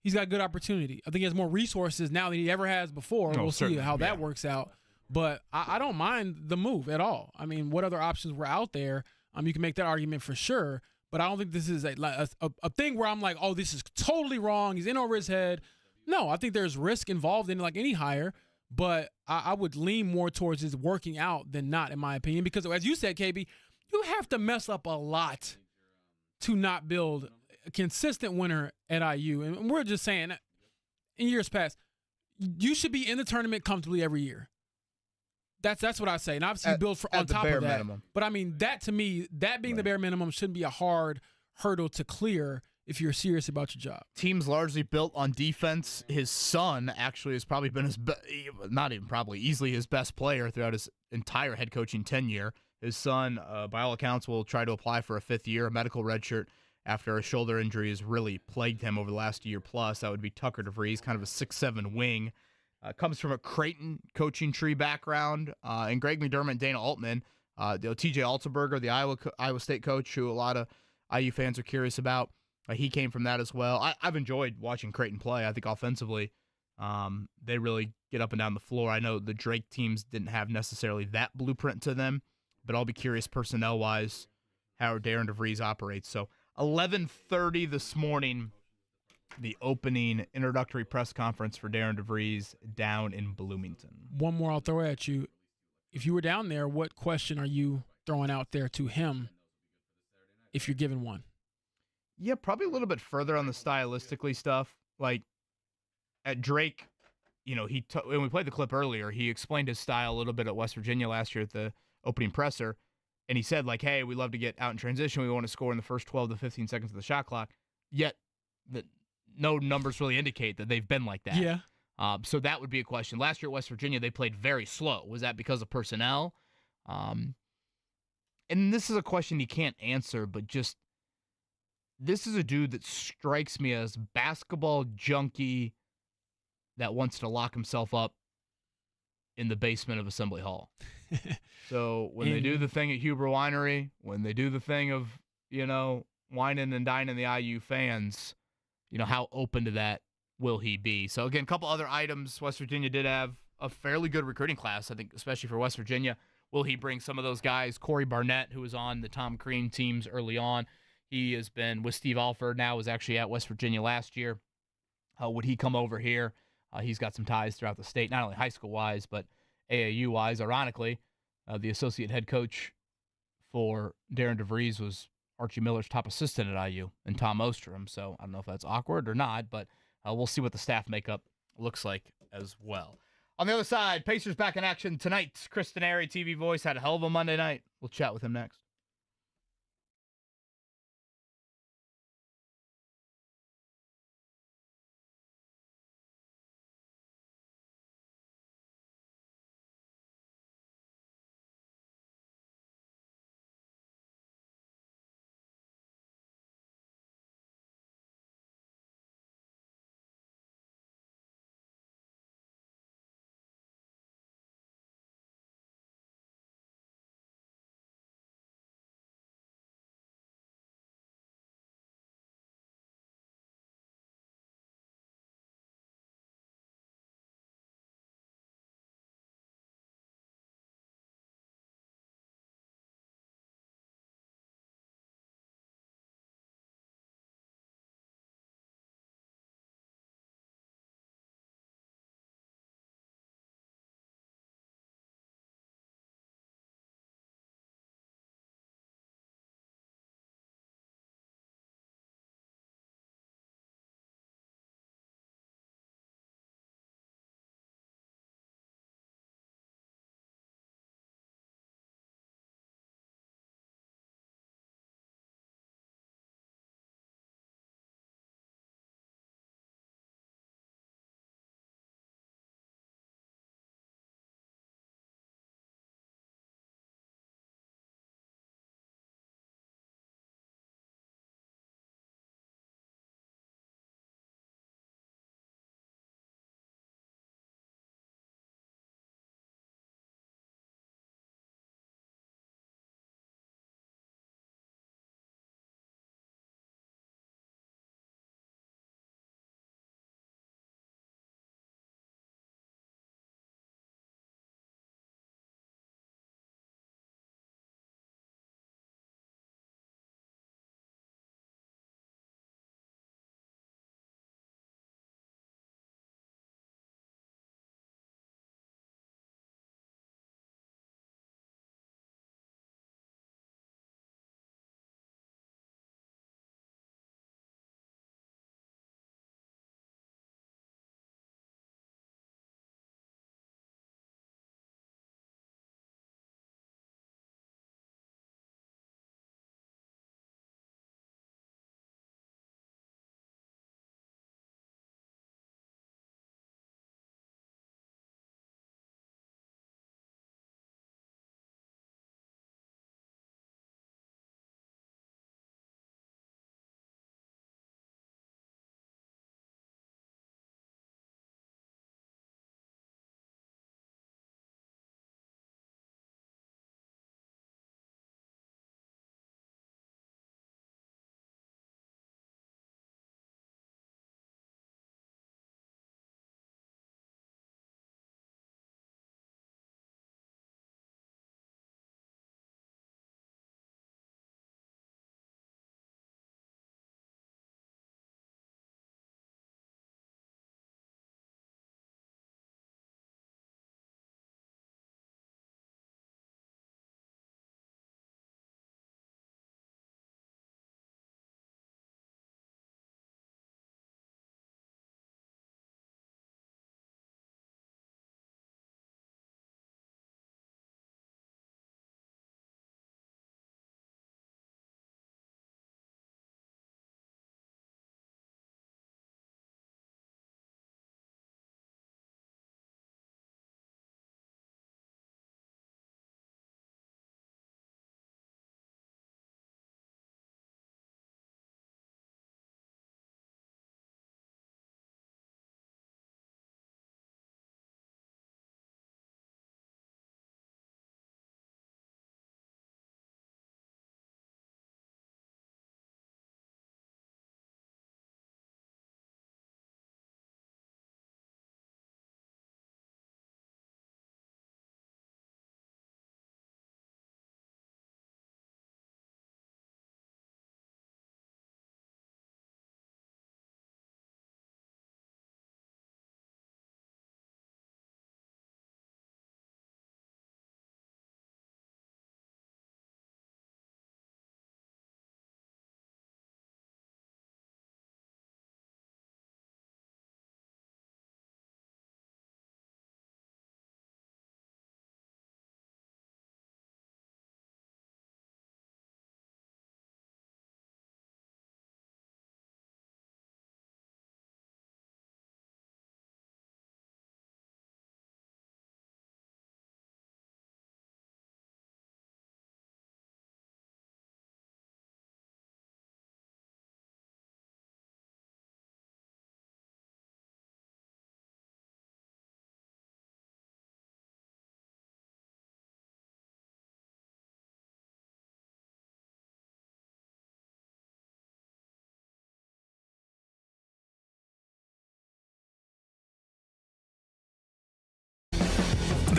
He's got good opportunity. I think he has more resources now than he ever has before. We'll see how that works out. But I don't mind the move at all. I mean, what other options were out there? You can make that argument for sure. But I don't think this is a thing where I'm like, oh, this is totally wrong. He's in over his head. No, I think there's risk involved in like any hire. But I would lean more towards his working out than not, in my opinion. Because as you said, KB, you have to mess up a lot to not build a consistent winner at IU. And we're just saying, in years past, you should be in the tournament comfortably every year. That's what I say. And obviously you build on top of that. Minimum. But I mean, that to me, that being the bare minimum shouldn't be a hard hurdle to clear if you're serious about your job. Team's largely built on defense. His son actually has probably been easily his best player throughout his entire head coaching tenure. His son, by all accounts, will try to apply for a 5th year, a medical redshirt, after a shoulder injury has really plagued him over the last year plus. That would be Tucker DeVries, kind of a 6'7" wing. Comes from a Creighton coaching tree background. And Greg McDermott, Dana Altman, TJ Altenberger, the Iowa State coach, who a lot of IU fans are curious about. He came from that as well. I've enjoyed watching Creighton play. I think offensively, they really get up and down the floor. I know the Drake teams didn't have necessarily that blueprint to them, but I'll be curious personnel-wise how Darren DeVries operates. So 11:30 this morning, the opening introductory press conference for Darren DeVries down in Bloomington. One more I'll throw at you. If you were down there, what question are you throwing out there to him if you're given one? Yeah, probably a little bit further on the stylistically stuff. Like, at Drake, when we played the clip earlier, he explained his style a little bit at West Virginia last year at the opening presser. And he said, like, hey, we love to get out in transition. We want to score in the first 12 to 15 seconds of the shot clock. Yet, no numbers really indicate that they've been like that. Yeah. So that would be a question. Last year at West Virginia, they played very slow. Was that because of personnel? And this is a question he can't answer, but just this is a dude that strikes me as basketball junkie that wants to lock himself up in the basement of Assembly Hall. So when they do the thing at Huber Winery, when they do the thing of, whining and dining the IU fans, how open to that will he be? So, again, a couple other items. West Virginia did have a fairly good recruiting class, I think, especially for West Virginia. Will he bring some of those guys? Corey Barnett, who was on the Tom Crean teams early on, he has been with Steve Alford now, was actually at West Virginia last year. Would he come over here? He's got some ties throughout the state, not only high school-wise, but AAU-wise. Ironically, the associate head coach for Darren DeVries was Archie Miller's top assistant at IU and Tom Ostrom. So I don't know if that's awkward or not, but we'll see what the staff makeup looks like as well. On the other side, Pacers back in action tonight. Chris Denari, TV voice, had a hell of a Monday night. We'll chat with him next.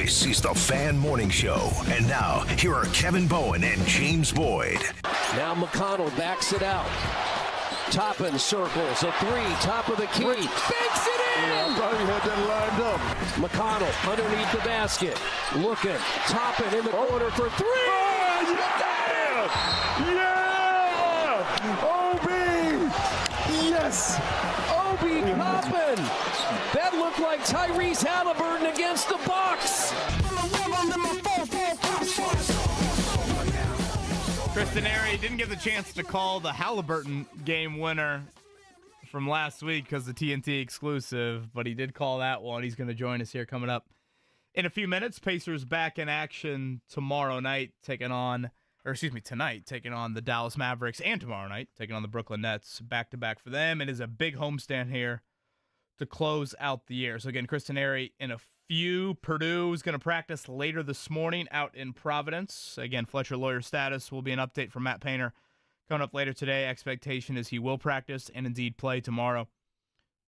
This is the Fan Morning Show. And now, here are Kevin Bowen and James Boyd. Now McConnell backs it out. Toppin circles a three, top of the key. Fakes it in! Yeah, I thought he had that lined up. McConnell underneath the basket. Looking. Toppin in the corner for three! Oh, yeah! OB! Yes! Obi Toppin! That looked like Tyrese Halliburton against the Bucks! Chris Denari didn't get the chance to call the Halliburton game winner from last week because the TNT exclusive, but he did call that one. He's going to join us here coming up in a few minutes. Pacers back in action tonight, taking on the Dallas Mavericks, and tomorrow night taking on the Brooklyn Nets. Back-to-back for them. It is a big homestand here to close out the year. So again, Chris Denari in a few. Purdue is going to practice later this morning out in Providence. Again, Fletcher lawyer status will be an update from Matt Painter coming up later today. Expectation is he will practice and indeed play tomorrow,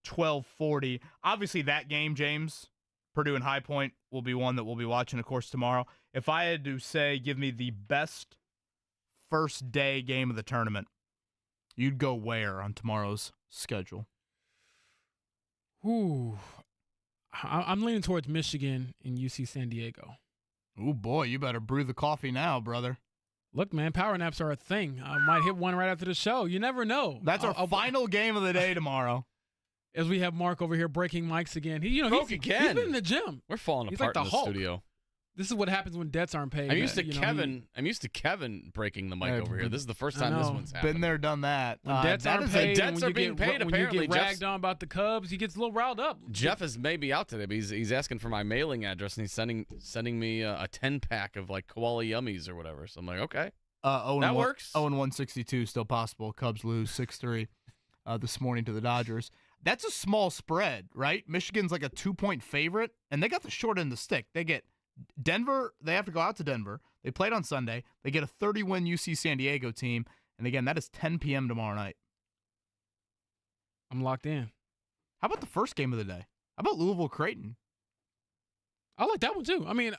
12:40. Obviously, that game, James, Purdue and High Point, will be one that we'll be watching, of course, tomorrow. If I had to say, give me the best first day game of the tournament, you'd go where on tomorrow's schedule? Ooh. I'm leaning towards Michigan and UC San Diego. Oh, boy, you better brew the coffee now, brother. Look, man, power naps are a thing. I might hit one right after the show. You never know. That's our final game of the day tomorrow. As we have Mark over here breaking mics again. He's been in the gym. We're falling He's apart like the in the Hulk. studio. This is what happens when debts aren't paid. I'm used to Kevin breaking the mic over here. This is the first time this one's happened. Been there, done that. When debts aren't paid, debts are being paid. When Apparently, you get ragged on about the Cubs, he gets a little riled up. Jeff is maybe out today, but he's asking for my mailing address, and he's sending me a 10-pack of like koala yummies or whatever. So I'm like, okay, that works. 0-162 still possible. Cubs lose 6-3 this morning to the Dodgers. That's a small spread, right? Michigan's like a 2-point favorite, and they got the short end of the stick. They get Denver. They have to go out to Denver. They played on Sunday. They get a 30-win UC San Diego team, and again, that is 10 p.m. tomorrow night. I'm locked in. How about the first game of the day? How about Louisville-Creighton? I like that one too. I mean,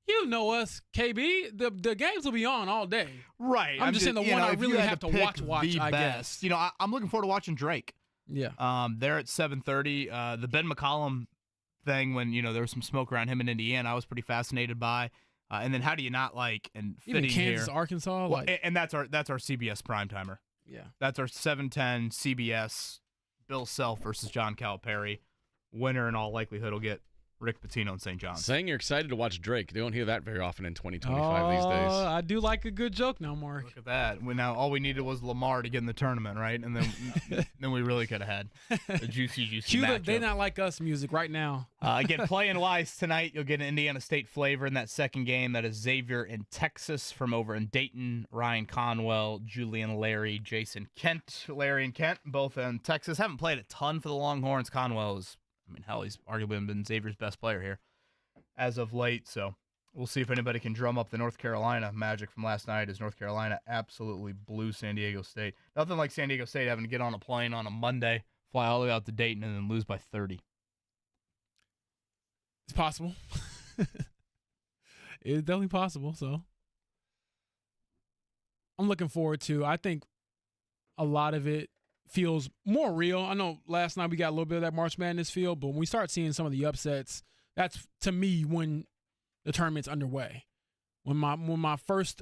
you know us, KB. The games will be on all day. Right. I'm just saying the one I really have to watch. I guess. You know, I'm looking forward to watching Drake. Yeah. They're at 7:30. The Ben McCollum thing, when there was some smoke around him in Indiana, I was pretty fascinated by. And then how do you not like and even fitting Kansas, here, Arkansas, well, and that's our CBS primetimer. Yeah. That's our 7:10 CBS. Bill Self versus John Calipari. Winner in all likelihood will get Rick Pitino and St. John's. Saying you're excited to watch Drake. They don't hear that very often in 2025 these days. I do like a good joke now, Mark. Look at that. Now all we needed was Lamar to get in the tournament, right? And then we really could have had a juicy Cue matchup. They not like us music right now. Again, playing wise tonight, you'll get an Indiana State flavor in that second game. That is Xavier in Texas from over in Dayton. Ryan Conwell, Julian Larry, Jason Kent. Larry and Kent, both in Texas. Haven't played a ton for the Longhorns. Conwell is, he's arguably been Xavier's best player here as of late. So we'll see if anybody can drum up the North Carolina magic from last night, as North Carolina absolutely blew San Diego State. Nothing like San Diego State having to get on a plane on a Monday, fly all the way out to Dayton, and then lose by 30. It's possible. It's definitely possible. So I'm looking forward to, I think a lot of it feels more real. I know last night we got a little bit of that March Madness feel, but when we start seeing some of the upsets, that's to me when the tournament's underway. When my first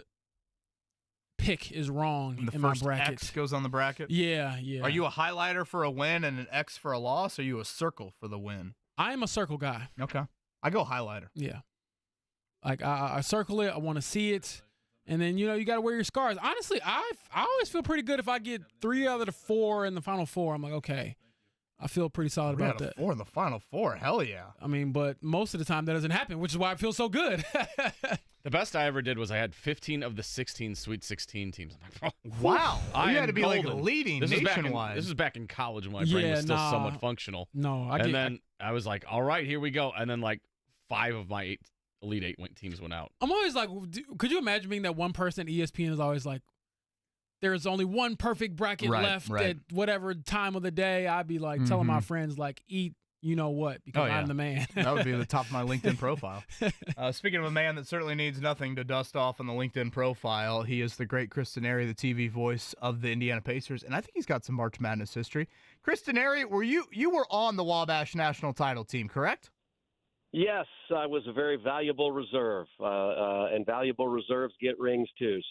pick is wrong in my bracket. X goes on the bracket? Yeah. Are you a highlighter for a win and an X for a loss, or are you a circle for the win? I am a circle guy. Okay. I go highlighter. Yeah. Like I circle it, I want to see it. And then, you got to wear your scars. Honestly, I always feel pretty good if I get 3 out of the 4 in the Final Four. I'm like, okay, I feel pretty solid about that. 4 in the Final Four, hell yeah. But most of the time that doesn't happen, which is why I feel so good. The best I ever did was I had 15 of the 16 Sweet 16 teams. I'm like, wow. You had to be golden. like leading nationwide. This was back in college when my brain was still somewhat functional. No, I was like, all right, here we go. And then like 5 of my Elite 8 teams went out. I'm always like, could you imagine being that one person at ESPN is always like, there's only one perfect bracket left at whatever time of the day? I'd be like telling my friends, like, eat you-know-what because I'm the man. That would be the top of my LinkedIn profile. Speaking of a man that certainly needs nothing to dust off on the LinkedIn profile, he is the great Chris Denari, the TV voice of the Indiana Pacers, and I think he's got some March Madness history. Chris Denari, you were on the Wabash national title team, correct? Yes, I was a very valuable reserve, and valuable reserves get rings too.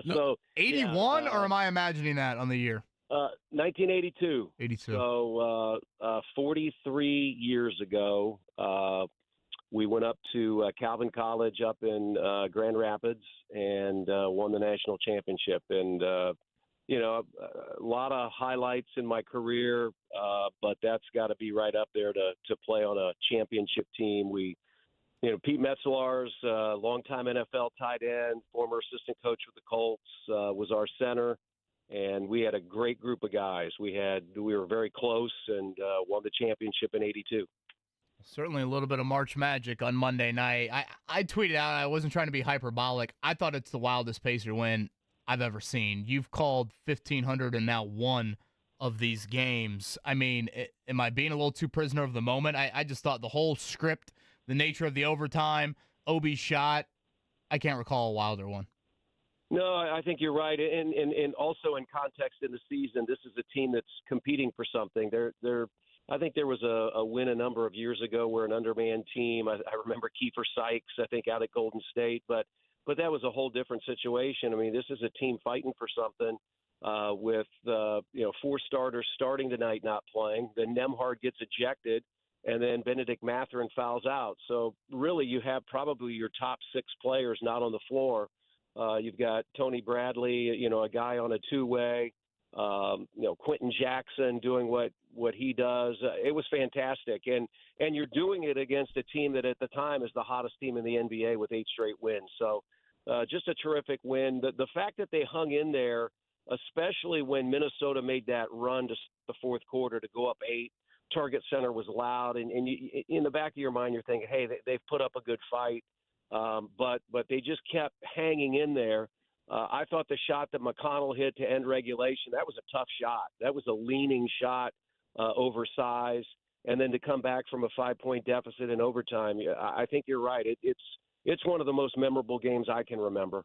So, 81, or am I imagining that on the year? 1982. 82. So, 43 years ago, we went up to Calvin College up in Grand Rapids and won the national championship. And a lot of highlights in my career, but that's got to be right up there to play on a championship team. Pete Metzlar's longtime NFL tight end, former assistant coach with the Colts, was our center, and we had a great group of guys. We were very close and won the championship in '82. Certainly a little bit of March magic on Monday night. I tweeted out, I wasn't trying to be hyperbolic. I thought it's the wildest Pacer win I've ever seen. You've called 1,500 and now one of these games. I mean, am I being a little too prisoner of the moment? I just thought the whole script, the nature of the overtime, Obi's shot, I can't recall a wilder one. No, I think you're right. And also in context in the season, this is a team that's competing for something. I think there was a win a number of years ago where an undermanned team, I remember Kiefer Sykes, I think, out at Golden State, but that was a whole different situation. I mean, this is a team fighting for something with 4 starters starting tonight not playing. Then Nembhard gets ejected, and then Benedict Mathurin fouls out. So really you have probably your top 6 players not on the floor. You've got Tony Bradley, a guy on a two-way, Quentin Jackson doing what he does. It was fantastic. And you're doing it against a team that at the time is the hottest team in the NBA with 8 straight wins. So just a terrific win. The fact that they hung in there, especially when Minnesota made that run to the fourth quarter to go up 8, Target Center was loud. And you, in the back of your mind, you're thinking, hey, they've put up a good fight. But they just kept hanging in there. I thought the shot that McConnell hit to end regulation, that was a tough shot. That was a leaning shot, oversized, and then to come back from a 5-point deficit in overtime. I think you're right. It's one of the most memorable games I can remember.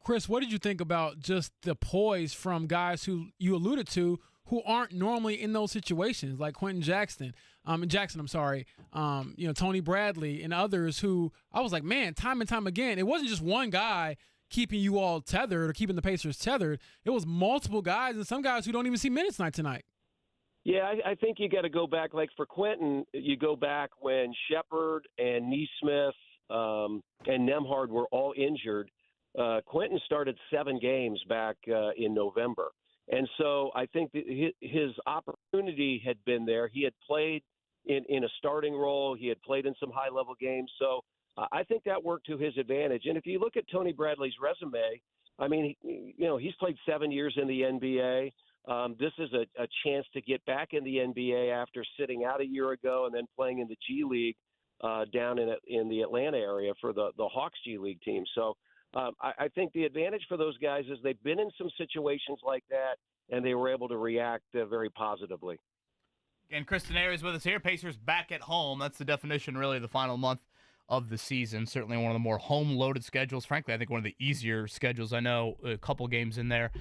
Chris, what did you think about just the poise from guys who you alluded to who aren't normally in those situations, like Quentin Jackson, Tony Bradley and others who I was like, man, time and time again, it wasn't just one guy keeping you all tethered or keeping the Pacers tethered. It was multiple guys and some guys who don't even see minutes tonight. Yeah, I think you got to go back. Like for Quentin, you go back when Shepard and Nesmith and Nembhard were all injured. Quentin started 7 games back in November. And so I think that his opportunity had been there. He had played in a starting role. He had played in some high-level games. So I think that worked to his advantage. And if you look at Tony Bradley's resume, I mean, he's played 7 years in the NBA. This is a chance to get back in the NBA after sitting out a year ago and then playing in the G League down in the Atlanta area for the Hawks G League team. So I think the advantage for those guys is they've been in some situations like that, and they were able to react very positively. And Chris Denari is with us here. Pacers back at home. That's the definition, really, of the final month of the season. Certainly one of the more home-loaded schedules. Frankly, I think one of the easier schedules. I know a couple games in there,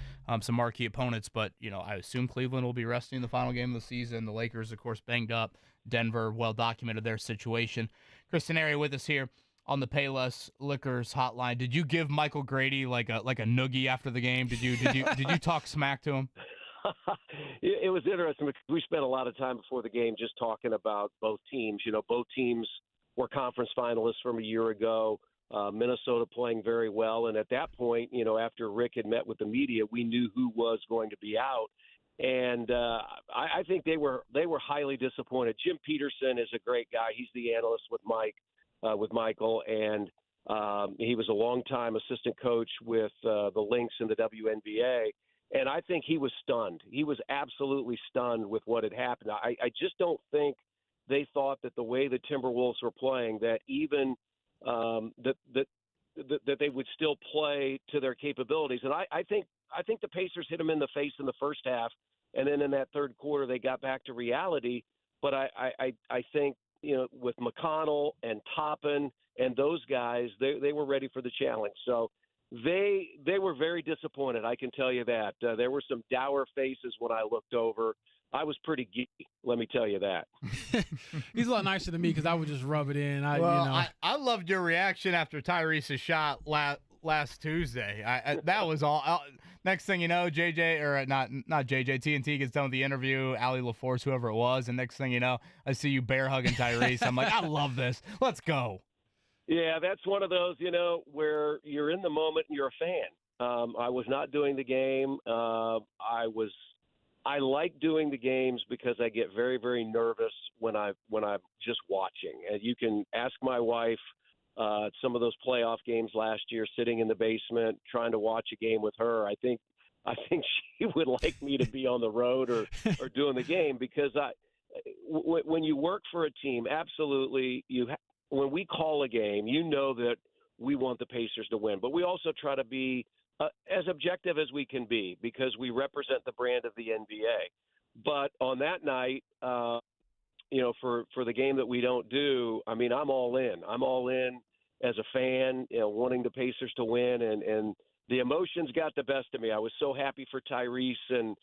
some marquee opponents, but I assume Cleveland will be resting the final game of the season. The Lakers, of course, banged up. Denver, well-documented their situation. Chris Denari with us here on the Payless Liquors hotline. Did you give Michael Grady like a noogie after the game? Did you talk smack to him? It was interesting because we spent a lot of time before the game just talking about both teams. Both teams were conference finalists from a year ago. Minnesota playing very well, and at that point, after Rick had met with the media, we knew who was going to be out. And I think they were highly disappointed. Jim Peterson is a great guy. He's the analyst with Michael, and he was a longtime assistant coach with the Lynx in the WNBA. And I think he was stunned. He was absolutely stunned with what had happened. I just don't think they thought that the way the Timberwolves were playing, that even that they would still play to their capabilities. And I think the Pacers hit them in the face in the first half, and then in that third quarter they got back to reality. but I think, with McConnell and Toppin and those guys, they were ready for the challenge. So they were very disappointed, I can tell you that. There were some dour faces when I looked over. I was pretty geeky, let me tell you that. He's a lot nicer than me because I would just rub it in. I loved your reaction after Tyrese's shot last Tuesday. That was all. Next thing you know, JJ, or not JJ, TNT gets done with the interview, Allie LaForce, whoever it was, and next thing you know, I see you bear hugging Tyrese. I'm like, I love this. Let's go. Yeah, that's one of those, where you're in the moment and you're a fan. I was not doing the game. I like doing the games because I get very, very nervous when I'm just watching. And you can ask my wife some of those playoff games last year, sitting in the basement trying to watch a game with her. I think she would like me to be on the road or doing the game because when you work for a team, absolutely when we call a game, that we want the Pacers to win, but we also try to be as objective as we can be because we represent the brand of the NBA. But on that night, for the game that we don't do, I mean, I'm all in. I'm all in as a fan, wanting the Pacers to win, and the emotions got the best of me. I was so happy for Tyrese and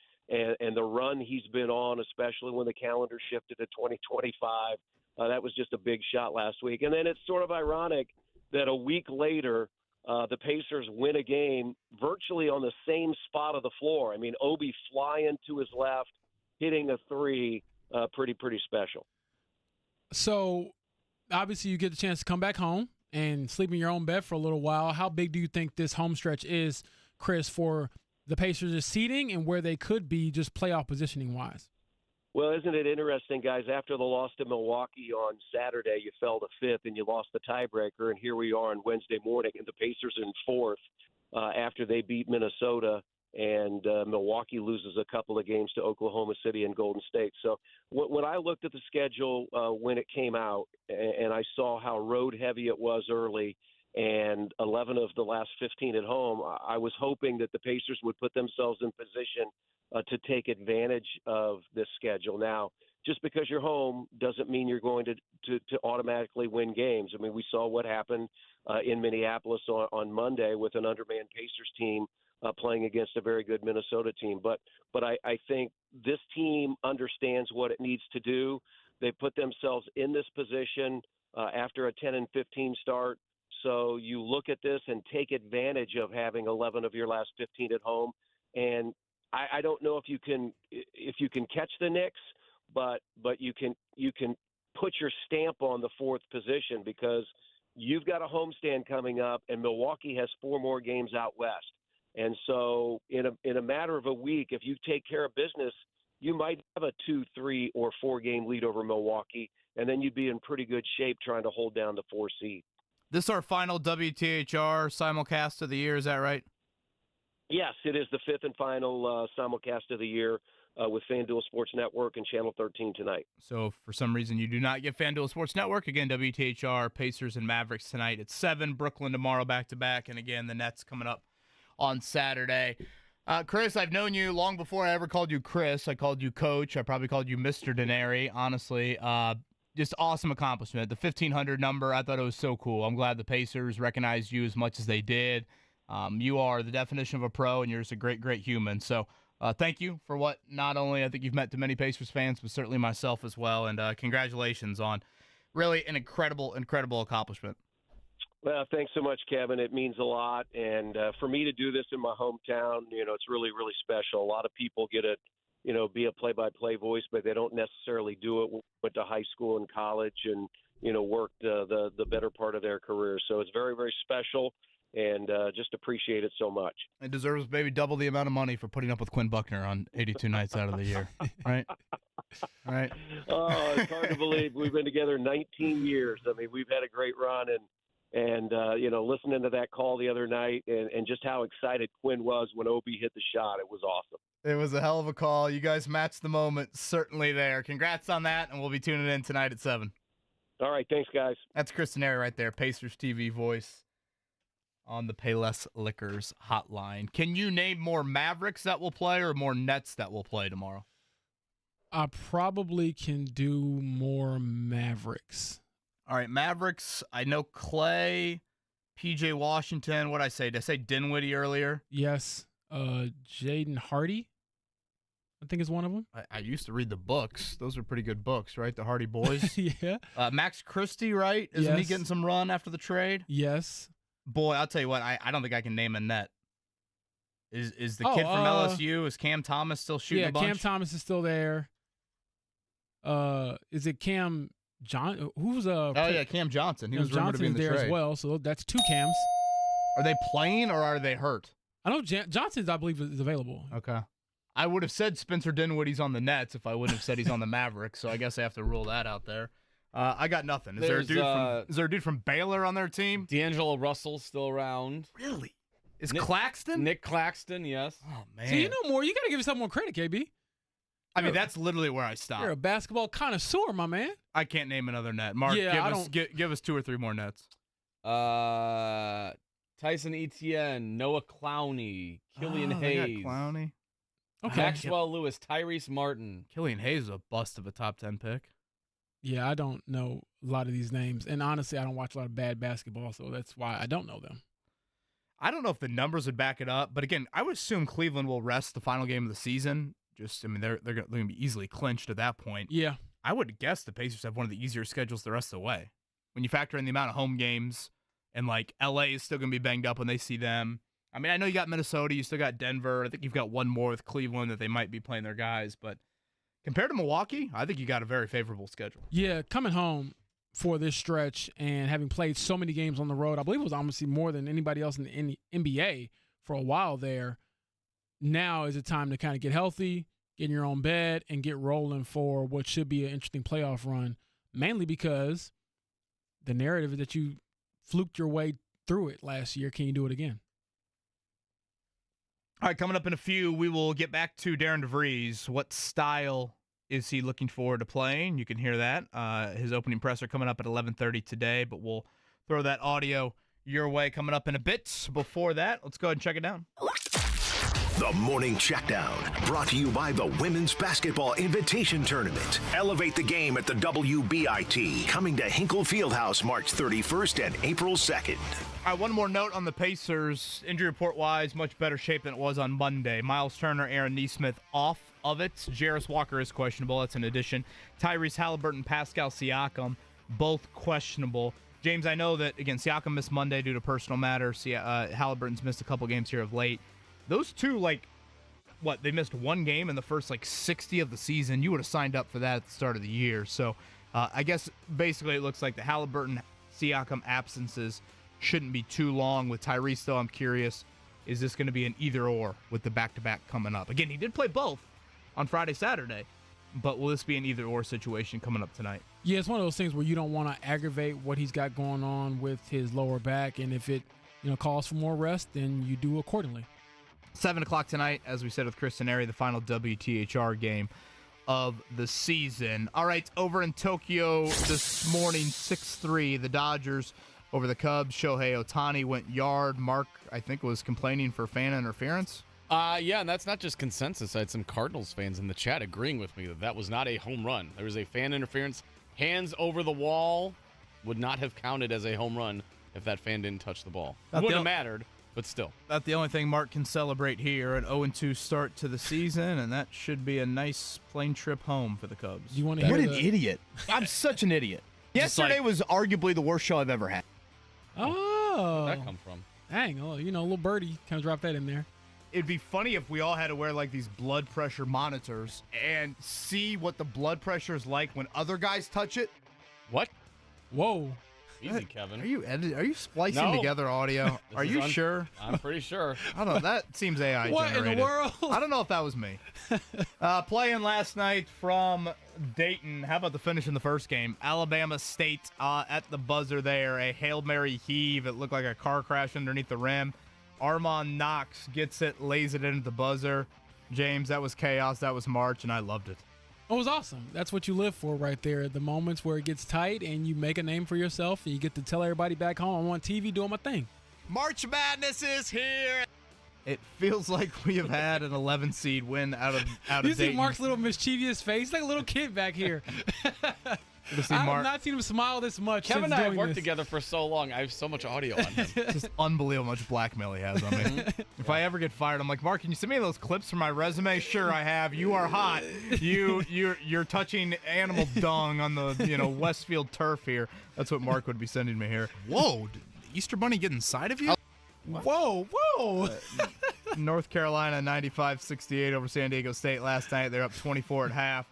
the run he's been on, especially when the calendar shifted to 2025. That was just a big shot last week. And then it's sort of ironic that a week later, the Pacers win a game virtually on the same spot of the floor. I mean, Obi flying to his left, hitting a three, pretty special. So, obviously, you get the chance to come back home and sleep in your own bed for a little while. How big do you think this home stretch is, Chris, for the Pacers' seeding and where they could be just playoff positioning-wise? Well, isn't it interesting, guys? After the loss to Milwaukee on Saturday, you fell to fifth and you lost the tiebreaker, and here we are on Wednesday morning, and the Pacers in fourth after they beat Minnesota, and Milwaukee loses a couple of games to Oklahoma City and Golden State. So when I looked at the schedule when it came out, and I saw how road-heavy it was early, and 11 of the last 15 at home, I was hoping that the Pacers would put themselves in position to take advantage of this schedule. Now, just because you're home doesn't mean you're going to automatically win games. I mean, we saw what happened in Minneapolis on Monday with an undermanned Pacers team playing against a very good Minnesota team. But I think this team understands what it needs to do. They put themselves in this position after a 10-15 start. So you look at this and take advantage of having 11 of your last 15 at home. And I don't know if you can catch the Knicks, but you can put your stamp on the fourth position because you've got a homestand coming up, and Milwaukee has 4 more games out west. And so in a matter of a week, if you take care of business, you might have a 2, 3, or 4 game lead over Milwaukee, and then you'd be in pretty good shape trying to hold down the 4 seed. This is our final WTHR simulcast of the year, is that right? Yes, it is the 5th and final simulcast of the year with FanDuel Sports Network and Channel 13 tonight. So if for some reason you do not get FanDuel Sports Network, again, WTHR, Pacers and Mavericks tonight at 7, Brooklyn tomorrow back-to-back, and again, the Nets coming up on Saturday. Chris, I've known you long before I ever called you Chris. I called you Coach. I probably called you Mr. Denari, honestly. Just awesome accomplishment. The 1,500 number, I thought it was so cool. I'm glad the Pacers recognized you as much as they did. You are the definition of a pro, and you're just a great, great human. So thank you for what not only I think you've meant to many Pacers fans, but certainly myself as well. And congratulations on really an incredible, incredible accomplishment. Well, thanks so much, Kevin. It means a lot. And for me to do this in my hometown, it's really, really special. A lot of people get to, be a play-by-play voice, but they don't necessarily do it. Went to high school and college and, worked the better part of their career. So it's very, very special. And just appreciate it so much. It deserves maybe double the amount of money for putting up with Quinn Buckner on 82 nights out of the year, right? Right. Oh, it's hard to believe we've been together 19 years. I mean, we've had a great run, and listening to that call the other night, and just how excited Quinn was when Obi hit the shot, it was awesome. It was a hell of a call. You guys matched the moment, certainly there. Congrats on that, and we'll be tuning in tonight at 7. All right, thanks, guys. That's Chris Denari right there, Pacers TV voice on the Payless Liquors hotline. Can you name more Mavericks that will play or more Nets that will play tomorrow? I probably can do more Mavericks. All right, Mavericks. I know Clay, PJ Washington. What did I say? Did I say Dinwiddie earlier? Yes. Jaden Hardy, I think is one of them. I used to read the books. Those are pretty good books, right? The Hardy Boys. Yeah. Max Christie, right? Isn't he Yes. getting some run after the trade? Yes. Boy, I'll tell you what. I don't think I can name a net. Is the kid from LSU? Is Cam Thomas still shooting a bunch? Yeah, Cam Thomas is still there. Is it Cam John? Who's Cam Johnson. He was rumored to be in the there trade as well. So that's 2 Cams. Are they playing or are they hurt? I know Johnson's, I believe, is available. Okay. I would have said Spencer Dinwiddie's on the Nets if I wouldn't have said he's on the Mavericks, so I guess I have to rule that out there. I got nothing. Is there a dude from Baylor on their team? D'Angelo Russell's still around. Really? Is Claxton? Nick Claxton, yes. Oh, man. So you know more. You got to give yourself more credit, KB. I mean, that's literally where I stop. You're a basketball connoisseur, my man. I can't name another net. Mark, give us 2 or 3 more nets. Tyson Etienne, Noah Clowney, Killian Hayes. Clowney. Okay. Maxwell Lewis, Tyrese Martin. Killian Hayes is a bust of a top 10 pick. Yeah, I don't know a lot of these names. And honestly, I don't watch a lot of bad basketball, so that's why I don't know them. I don't know if the numbers would back it up, but again, I would assume Cleveland will rest the final game of the season. They're going to be easily clinched at that point. Yeah. I would guess the Pacers have one of the easier schedules the rest of the way. When you factor in the amount of home games, and like LA is still going to be banged up when they see them. I mean, I know you got Minnesota, you still got Denver. I think you've got one more with Cleveland that they might be playing their guys, but compared to Milwaukee, I think you got a very favorable schedule. Yeah, coming home for this stretch and having played so many games on the road, I believe it was honestly more than anybody else in the NBA for a while there. Now is the time to kind of get healthy, get in your own bed, and get rolling for what should be an interesting playoff run, mainly because the narrative is that you fluked your way through it last year. Can you do it again? All right, coming up in a few, we will get back to Darren DeVries. What style is he looking forward to playing? You can hear that. His opening presser coming up at 11:30 today, but we'll throw that audio your way coming up in a bit. Before that, let's go ahead and check it down. The Morning Checkdown, brought to you by the Women's Basketball Invitation Tournament. Elevate the game at the WBIT, coming to Hinkle Fieldhouse March 31st and April 2nd. All right, one more note on the Pacers. Injury report-wise, much better shape than it was on Monday. Miles Turner, Aaron Nesmith off of it. Jarris Walker is questionable. That's an addition. Tyrese Halliburton, Pascal Siakam, both questionable. James, I know that, again, Siakam missed Monday due to personal matters. Halliburton's missed a couple games here of late. Those two, they missed one game in the first, 60 of the season. You would have signed up for that at the start of the year. So I guess basically it looks like the Halliburton-Siakam absences shouldn't be too long. With Tyrese, though, I'm curious, is this going to be an either-or with the back-to-back coming up? Again, he did play both on Friday, Saturday, but will this be an either-or situation coming up tonight? Yeah, it's one of those things where you don't want to aggravate what he's got going on with his lower back, and if it calls for more rest, then you do accordingly. 7 o'clock tonight, as we said with Chris Denari, the final WTHR game of the season. All right, over in Tokyo this morning, 6-3, the Dodgers over the Cubs. Shohei Ohtani went yard. Mark, I think, was complaining for fan interference. Yeah, and that's not just consensus. I had some Cardinals fans in the chat agreeing with me that was not a home run. There was a fan interference. Hands over the wall would not have counted as a home run if that fan didn't touch the ball. It wouldn't have mattered. But still. That's the only thing Mark can celebrate here. An 0-2 start to the season, and that should be a nice plane trip home for the Cubs. What an idiot. I'm such an idiot. Yesterday was arguably the worst show I've ever had. Oh. Where'd that come from? Dang, little birdie kind of dropped that in there. It'd be funny if we all had to wear these blood pressure monitors and see what the blood pressure is like when other guys touch it. What? Whoa. Easy, Kevin. Are you splicing together audio? Are you sure? I'm pretty sure. I don't know. That seems AI what generated. In the world? I don't know if that was me. Playing last night from Dayton. How about the finish in the first game? Alabama State at the buzzer there. A Hail Mary heave. It looked like a car crash underneath the rim. Armand Knox gets it, lays it in at the buzzer. James, that was chaos. That was March, and I loved it. It was awesome. That's what you live for right there. The moments where it gets tight and you make a name for yourself and you get to tell everybody back home, I'm on TV doing my thing. March Madness is here. It feels like we have had an 11 seed win out of You see Dayton. Mark's little mischievous face, like a little kid back here. I've not seen him smile this much. Kevin since and I have doing worked this. together for so long. I have so much audio on him. It's just unbelievable how much blackmail he has on me. If I ever get fired, I'm like, Mark, can you send me those clips from my resume? Sure, I have. You are hot. You're touching animal dung on the Westfield turf here. That's what Mark would be sending me here. Whoa, did the Easter Bunny get inside of you? Whoa. North Carolina 95-68 over San Diego State last night. They're up 24 at half.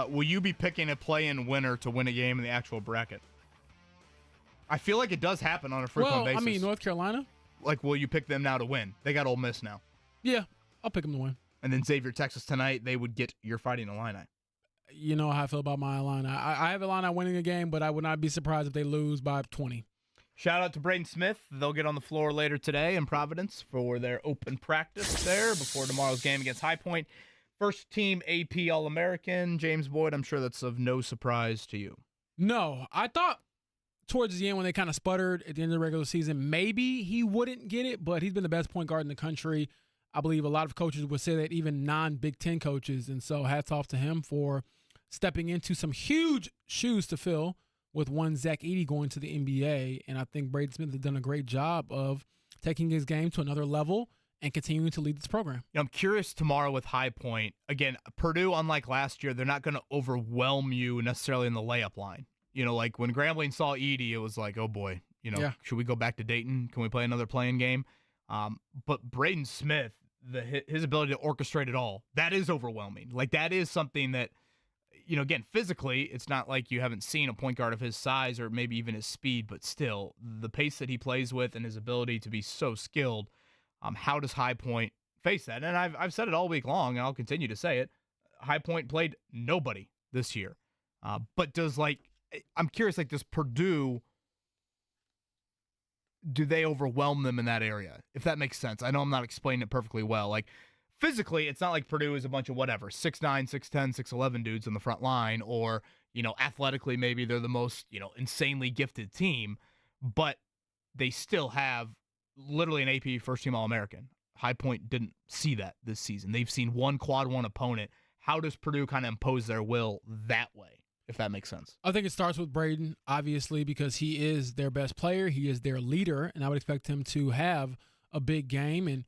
Will you be picking a play-in winner to win a game in the actual bracket? I feel like it does happen on a frequent basis. I mean, North Carolina. Like, will you pick them now to win? They got Ole Miss now. Yeah, I'll pick them to win. And then Xavier, Texas tonight, they would get your Fighting Illini. You know how I feel about my Illini. I have Illini winning a game, but I would not be surprised if they lose by 20. Shout out to Braden Smith. They'll get on the floor later today in Providence for their open practice there before tomorrow's game against High Point. First team AP All-American, James Boyd. I'm sure that's of no surprise to you. No, I thought towards the end when they kind of sputtered at the end of the regular season, maybe he wouldn't get it, but he's been the best point guard in the country. I believe a lot of coaches would say that, even non-Big Ten coaches. And so hats off to him for stepping into some huge shoes to fill with one Zach Edey going to the NBA. And I think Brady Smith has done a great job of taking his game to another level and continuing to lead this program. I'm curious tomorrow with High Point. Again, Purdue, unlike last year, they're not going to overwhelm you necessarily in the layup line. Like when Grambling saw Edey, it was like, oh boy, should we go back to Dayton? Can we play another playing game? But Braden Smith, his ability to orchestrate it all, that is overwhelming. Like that is something that, again, physically, it's not like you haven't seen a point guard of his size or maybe even his speed, but still, the pace that he plays with and his ability to be so skilled. How does High Point face that? And I've said it all week long, and I'll continue to say it. High Point played nobody this year. But I'm curious, does Purdue, do they overwhelm them in that area? If that makes sense. I know I'm not explaining it perfectly well. Physically, it's not like Purdue is a bunch of 6'9", 6'10", 6'11 dudes on the front line, or, athletically, maybe they're the most, insanely gifted team, but they still have literally an AP first-team All-American. High Point didn't see that this season. They've seen one quad one opponent. How does Purdue kind of impose their will that way, if that makes sense? I think it starts with Braden, obviously, because he is their best player. He is their leader, and I would expect him to have a big game. And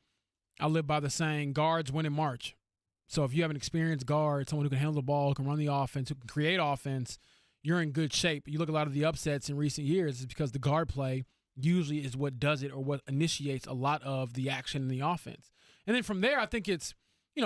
I live by the saying, guards win in March. So if you have an experienced guard, someone who can handle the ball, who can run the offense, who can create offense, you're in good shape. You look at a lot of the upsets in recent years, it's because the guard play usually is what does it or what initiates a lot of the action in the offense. And then from there, I think it's,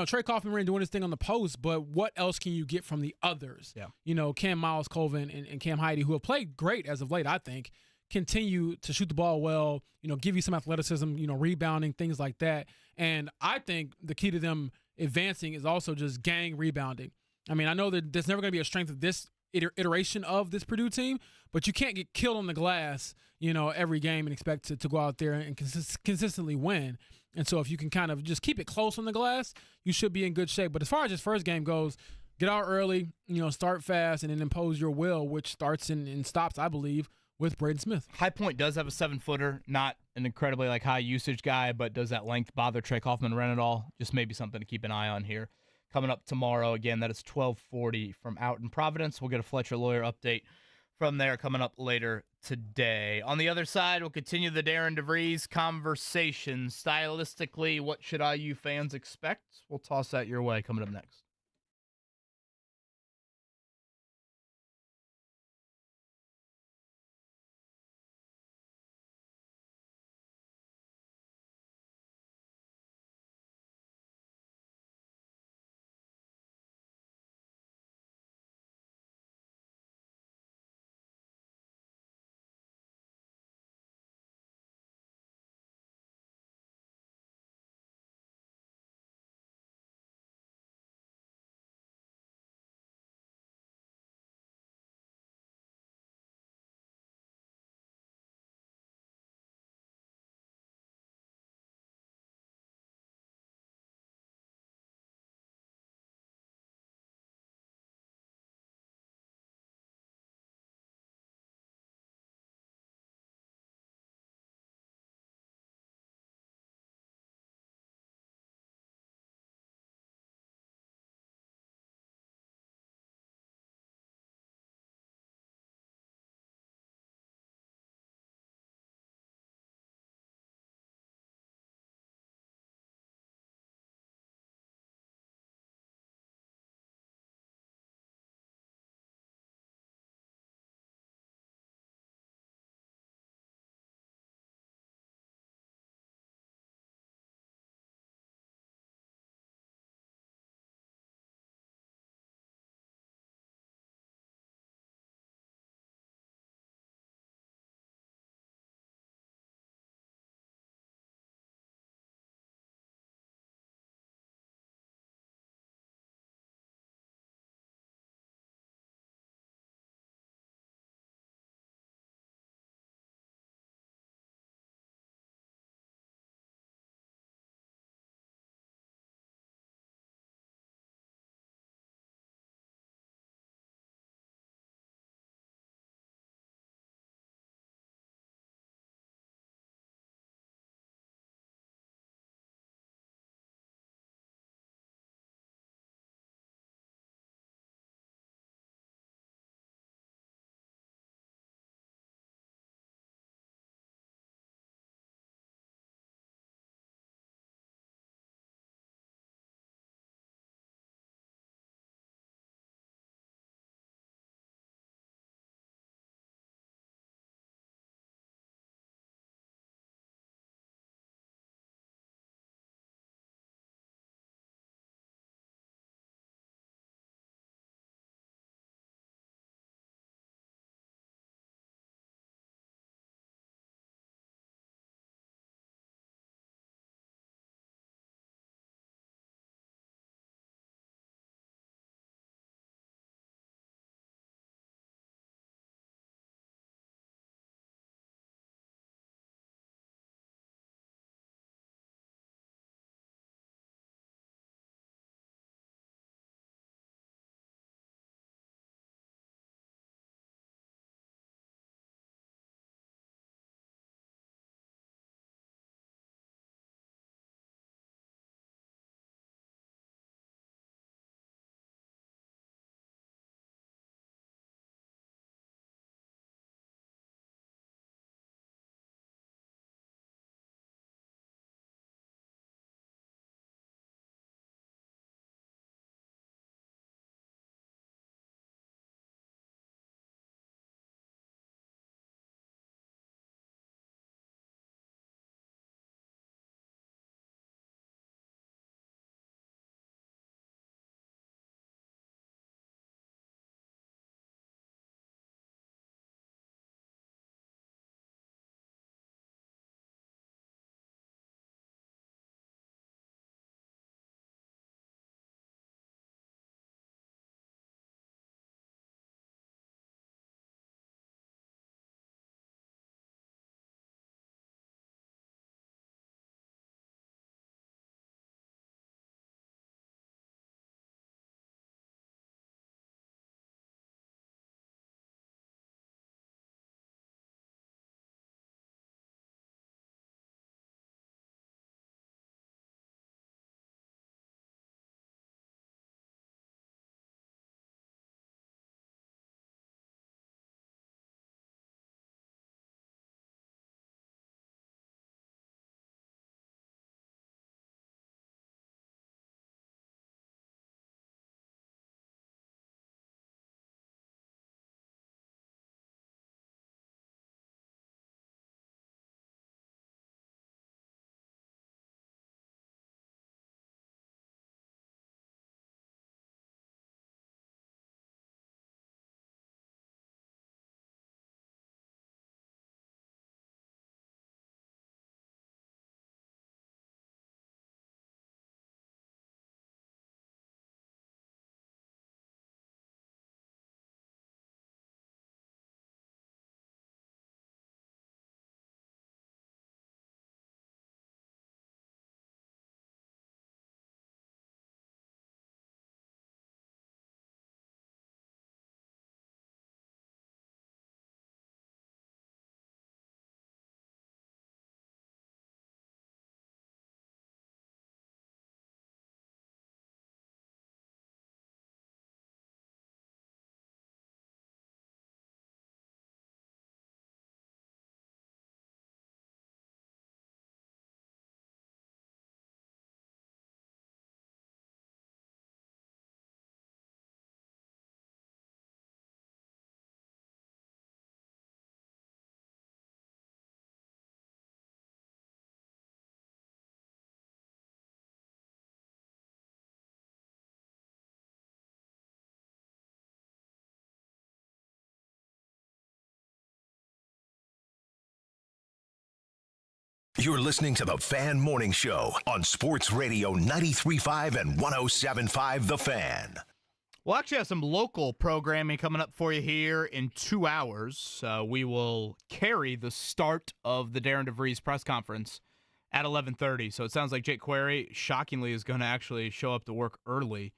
Trey Kaufman doing his thing on the post, but what else can you get from the others? Yeah. Cam Miles Colvin and Cam Heide, who have played great as of late, I think, continue to shoot the ball well, give you some athleticism, rebounding, things like that. And I think the key to them advancing is also just gang rebounding. I mean, I know that there's never going to be a strength of this iteration of this Purdue team, but you can't get killed on the glass, every game and expect to go out there and consistently win. And so if you can kind of just keep it close on the glass, you should be in good shape. But as far as this first game goes, get out early, start fast, and then impose your will, which starts and stops, I believe, with Braden Smith. High Point does have a 7-footer, not an incredibly high usage guy, but does that length bother Trey Kaufman run at all? Just maybe something to keep an eye on here. Coming up tomorrow, again, that is 12:40 from out in Providence. We'll get a Fletcher Lawyer update from there coming up later today. On the other side, we'll continue the Darren DeVries conversation. Stylistically, what should IU fans expect? We'll toss that your way coming up next. You're listening to the Fan Morning Show on Sports Radio 93.5 and 107.5 The Fan. We'll actually have some local programming coming up for you here in 2 hours. We will carry the start of the Darren DeVries press conference at 11:30. So it sounds like Jake Query, shockingly, is going to actually show up to work early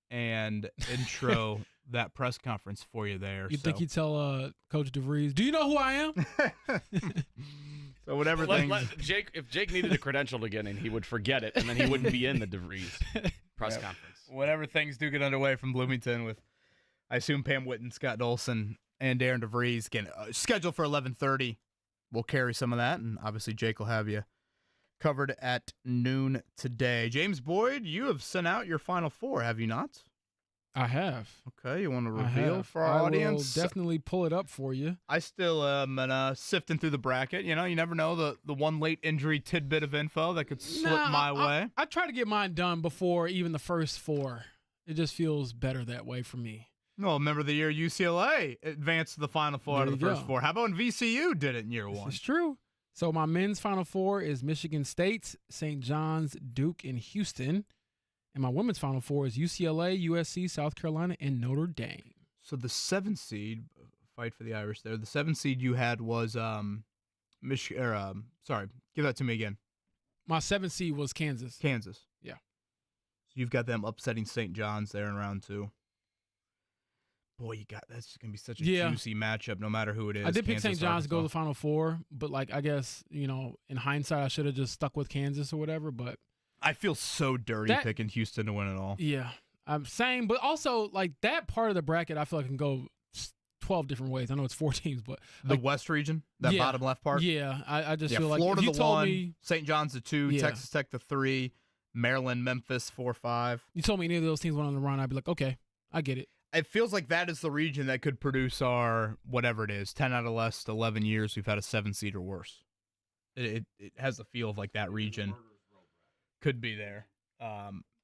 and intro that press conference for you there. You think he'd tell Coach DeVries, do you know who I am? So whatever Jake, if Jake needed a credential to get in, he would forget it, and then he wouldn't be in the DeVries press conference. Whenever things do get underway from Bloomington with, I assume, Pam Whitten, Scott Dolson, and Darren DeVries, again, scheduled for 11:30. We'll carry some of that, and obviously Jake will have you covered at noon today. James Boyd, you have sent out your Final Four, have you not? I have. Okay, you want to reveal for our audience? I will definitely pull it up for you. I still am sifting through the bracket. You know, you never know the one late injury tidbit of info that could slip my way. I try to get mine done before even the first four. It just feels better that way for me. No, remember the year UCLA advanced to the Final Four out of the first four. How about when VCU did it in year one? It's true. So my men's Final Four is Michigan State, St. John's, Duke, and Houston. And my women's Final Four is UCLA, USC, South Carolina, and Notre Dame. So the 7 seed, fight for the Irish there. The 7 seed you had was sorry, give that to me again. My 7 seed was Kansas. Kansas. Yeah. So you've got them upsetting St. John's there in round 2. Boy, that's gonna be such a juicy matchup, no matter who it is. I did pick St. John's to go to the Final Four, but I guess in hindsight I should have just stuck with Kansas or whatever. But I feel so dirty picking Houston to win it all. Yeah, I'm saying, but also that part of the bracket I feel like can go 12 different ways. I know it's 4 teams, but the West region, that bottom left part. Yeah, I just feel like Florida if you the told 1, me St. John's the 2, Texas Tech the 3, Maryland, Memphis 4-5. You told me any of those teams went on the run, I'd be like, okay, I get it. It feels like that is the region that could produce our, whatever it is, 10 out of the last 11 years we've had a 7 seed or worse. It has the feel of like that region could be there.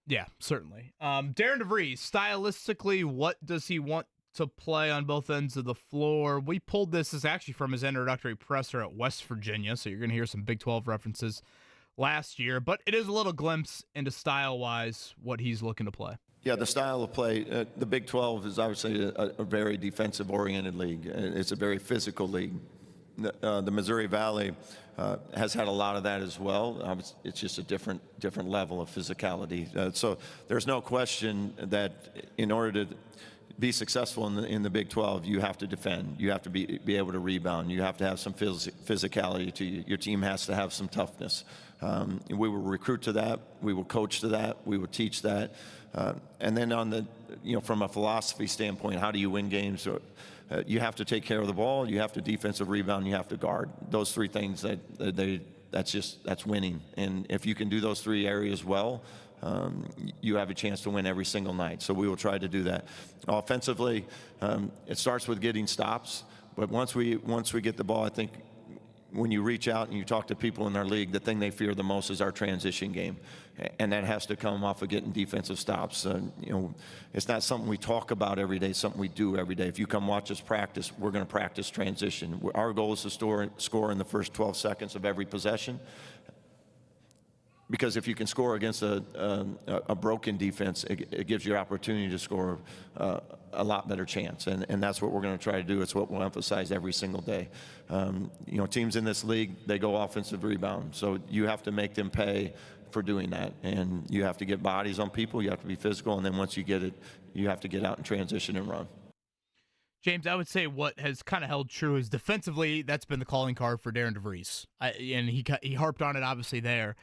Yeah, certainly. Darren DeVries, stylistically, what does he want to play on both ends of the floor? We pulled this as actually from his introductory presser at West Virginia, so you're going to hear some Big 12 references last year, but it is a little glimpse into style-wise what he's looking to play. Yeah, the style of play, the Big 12 is obviously a very defensive-oriented league. It's a very physical league. The Missouri Valley has had a lot of that as well. It's just a different level of physicality. So there's no question that in order to be successful in the Big 12, you have to defend. You have to be able to rebound. You have to have some physicality to you. Your team has to have some toughness. We will recruit to that. We will coach to that. We will teach that. And then on from a philosophy standpoint, how do you win games? You have to take care of the ball. You have to defensive rebound. You have to guard. Those 3 things that's winning. And if you can do those 3 areas well, you have a chance to win every single night. So we will try to do that. Offensively, it starts with getting stops. But once we get the ball, I think when you reach out and you talk to people in our league, the thing they fear the most is our transition game. And that has to come off of getting defensive stops. It's not something we talk about every day, it's something we do every day. If you come watch us practice, we're going to practice transition. Our goal is to score in the first 12 seconds of every possession. Because if you can score against a broken defense, it gives you an opportunity to score a lot better chance. And that's what we're going to try to do. It's what we'll emphasize every single day. Teams in this league, they go offensive rebound. So you have to make them pay for doing that. And you have to get bodies on people. You have to be physical. And then once you get it, you have to get out and transition and run. James, I would say what has kind of held true is defensively, that's been the calling card for Darren DeVries. And he harped on it obviously there.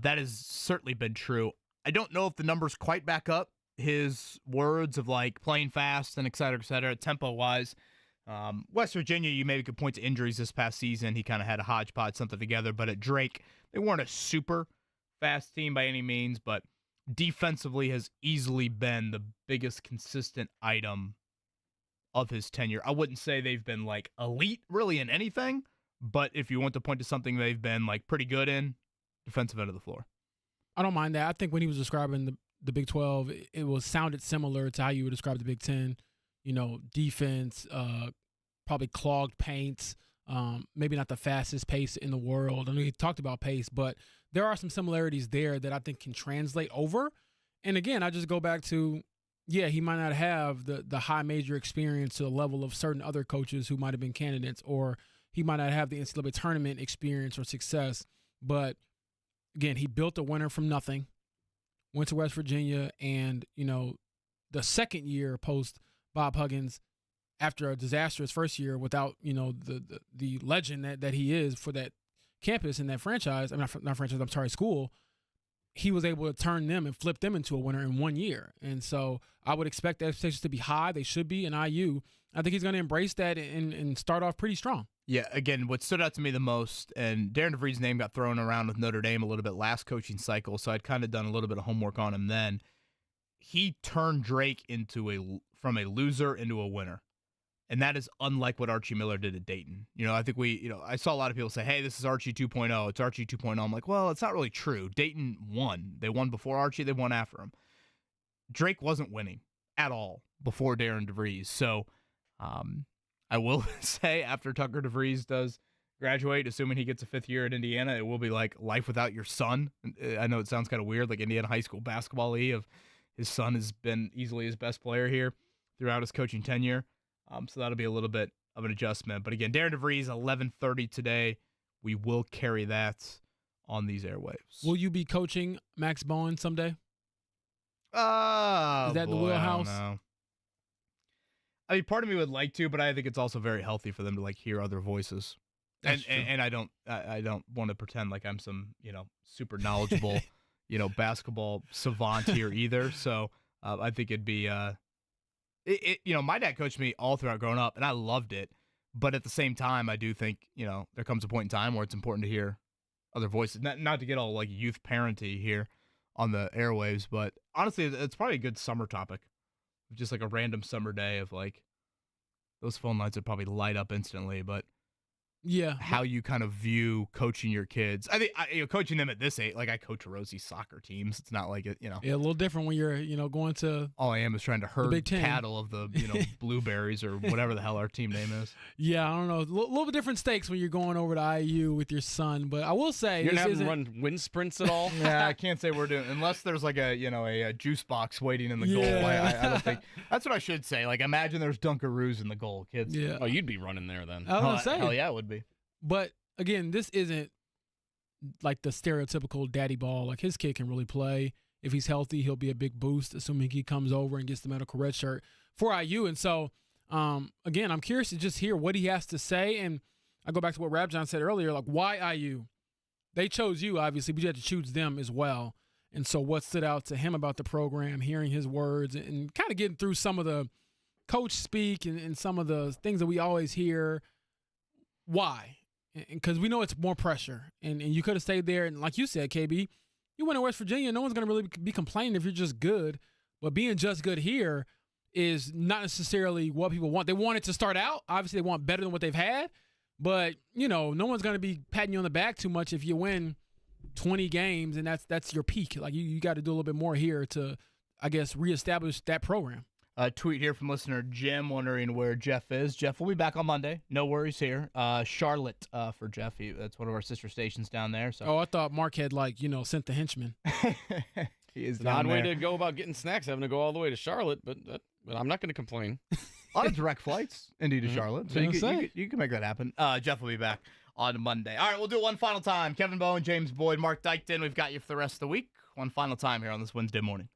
That has certainly been true. I don't know if the numbers quite back up his words of playing fast and et cetera, tempo-wise. West Virginia, you maybe could point to injuries this past season. He kind of had a hodgepodge something together. But at Drake, they weren't a super fast team by any means, but defensively has easily been the biggest consistent item of his tenure. I wouldn't say they've been elite really in anything, but if you want to point to something they've been pretty good in, defensive end of the floor. I don't mind that. I think when he was describing the Big 12, it sounded similar to how you would describe the Big 10. Defense, probably clogged paint, Maybe not the fastest pace in the world. I know he talked about pace, but there are some similarities there that I think can translate over. And again, I just go back to, yeah, he might not have the high major experience to the level of certain other coaches who might have been candidates, or he might not have the NCAA tournament experience or success. But again, he built a winner from nothing, went to West Virginia, and, the second year post Bob Huggins, after a disastrous first year without, the legend that he is for that campus and that franchise, not franchise, I'm sorry, school, he was able to turn them and flip them into a winner in 1 year. And so I would expect the expectations to be high. They should be in IU. I think he's going to embrace that and start off pretty strong. Yeah, again, what stood out to me the most, and Darren DeVries' name got thrown around with Notre Dame a little bit last coaching cycle, so I'd kind of done a little bit of homework on him then. He turned Drake from a loser into a winner. And that is unlike what Archie Miller did at Dayton. I think I saw a lot of people say, hey, this is Archie 2.0. It's Archie 2.0. I'm like, well, it's not really true. Dayton won. They won before Archie. They won after him. Drake wasn't winning at all before Darren DeVries. So I will say after Tucker DeVries does graduate, assuming he gets a fifth year at Indiana, it will be like life without your son. I know it sounds kind of weird, like Indiana high school basketball league of his son has been easily his best player here throughout his coaching tenure. So that'll be a little bit of an adjustment. But again, Darren DeVries, 11:30 today. We will carry that on these airwaves. Will you be coaching Max Bowen someday? Is that in the wheelhouse? I mean, part of me would like to, but I think it's also very healthy for them to hear other voices. And I don't want to pretend like I'm some super knowledgeable basketball savant here either. So I think it'd be. My dad coached me all throughout growing up, and I loved it. But at the same time, I do think, there comes a point in time where it's important to hear other voices. Not to get all youth parenty here on the airwaves, but honestly, it's probably a good summer topic. Just a random summer day of those phone lines would probably light up instantly. But yeah, how you kind of view coaching your kids. I think coaching them at this age, I coach Rosie's soccer teams. It's not like Yeah, a little different when you're, going to. All I am is trying to herd cattle of the, blueberries or whatever the hell our team name is. Yeah, I don't know. A little bit different stakes when you're going over to IU with your son. But I will say, you're not having to run wind sprints at all. Yeah, I can't say we're doing unless there's a juice box waiting in the goal. I don't think that's what I should say. Imagine there's Dunkaroos in the goal, kids. Yeah. Oh, you'd be running there then. I was gonna say. Hell yeah, it would be. But again, this isn't the stereotypical daddy ball. His kid can really play. If he's healthy, he'll be a big boost, assuming he comes over and gets the medical red shirt for IU. And so, again, I'm curious to just hear what he has to say. And I go back to what Rabjohns said earlier, why IU? They chose you, obviously, but you had to choose them as well. And so what stood out to him about the program, hearing his words and kind of getting through some of the coach speak and some of the things that we always hear. Why? Because we know it's more pressure, and you could have stayed there. And like you said, KB, you went to West Virginia. No one's going to really be complaining if you're just good. But being just good here is not necessarily what people want. They want it to start out. Obviously, they want better than what they've had. But, no one's going to be patting you on the back too much if you win 20 games, and that's your peak. You got to do a little bit more here to, I guess, reestablish that program. A tweet here from listener Jim wondering where Jeff is. Jeff will be back on Monday. No worries here. Charlotte for Jeff. That's one of our sister stations down there. So. Oh, I thought Mark had sent the henchman. He is an odd way to go about getting snacks, having to go all the way to Charlotte, but I'm not going to complain. A lot of direct flights, Indy to Charlotte. So you can make that happen. Jeff will be back on Monday. All right, we'll do it one final time. Kevin Bowen, James Boyd, Mark Dykton. We've got you for the rest of the week. One final time here on this Wednesday morning.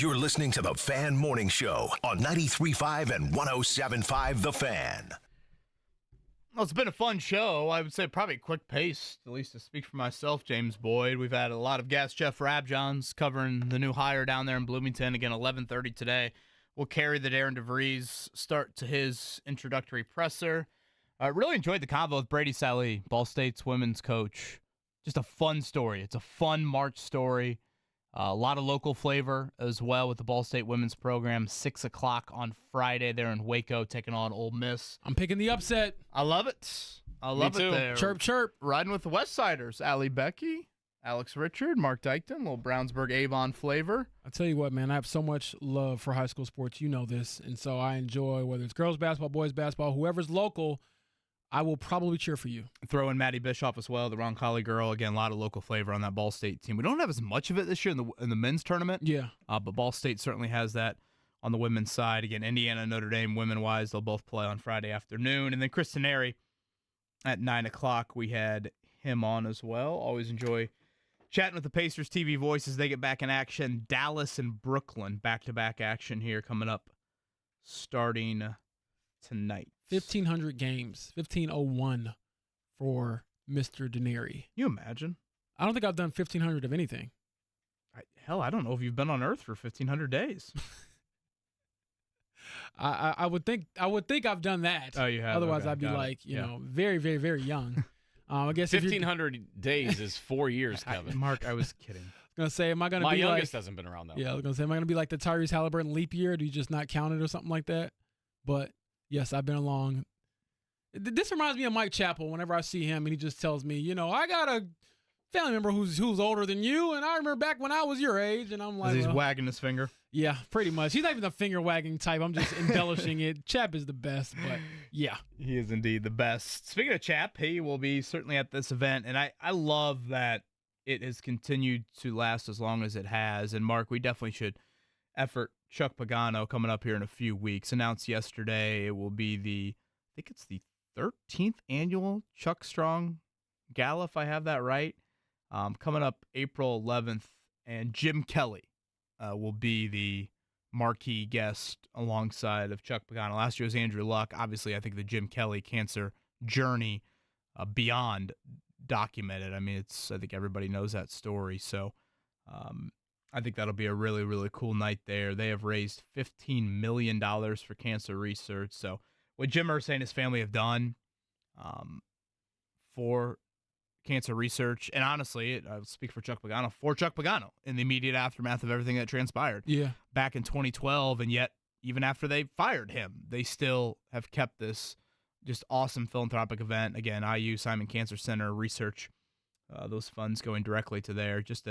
You're listening to the Fan Morning Show on 93.5 and 107.5 The Fan. Well, it's been a fun show. I would say probably quick pace, at least to speak for myself, James Boyd. We've had a lot of guests. Jeff Rabjohns covering the new hire down there in Bloomington. Again, 11:30 today. We'll carry the Darren DeVries start to his introductory presser. I really enjoyed the convo with Brady Sallee, Ball State's women's coach. Just a fun story. It's a fun March story. A lot of local flavor as well with the Ball State women's program. 6 o'clock on Friday. They're in Waco taking on Ole Miss. I'm picking the upset. I love it. I love it there. Chirp, chirp. Riding with the Westsiders. Allie Becky, Alex Richard, Mark Dykton, little Brownsburg Avon flavor. I tell you what, man, I have so much love for high school sports. You know this. And so I enjoy whether it's girls basketball, boys basketball, whoever's local, I will probably cheer for you. Throw in Maddie Bischoff as well, the Roncalli girl. Again, a lot of local flavor on that Ball State team. We don't have as much of it this year in the men's tournament. Yeah. But Ball State certainly has that on the women's side. Again, Indiana, Notre Dame, women-wise, they'll both play on Friday afternoon. And then Chris Denari at 9 o'clock, we had him on as well. Always enjoy chatting with the Pacers TV voices. They get back in action. Dallas and Brooklyn, back-to-back action here coming up starting tonight. 1,500 games, 1,501 for Mr. Denari. You imagine? I don't think I've done 1,500 of anything. I don't know if you've been on Earth for 1,500 days. I would think I've done that. Oh, you have? Otherwise, Okay, I'd be got like, it. you know, very, very, very young. I guess 1,500 days is 4 years, Kevin. Mark, I was kidding. I was gonna say, am I gonna My be youngest like, hasn't been around that Yeah, long. I was gonna say, am I gonna be like the Tyrese Halliburton leap year? Do you just not count it or something like that? But yes, I've been along. This reminds me of Mike Chappell. Whenever I see him, and he just tells me, you know, I got a family member who's older than you, and I remember back when I was your age, and I'm like, He's wagging his finger. Yeah, pretty much. He's not even the finger wagging type. I'm just embellishing it. Chap is the best, but yeah. He is indeed the best. Speaking of Chap, he will be certainly at this event, and I love that it has continued to last as long as it has. And Mark, we definitely should effort Chuck Pagano coming up here in a few weeks. Announced yesterday it will be I think it's the 13th annual Chuck Strong Gala, if I have that right. Coming up April 11th, and Jim Kelly will be the marquee guest alongside of Chuck Pagano. Last year was Andrew Luck. Obviously, I think the Jim Kelly cancer journey beyond documented. I mean, I think everybody knows that story. So I think that'll be a really, really cool night there. They have raised $15 million for cancer research. So what Jim Irsay and his family have done for cancer research, and honestly, I'll speak for Chuck Pagano in the immediate aftermath of everything that transpired back in 2012, and yet even after they fired him, they still have kept this just awesome philanthropic event. Again, IU Simon Cancer Center research, those funds going directly to there. Just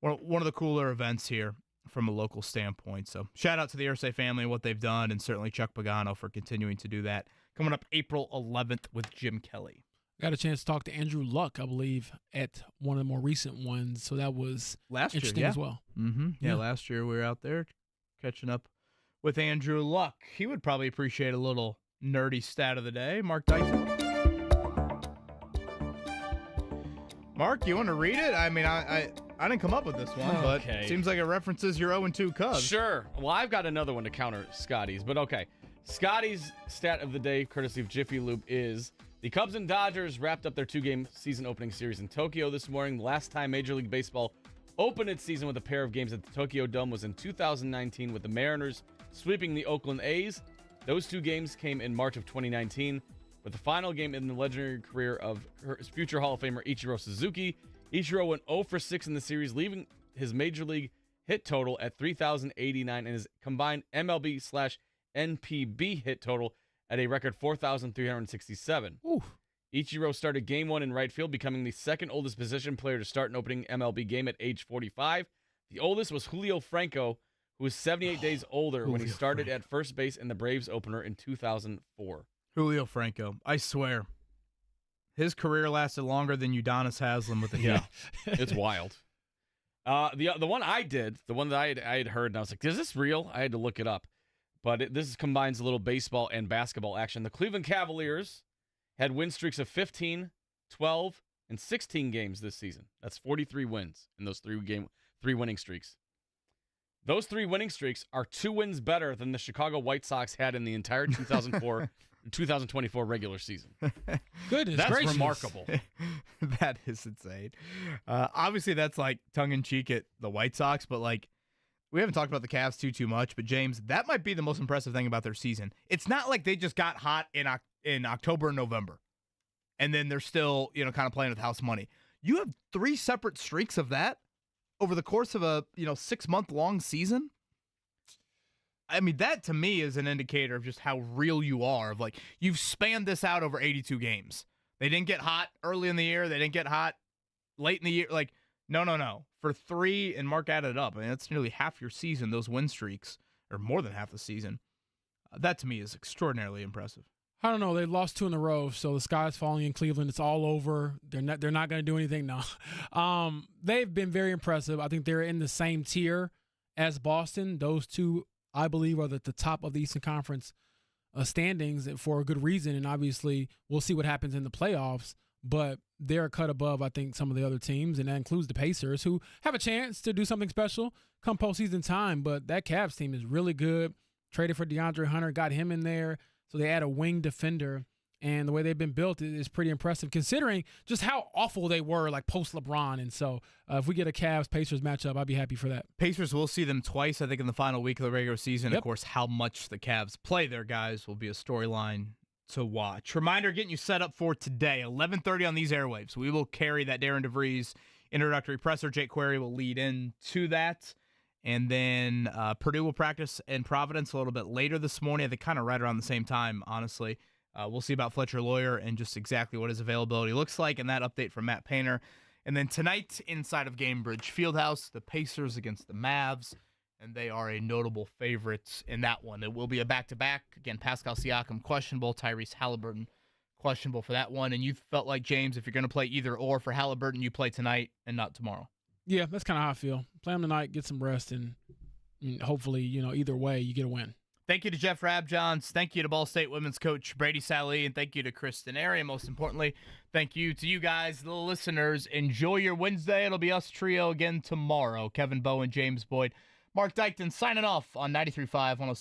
one of the cooler events here from a local standpoint. So shout out to the Irsay family and what they've done, and certainly Chuck Pagano for continuing to do that. Coming up April 11th with Jim Kelly. Got a chance to talk to Andrew Luck, I believe, at one of the more recent ones. So that was interesting as well. Mm-hmm. Yeah, last year we were out there catching up with Andrew Luck. He would probably appreciate a little nerdy stat of the day. Mark Dyson. Mark, you want to read it? I mean, I didn't come up with this one, but it seems like it references your 0-2 Cubs. Sure. Well, I've got another one to counter Scotty's, but okay. Scotty's stat of the day, courtesy of Jiffy Lube, is the Cubs and Dodgers wrapped up their 2-game season opening series in Tokyo this morning. The last time Major League Baseball opened its season with a pair of games at the Tokyo Dome was in 2019 with the Mariners sweeping the Oakland A's. Those 2 games came in March of 2019, with the final game in the legendary career of future Hall of Famer Ichiro Suzuki. Ichiro went 0 for 6 in the series, leaving his Major League hit total at 3,089 and his combined MLB/NPB hit total at a record 4,367. Ichiro started Game 1 in right field, becoming the second oldest position player to start an opening MLB game at age 45. The oldest was Julio Franco, who was 78 days older when he started at first base in the Braves opener in 2004. Julio Franco, I swear, his career lasted longer than Udonis Haslem with the Heat. It's wild. The one I did, the one that I had heard, and I was like, is this real? I had to look it up. But this combines a little baseball and basketball action. The Cleveland Cavaliers had win streaks of 15, 12, and 16 games this season. That's 43 wins in those three winning streaks. Those 3 winning streaks are 2 wins better than the Chicago White Sox had in the entire 2024 regular season. Goodness That's gracious. remarkable. That is insane. Obviously, that's like tongue-in-cheek at the White Sox, but like we haven't talked about the Cavs too much, but James, that might be the most impressive thing about their season. It's not like they just got hot in October and November, and then they're still, kind of playing with house money. You have 3 separate streaks of that over the course of a 6-month-long season. I mean, that to me is an indicator of just how real you are. Of like, you've spanned this out over 82 games. They didn't get hot early in the year. They didn't get hot late in the year. Like, no. For 3, and Mark added it up. I mean, that's nearly half your season, those win streaks, or more than half the season. That to me is extraordinarily impressive. I don't know. They lost 2 in a row, so the sky's falling in Cleveland. It's all over. They're not going to do anything now. They've been very impressive. I think they're in the same tier as Boston. Those 2, I believe, are at the top of the Eastern Conference standings for a good reason. And obviously, we'll see what happens in the playoffs. But they're a cut above, I think, some of the other teams, and that includes the Pacers, who have a chance to do something special come postseason time. But that Cavs team is really good. Traded for DeAndre Hunter, got him in there. So they add a wing defender, and the way they've been built is pretty impressive considering just how awful they were, like post-LeBron. And so if we get a Cavs-Pacers matchup, I'd be happy for that. Pacers, we'll see them twice, I think, in the final week of the regular season. Yep. Of course, how much the Cavs play their guys will be a storyline to watch. Reminder, getting you set up for today, 11:30 on these airwaves. We will carry that Darren DeVries introductory presser. Jake Query will lead into that. And then Purdue will practice in Providence a little bit later this morning. I think kind of right around the same time, honestly. We'll see about Fletcher Lawyer and just exactly what his availability looks like, and that update from Matt Painter. And then tonight, inside of Gamebridge Fieldhouse, the Pacers against the Mavs, and they are a notable favorite in that one. It will be a back-to-back. Again, Pascal Siakam questionable, Tyrese Halliburton questionable for that one. And you felt like, James, if you're going to play either or for Halliburton, you play tonight and not tomorrow. Yeah, that's kind of how I feel. Play them tonight, get some rest, and hopefully, either way, you get a win. Thank you to Jeff Rabjohns. Thank you to Ball State women's coach Brady Sallee, and thank you to Chris Denari. And most importantly, thank you to you guys, the listeners. Enjoy your Wednesday. It'll be us trio again tomorrow. Kevin Bowen, James Boyd, Mark Dykton signing off on 93.5 106.